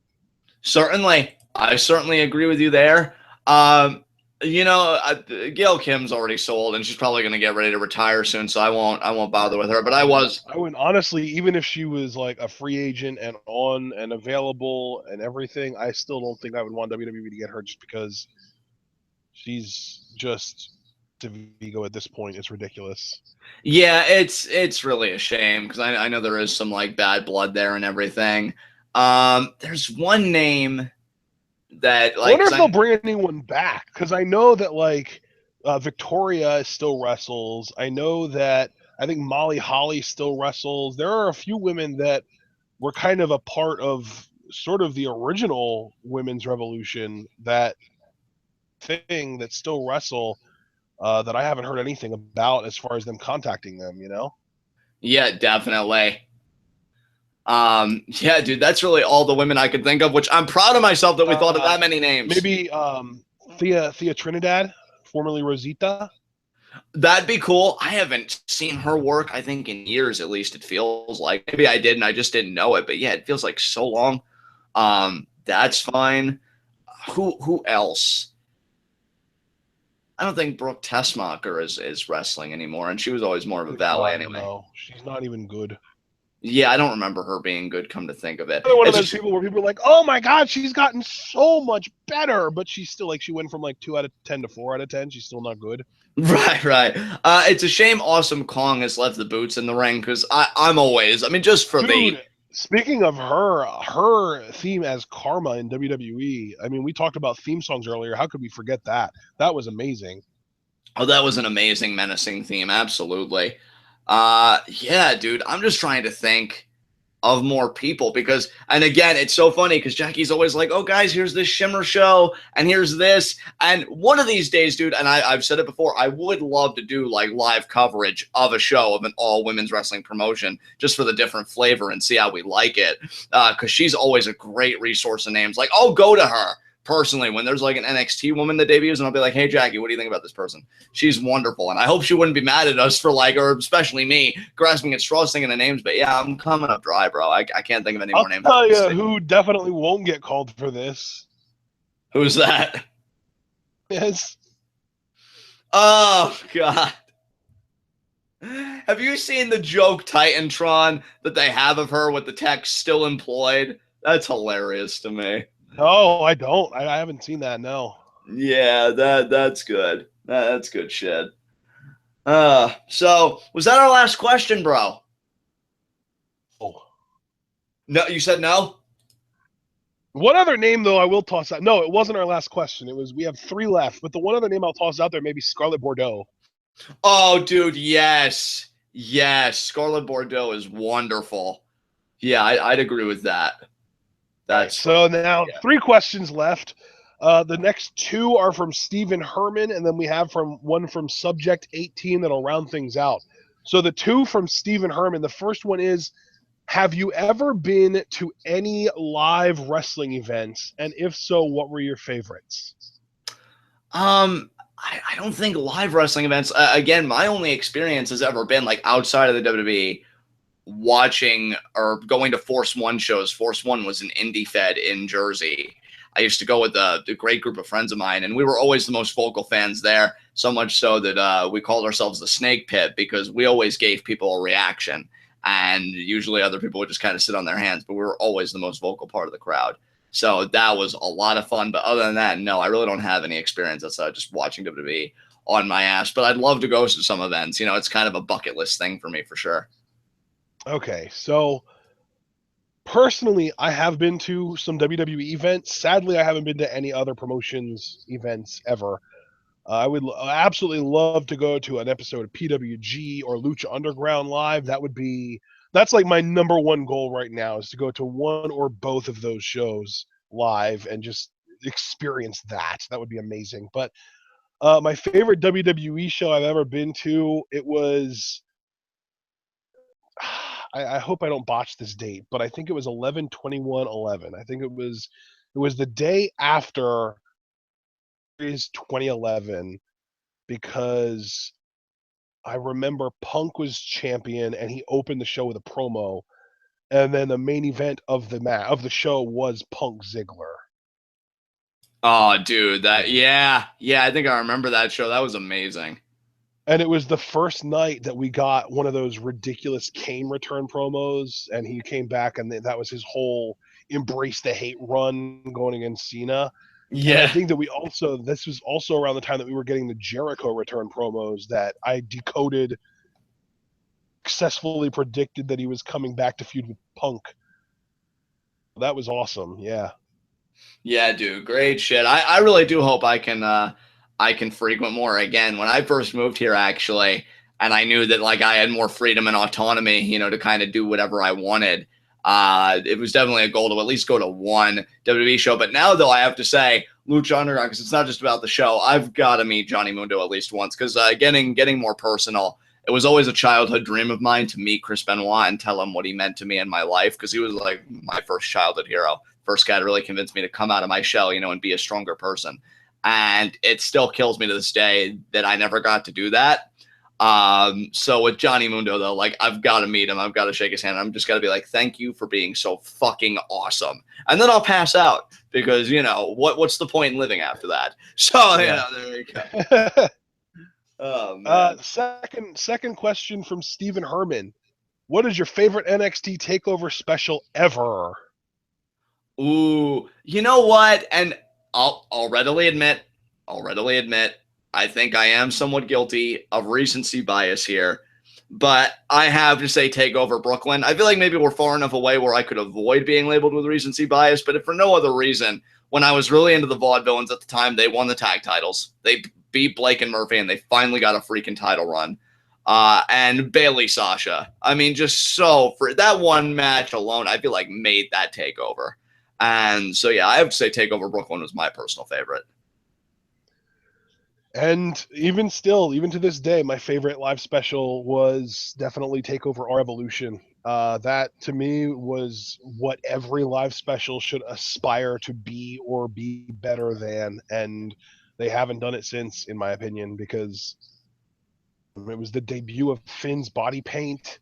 Certainly. I certainly agree with you there. Gail Kim's already sold, and she's probably going to get ready to retire soon, so I won't bother with her. But I wouldn't, honestly, even if she was like a free agent and on and available and everything, I still don't think I would want WWE to get her just because she's just Vigo at this point. It's ridiculous. Yeah, it's really a shame because I know there is some like bad blood there and everything. There's one name that like, I wonder if they'll bring anyone back, because I know that like Victoria still wrestles. I know that I think Molly Holly still wrestles. There are a few women that were kind of a part of sort of the original women's revolution that still wrestle that I haven't heard anything about as far as them contacting them, you know? Yeah, definitely. Yeah, dude, that's really all the women I could think of, which I'm proud of myself that we thought of that many names. Maybe Thea Trinidad, formerly Rosita. That'd be cool. I haven't seen her work, I think, in years, at least it feels like. Maybe I did and I just didn't know it, but yeah, it feels like so long. That's fine. Who else? I don't think Brooke Tessmacher is wrestling anymore, and she was always more of a valet anyway. No, she's not even good. Yeah, I don't remember her being good, come to think of it. One of those people where people are like, oh my God, she's gotten so much better, but she's still like, she went from like 2 out of 10 to 4 out of 10. She's still not good. Right. It's a shame Awesome Kong has left the boots in the ring because I'm always, just for Dude, speaking of her theme as Karma in WWE, we talked about theme songs earlier. How could we forget that? That was amazing. Oh, that was an amazing, menacing theme. Absolutely. Yeah, dude, I'm just trying to think of more people because, and again, it's so funny because Jackie's always like, oh, guys, here's this Shimmer show and here's this. And one of these days, dude, and I've said it before, I would love to do like live coverage of a show of an all women's wrestling promotion just for the different flavor and see how we like it. Because she's always a great resource of names. Like, I'll go to her personally when there's like an NXT woman that debuts and I'll be like, hey, Jackie, what do you think about this person? She's wonderful. And I hope she wouldn't be mad at us for like, or especially me, grasping at straws thinking the names. But yeah, I'm coming up dry, bro. I can't think of any more names. I'll tell you who definitely won't get called for this. Who's that? Yes. Oh, God. Have you seen the joke Titantron that they have of her with the text still employed? That's hilarious to me. No, I don't. I haven't seen that, no. Yeah, that's good. That's good shit. So, was that our last question, bro? Oh. No, you said no? One other name, though, I will toss out. No, it wasn't our last question. We have 3 left, but the one other name I'll toss out there may be Scarlett Bordeaux. Oh, dude, yes. Yes, Scarlett Bordeaux is wonderful. Yeah, I'd agree with that. That's so now 3 questions left. The next 2 are from Stephen Herman, and then we have one from Subject 18 that'll round things out. So the 2 from Stephen Herman, the first one is, Have you ever been to any live wrestling events? And if so, what were your favorites? I don't think live wrestling events. Again, my only experience has ever been like outside of the WWE, watching or going to Force One shows. Force One was an indie fed in Jersey. I used to go with a great group of friends of mine, and we were always the most vocal fans there. So much so that we called ourselves the Snake Pit because we always gave people a reaction, and usually other people would just kind of sit on their hands. But we were always the most vocal part of the crowd. So that was a lot of fun. But other than that, no, I really don't have any experience outside just watching WWE on my ass. But I'd love to go to some events. You know, it's kind of a bucket list thing for me for sure. Okay, so personally, I have been to some WWE events. Sadly, I haven't been to any other promotions events ever. I would absolutely love to go to an episode of PWG or Lucha Underground live. That's like my number one goal right now, is to go to one or both of those shows live and just experience that. That would be amazing. But my favorite WWE show I've ever been to, it was I hope I don't botch this date, but I think it was 11/21/11. I think it was the day after is 2011, because I remember Punk was champion and he opened the show with a promo, and then the main event of the show was Punk Ziggler. Oh, dude, yeah. I think I remember that show. That was amazing. And it was the first night that we got one of those ridiculous Kane return promos, and he came back, and that was his whole embrace the hate run going against Cena. And I Yeah. think that this was also around the time that we were getting the Jericho return promos that I decoded, successfully predicted that he was coming back to feud with Punk. That was awesome. Yeah. Yeah, dude, great shit. I really do hope I can frequent more again. When I first moved here, actually, and I knew that like I had more freedom and autonomy, you know, to kind of do whatever I wanted. It was definitely a goal to at least go to one WWE show. But now, though, I have to say, Lucha Underground, because it's not just about the show. I've got to meet Johnny Mundo at least once, because getting more personal. It was always a childhood dream of mine to meet Chris Benoit and tell him what he meant to me in my life, because he was like my first childhood hero. First guy to really convince me to come out of my shell, you know, and be a stronger person. And it still kills me to this day that I never got to do that. So with Johnny Mundo, though, like I've got to meet him. I've got to shake his hand. I'm just got to be like, thank you for being so fucking awesome. And then I'll pass out because, you know, what's the point in living after that? So, Yeah. you know, there you go. Oh, man. Second question from Stephen Herman. What is your favorite NXT Takeover special ever? Ooh, you know what? And I'll readily admit, I think I am somewhat guilty of recency bias here, but I have to say Takeover Brooklyn. I feel like maybe we're far enough away where I could avoid being labeled with recency bias, but if for no other reason, when I was really into the Vaudevillains at the time, they won the tag titles. They beat Blake and Murphy, and they finally got a freaking title run. And Bailey Sasha. I mean, just so for that one match alone, I feel like made that takeover. And so, yeah, I have to say Takeover Brooklyn was my personal favorite. And even still, even to this day, my favorite live special was definitely Takeover R Evolution. That to me was what every live special should aspire to be or be better than, and they haven't done it since, in my opinion, because it was the debut of Finn's body paint.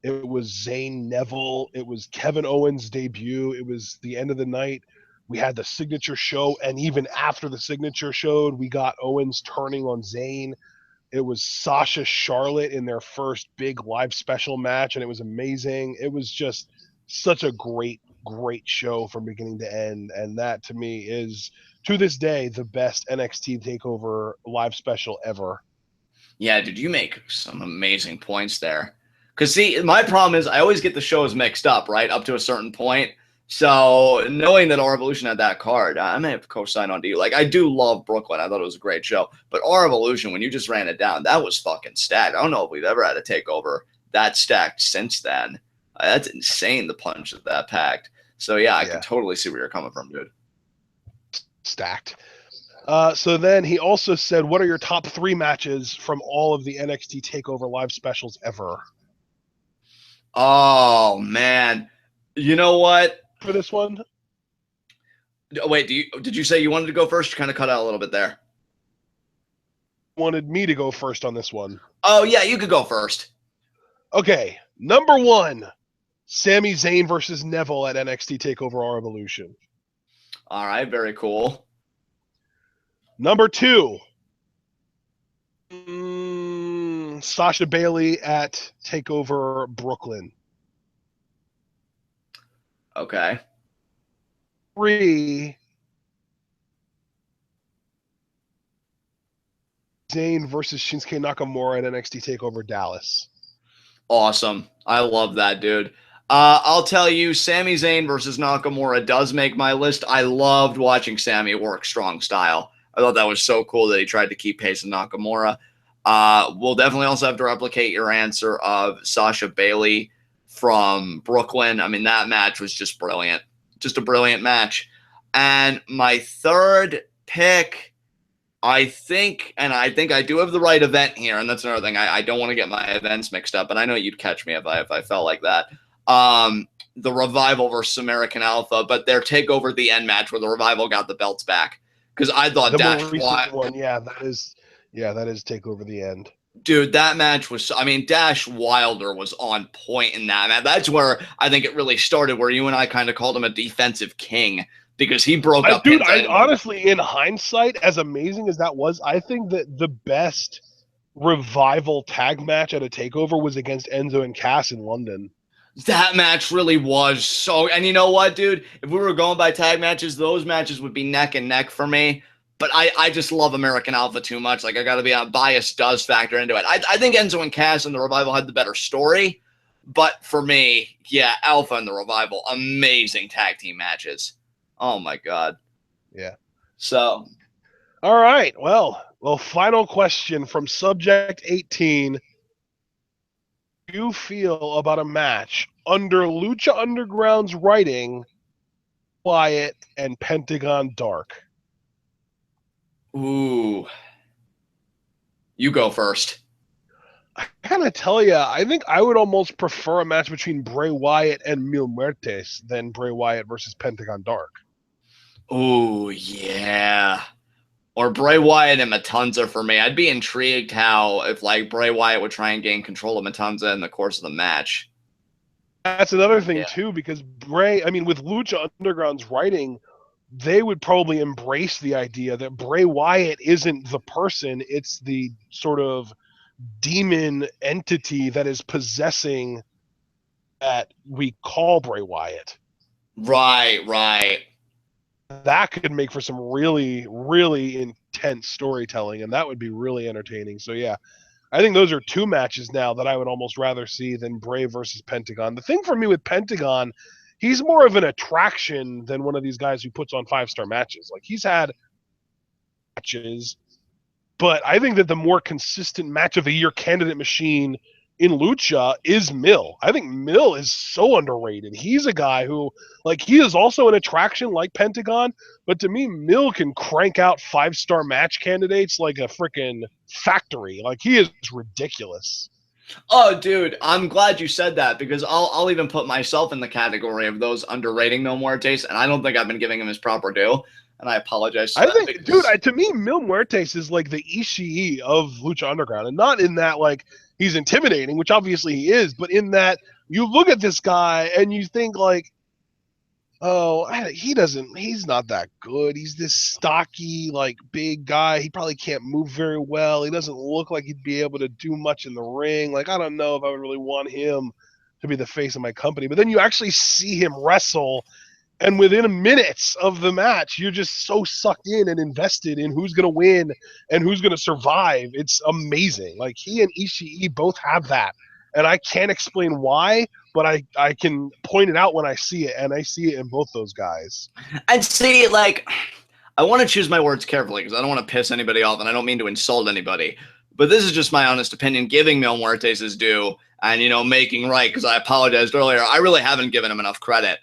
It was Zayn Neville. It was Kevin Owens' debut. It was the end of the night. We had the signature show, and even after the signature showed, we got Owens turning on Zayn. It was Sasha Charlotte in their first big live special match, and it was amazing. It was just such a great, great show from beginning to end, and that to me is, to this day, the best NXT Takeover live special ever. Yeah, dude, you make some amazing points there. Because, see, my problem is I always get the shows mixed up, right, up to a certain point. So knowing that R Evolution had that card, I may have to co-sign on to you. Like, I do love Brooklyn. I thought it was a great show. But R Evolution, when you just ran it down, that was fucking stacked. I don't know if we've ever had a takeover that stacked since then. That's insane, the punch that packed. So, yeah, I can totally see where you're coming from, dude. Stacked. So then he also said, what are your top 3 matches from all of the NXT TakeOver live specials ever? Oh man, you know what? For this one, Wait, did you say you wanted to go first? You kind of cut out a little bit there. wanted me to go first on this one. Oh yeah, you could go first. Okay, number 1, Sami Zayn versus Neville at NXT TakeOver Our Evolution. All right, very cool. Number 2, Sasha Bailey at TakeOver Brooklyn. Okay. 3, Zayn versus Shinsuke Nakamura at NXT TakeOver Dallas. Awesome. I love that, dude. I'll tell you, Sami Zayn versus Nakamura does make my list. I loved watching Sami work strong style. I thought that was so cool that he tried to keep pace with Nakamura. We'll definitely also have to replicate your answer of Sasha Bailey from Brooklyn. I mean, that match was just brilliant. Just a brilliant match. And my third pick, I think I do have the right event here, and that's another thing. I don't want to get my events mixed up, but I know you'd catch me if I felt like that. The Revival versus American Alpha, but their Takeover the End match where the Revival got the belts back. Because I thought the more recent one, that is TakeOver the End. Dude, that match was, I mean, Dash Wilder was on point in that match. That's where I think it really started, where you and I kind of called him a defensive king because he broke up. Dude, I honestly, in hindsight, as amazing as that was, I think that the best Revival tag match at a TakeOver was against Enzo and Cass in London. That match really was so, and you know what, dude? If we were going by tag matches, those matches would be neck and neck for me. But I just love American Alpha too much. Like, I got to be on bias does factor into it. I think Enzo and Cass and the Revival had the better story. But for me, yeah, Alpha and the Revival, amazing tag team matches. Oh, my God. Yeah. So. All right. Well, final question from Subject 18. Do you feel about a match under Lucha Underground's writing, Wyatt and Pentagon Dark? Ooh. You go first. I gotta tell you, I think I would almost prefer a match between Bray Wyatt and Mil Muertes than Bray Wyatt versus Pentagon Dark. Oh, yeah. Or Bray Wyatt and Matanza for me. I'd be intrigued how if like Bray Wyatt would try and gain control of Matanza in the course of the match. That's another thing too, because Bray, I mean, with Lucha Underground's writing, they would probably embrace the idea that Bray Wyatt isn't the person, it's the sort of demon entity that is possessing that we call Bray Wyatt. Right. That could make for some really, really intense storytelling, and that would be really entertaining. So yeah, I think those are two matches now that I would almost rather see than Bray versus Pentagon. The thing for me with Pentagon, he's more of an attraction than one of these guys who puts on 5-star matches. Like, he's had matches, but I think that the more consistent match of the year candidate machine in Lucha is Mil. I think Mil is so underrated. He's a guy who, like, he is also an attraction like Pentagon, but to me, Mil can crank out 5-star match candidates like a freaking factory. Like, he is ridiculous. Oh, dude, I'm glad you said that because I'll even put myself in the category of those underrating Mil Muertes, and I don't think I've been giving him his proper due, and I apologize. I think, dude, to me, Mil Muertes is like the Ishii of Lucha Underground, and not in that, like, he's intimidating, which obviously he is, but in that you look at this guy and you think, like, oh, he's not that good. He's this stocky, like, big guy. He probably can't move very well. He doesn't look like he'd be able to do much in the ring. Like, I don't know if I would really want him to be the face of my company. But then you actually see him wrestle, and within minutes of the match, you're just so sucked in and invested in who's going to win and who's going to survive. It's amazing. Like, he and Ishii both have that. And I can't explain why, but I can point it out when I see it, and I see it in both those guys. And see, like, I want to choose my words carefully because I don't want to piss anybody off, and I don't mean to insult anybody. But this is just my honest opinion, giving Mil Muertes his due and, you know, making right, because I apologized earlier. I really haven't given him enough credit.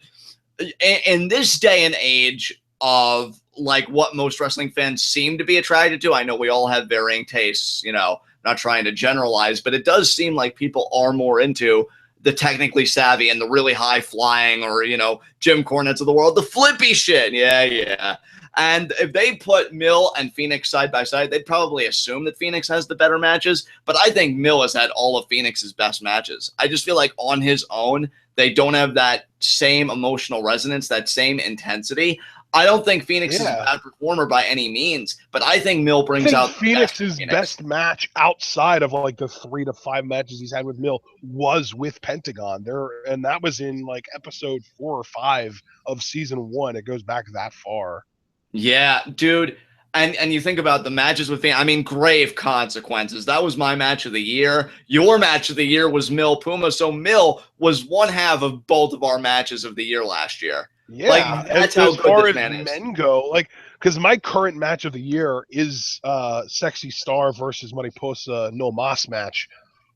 In this day and age of, like, what most wrestling fans seem to be attracted to, I know we all have varying tastes, you know, not trying to generalize, but it does seem like people are more into the technically savvy and the really high flying, or, you know, Jim Cornette's of the world, the flippy shit. Yeah. And if they put Mill and Phoenix side by side, they'd probably assume that Phoenix has the better matches. But I think Mill has had all of Phoenix's best matches. I just feel like on his own, they don't have that same emotional resonance, that same intensity. I don't think Phoenix is a bad performer by any means, but I think Mill brings out Phoenix's best match outside of like the 3 to 5 matches he's had with Mill was with Pentagon there, and that was in like episode 4 or 5 of season 1. It goes back that far. Yeah, dude. And you think about the matches with Phoenix, I mean, grave consequences. That was my match of the year. Your match of the year was Mill Puma. So Mill was one half of both of our matches of the year last year. Yeah, like, that's how good this man is. Men go, like, because my current match of the year is Sexy Star versus Mariposa No Mas match.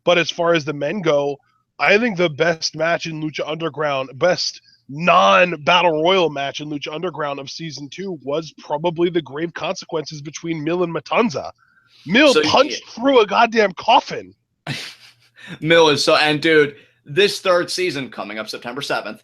But as far as the men go, I think the best match in Lucha Underground, best non-Battle Royal match in Lucha Underground of Season 2 was probably the grave consequences between Mill and Matanza. Mill punched through a goddamn coffin. Mill is so, and dude, this third season coming up September 7th,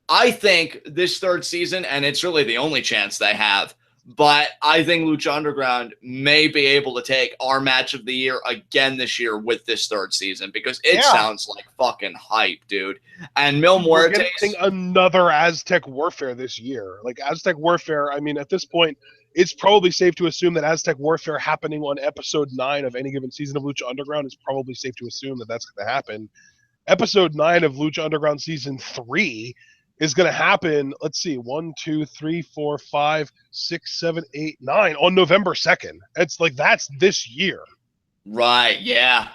I think this third season, and it's really the only chance they have, but I think Lucha Underground may be able to take our match of the year again this year with this third season, because it sounds like fucking hype, dude. And Mil Muertes, we're getting another Aztec Warfare this year. Like Aztec Warfare, I mean, at this point, it's probably safe to assume that Aztec Warfare happening on episode 9 of any given season of Lucha Underground is probably safe to assume that that's going to happen. Episode 9 of Lucha Underground season 3 is going to happen, let's see, 1, 2, 3, 4, 5, 6, 7, 8, 9 on November 2nd. It's like, that's this year. Right, yeah.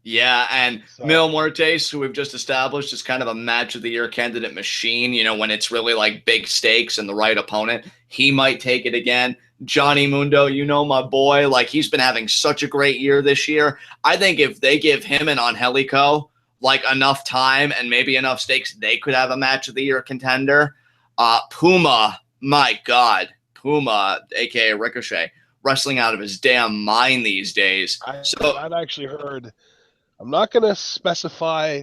Yeah, and Mil Muertes, who we've just established, is kind of a match of the year candidate machine. You know, when it's really like big stakes and the right opponent, he might take it again. Johnny Mundo, you know, my boy, like he's been having such a great year this year. I think if they give him and Angelico like enough time and maybe enough stakes, they could have a match of the year contender. Puma, my God, Puma, aka Ricochet, wrestling out of his damn mind these days. I've actually heard, I'm not going to specify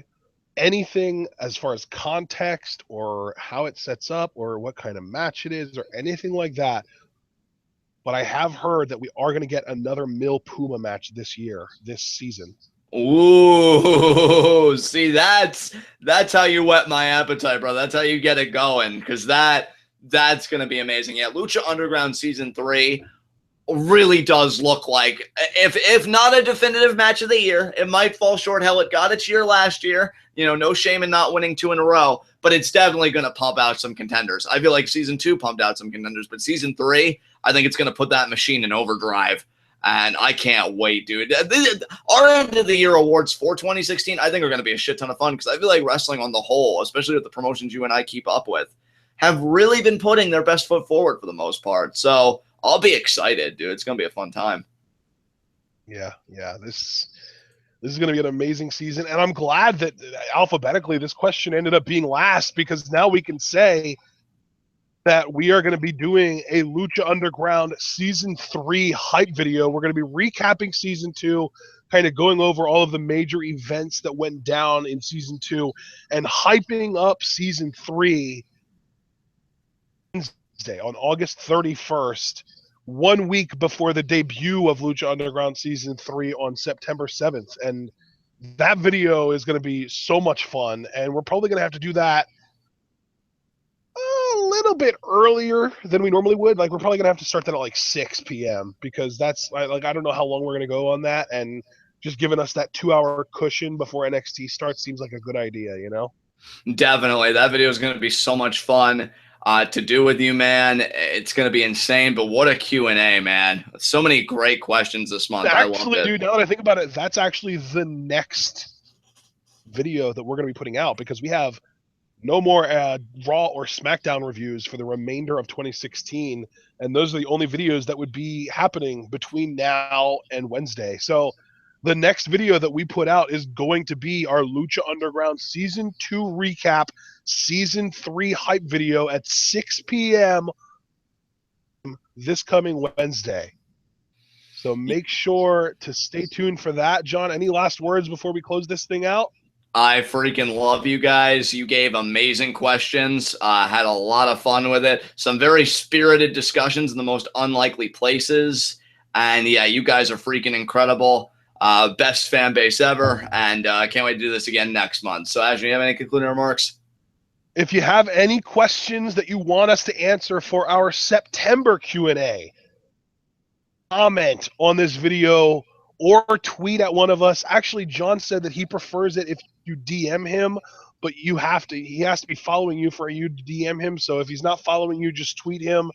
anything as far as context or how it sets up or what kind of match it is or anything like that, but I have heard that we are going to get another Mil Puma match this year, this season. Ooh, see, that's how you whet my appetite, bro. That's how you get it going, because that's going to be amazing. Yeah, Lucha Underground Season 3 really does look like, if not a definitive match of the year, it might fall short. Hell, it got its year last year. You know, no shame in not winning 2 in a row, but it's definitely going to pump out some contenders. I feel like Season 2 pumped out some contenders, but Season 3, I think it's going to put that machine in overdrive. And I can't wait, dude. Our end of the year awards for 2016, I think, are going to be a shit ton of fun, because I feel like wrestling on the whole, especially with the promotions you and I keep up with, have really been putting their best foot forward for the most part. So I'll be excited, dude. It's going to be a fun time. Yeah. This is going to be an amazing season. And I'm glad that alphabetically this question ended up being last, because now we can say that we are going to be doing a Lucha Underground Season 3 hype video. We're going to be recapping Season 2, kind of going over all of the major events that went down in Season 2, and hyping up Season 3 Wednesday on August 31st, 1 week before the debut of Lucha Underground Season 3 on September 7th. And that video is going to be so much fun, and we're probably going to have to do that a little bit earlier than we normally would. Like, we're probably gonna have to start that at like 6 p.m. because that's like, I don't know how long we're gonna go on that, and just giving us that 2-hour cushion before NXT starts seems like a good idea, you know? Definitely. That video is going to be so much fun to do with you, man. It's going to be insane, but what a Q&A, man. So many great questions this month. Actually, I loved it. Dude, now that I think about it, that's actually the next video that we're going to be putting out, because we have no more Raw or SmackDown reviews for the remainder of 2016, and those are the only videos that would be happening between now and Wednesday. So the next video that we put out is going to be our Lucha Underground Season 2 recap, Season 3 hype video at 6 p.m. this coming Wednesday. So make sure to stay tuned for that. John, any last words before we close this thing out? I freaking love you guys. You gave amazing questions. Had a lot of fun with it. Some very spirited discussions in the most unlikely places. And yeah, you guys are freaking incredible. Best fan base ever. And I can't wait to do this again next month. So, Ash, do you have any concluding remarks? If you have any questions that you want us to answer for our September Q&A, comment on this video or tweet at one of us. Actually, John said that he prefers it if you DM him, but he has to be following you for you to DM him. So if he's not following you, just tweet him.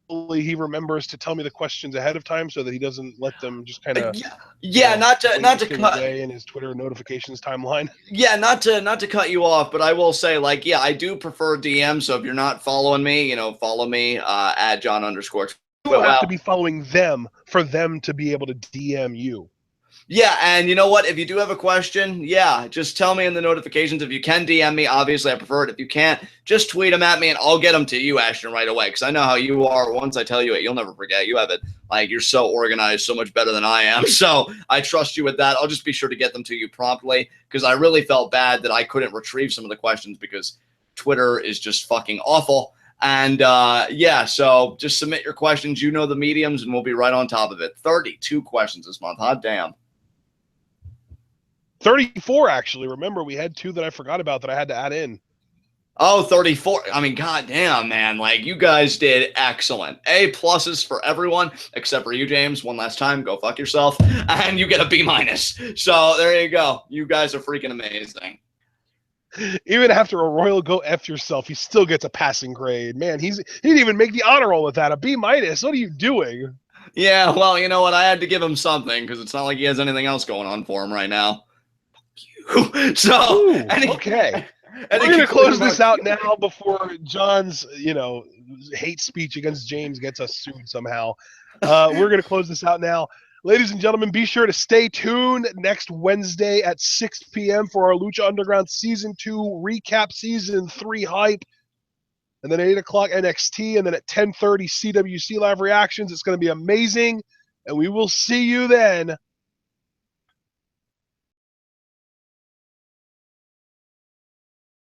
Hopefully he remembers to tell me the questions ahead of time so that he doesn't let them just kind of not to cut away in his Twitter notifications timeline. Yeah, not to cut you off, but I will say, like, yeah, I do prefer DM. So if you're not following me, follow me at John_. You have to be following them for them to be able to DM you. Yeah, and you know what? If you do have a question, yeah, just tell me in the notifications. If you can DM me, obviously I prefer it. If you can't, just tweet them at me, and I'll get them to you, Ashton, right away. Because I know how you are. Once I tell you it, you'll never forget. You have it. Like, you're so organized, so much better than I am. So I trust you with that. I'll just be sure to get them to you promptly, because I really felt bad that I couldn't retrieve some of the questions because Twitter is just fucking awful. And yeah, so just submit your questions. You know the mediums, and we'll be right on top of it. 32 questions this month. Hot damn. 34, actually. Remember, we had 2 that I forgot about that I had to add in. Oh, 34. I mean, goddamn, man. Like, you guys did excellent. A pluses for everyone, except for you, James. One last time, go fuck yourself. And you get a B minus. So there you go. You guys are freaking amazing. Even after a royal go F yourself, he still gets a passing grade. Man, he didn't even make the honor roll with that. A B minus. What are you doing? Yeah, well, you know what? I had to give him something because it's not like he has anything else going on for him right now. So, ooh, okay. We're going to close this out now before John's, hate speech against James gets us sued somehow. We're going to close this out now. Ladies and gentlemen, be sure to stay tuned next Wednesday at 6 p.m. for our Lucha Underground Season 2 recap, Season 3 hype. And then at 8 o'clock NXT, and then at 10:30 CWC live reactions. It's going to be amazing, and we will see you then.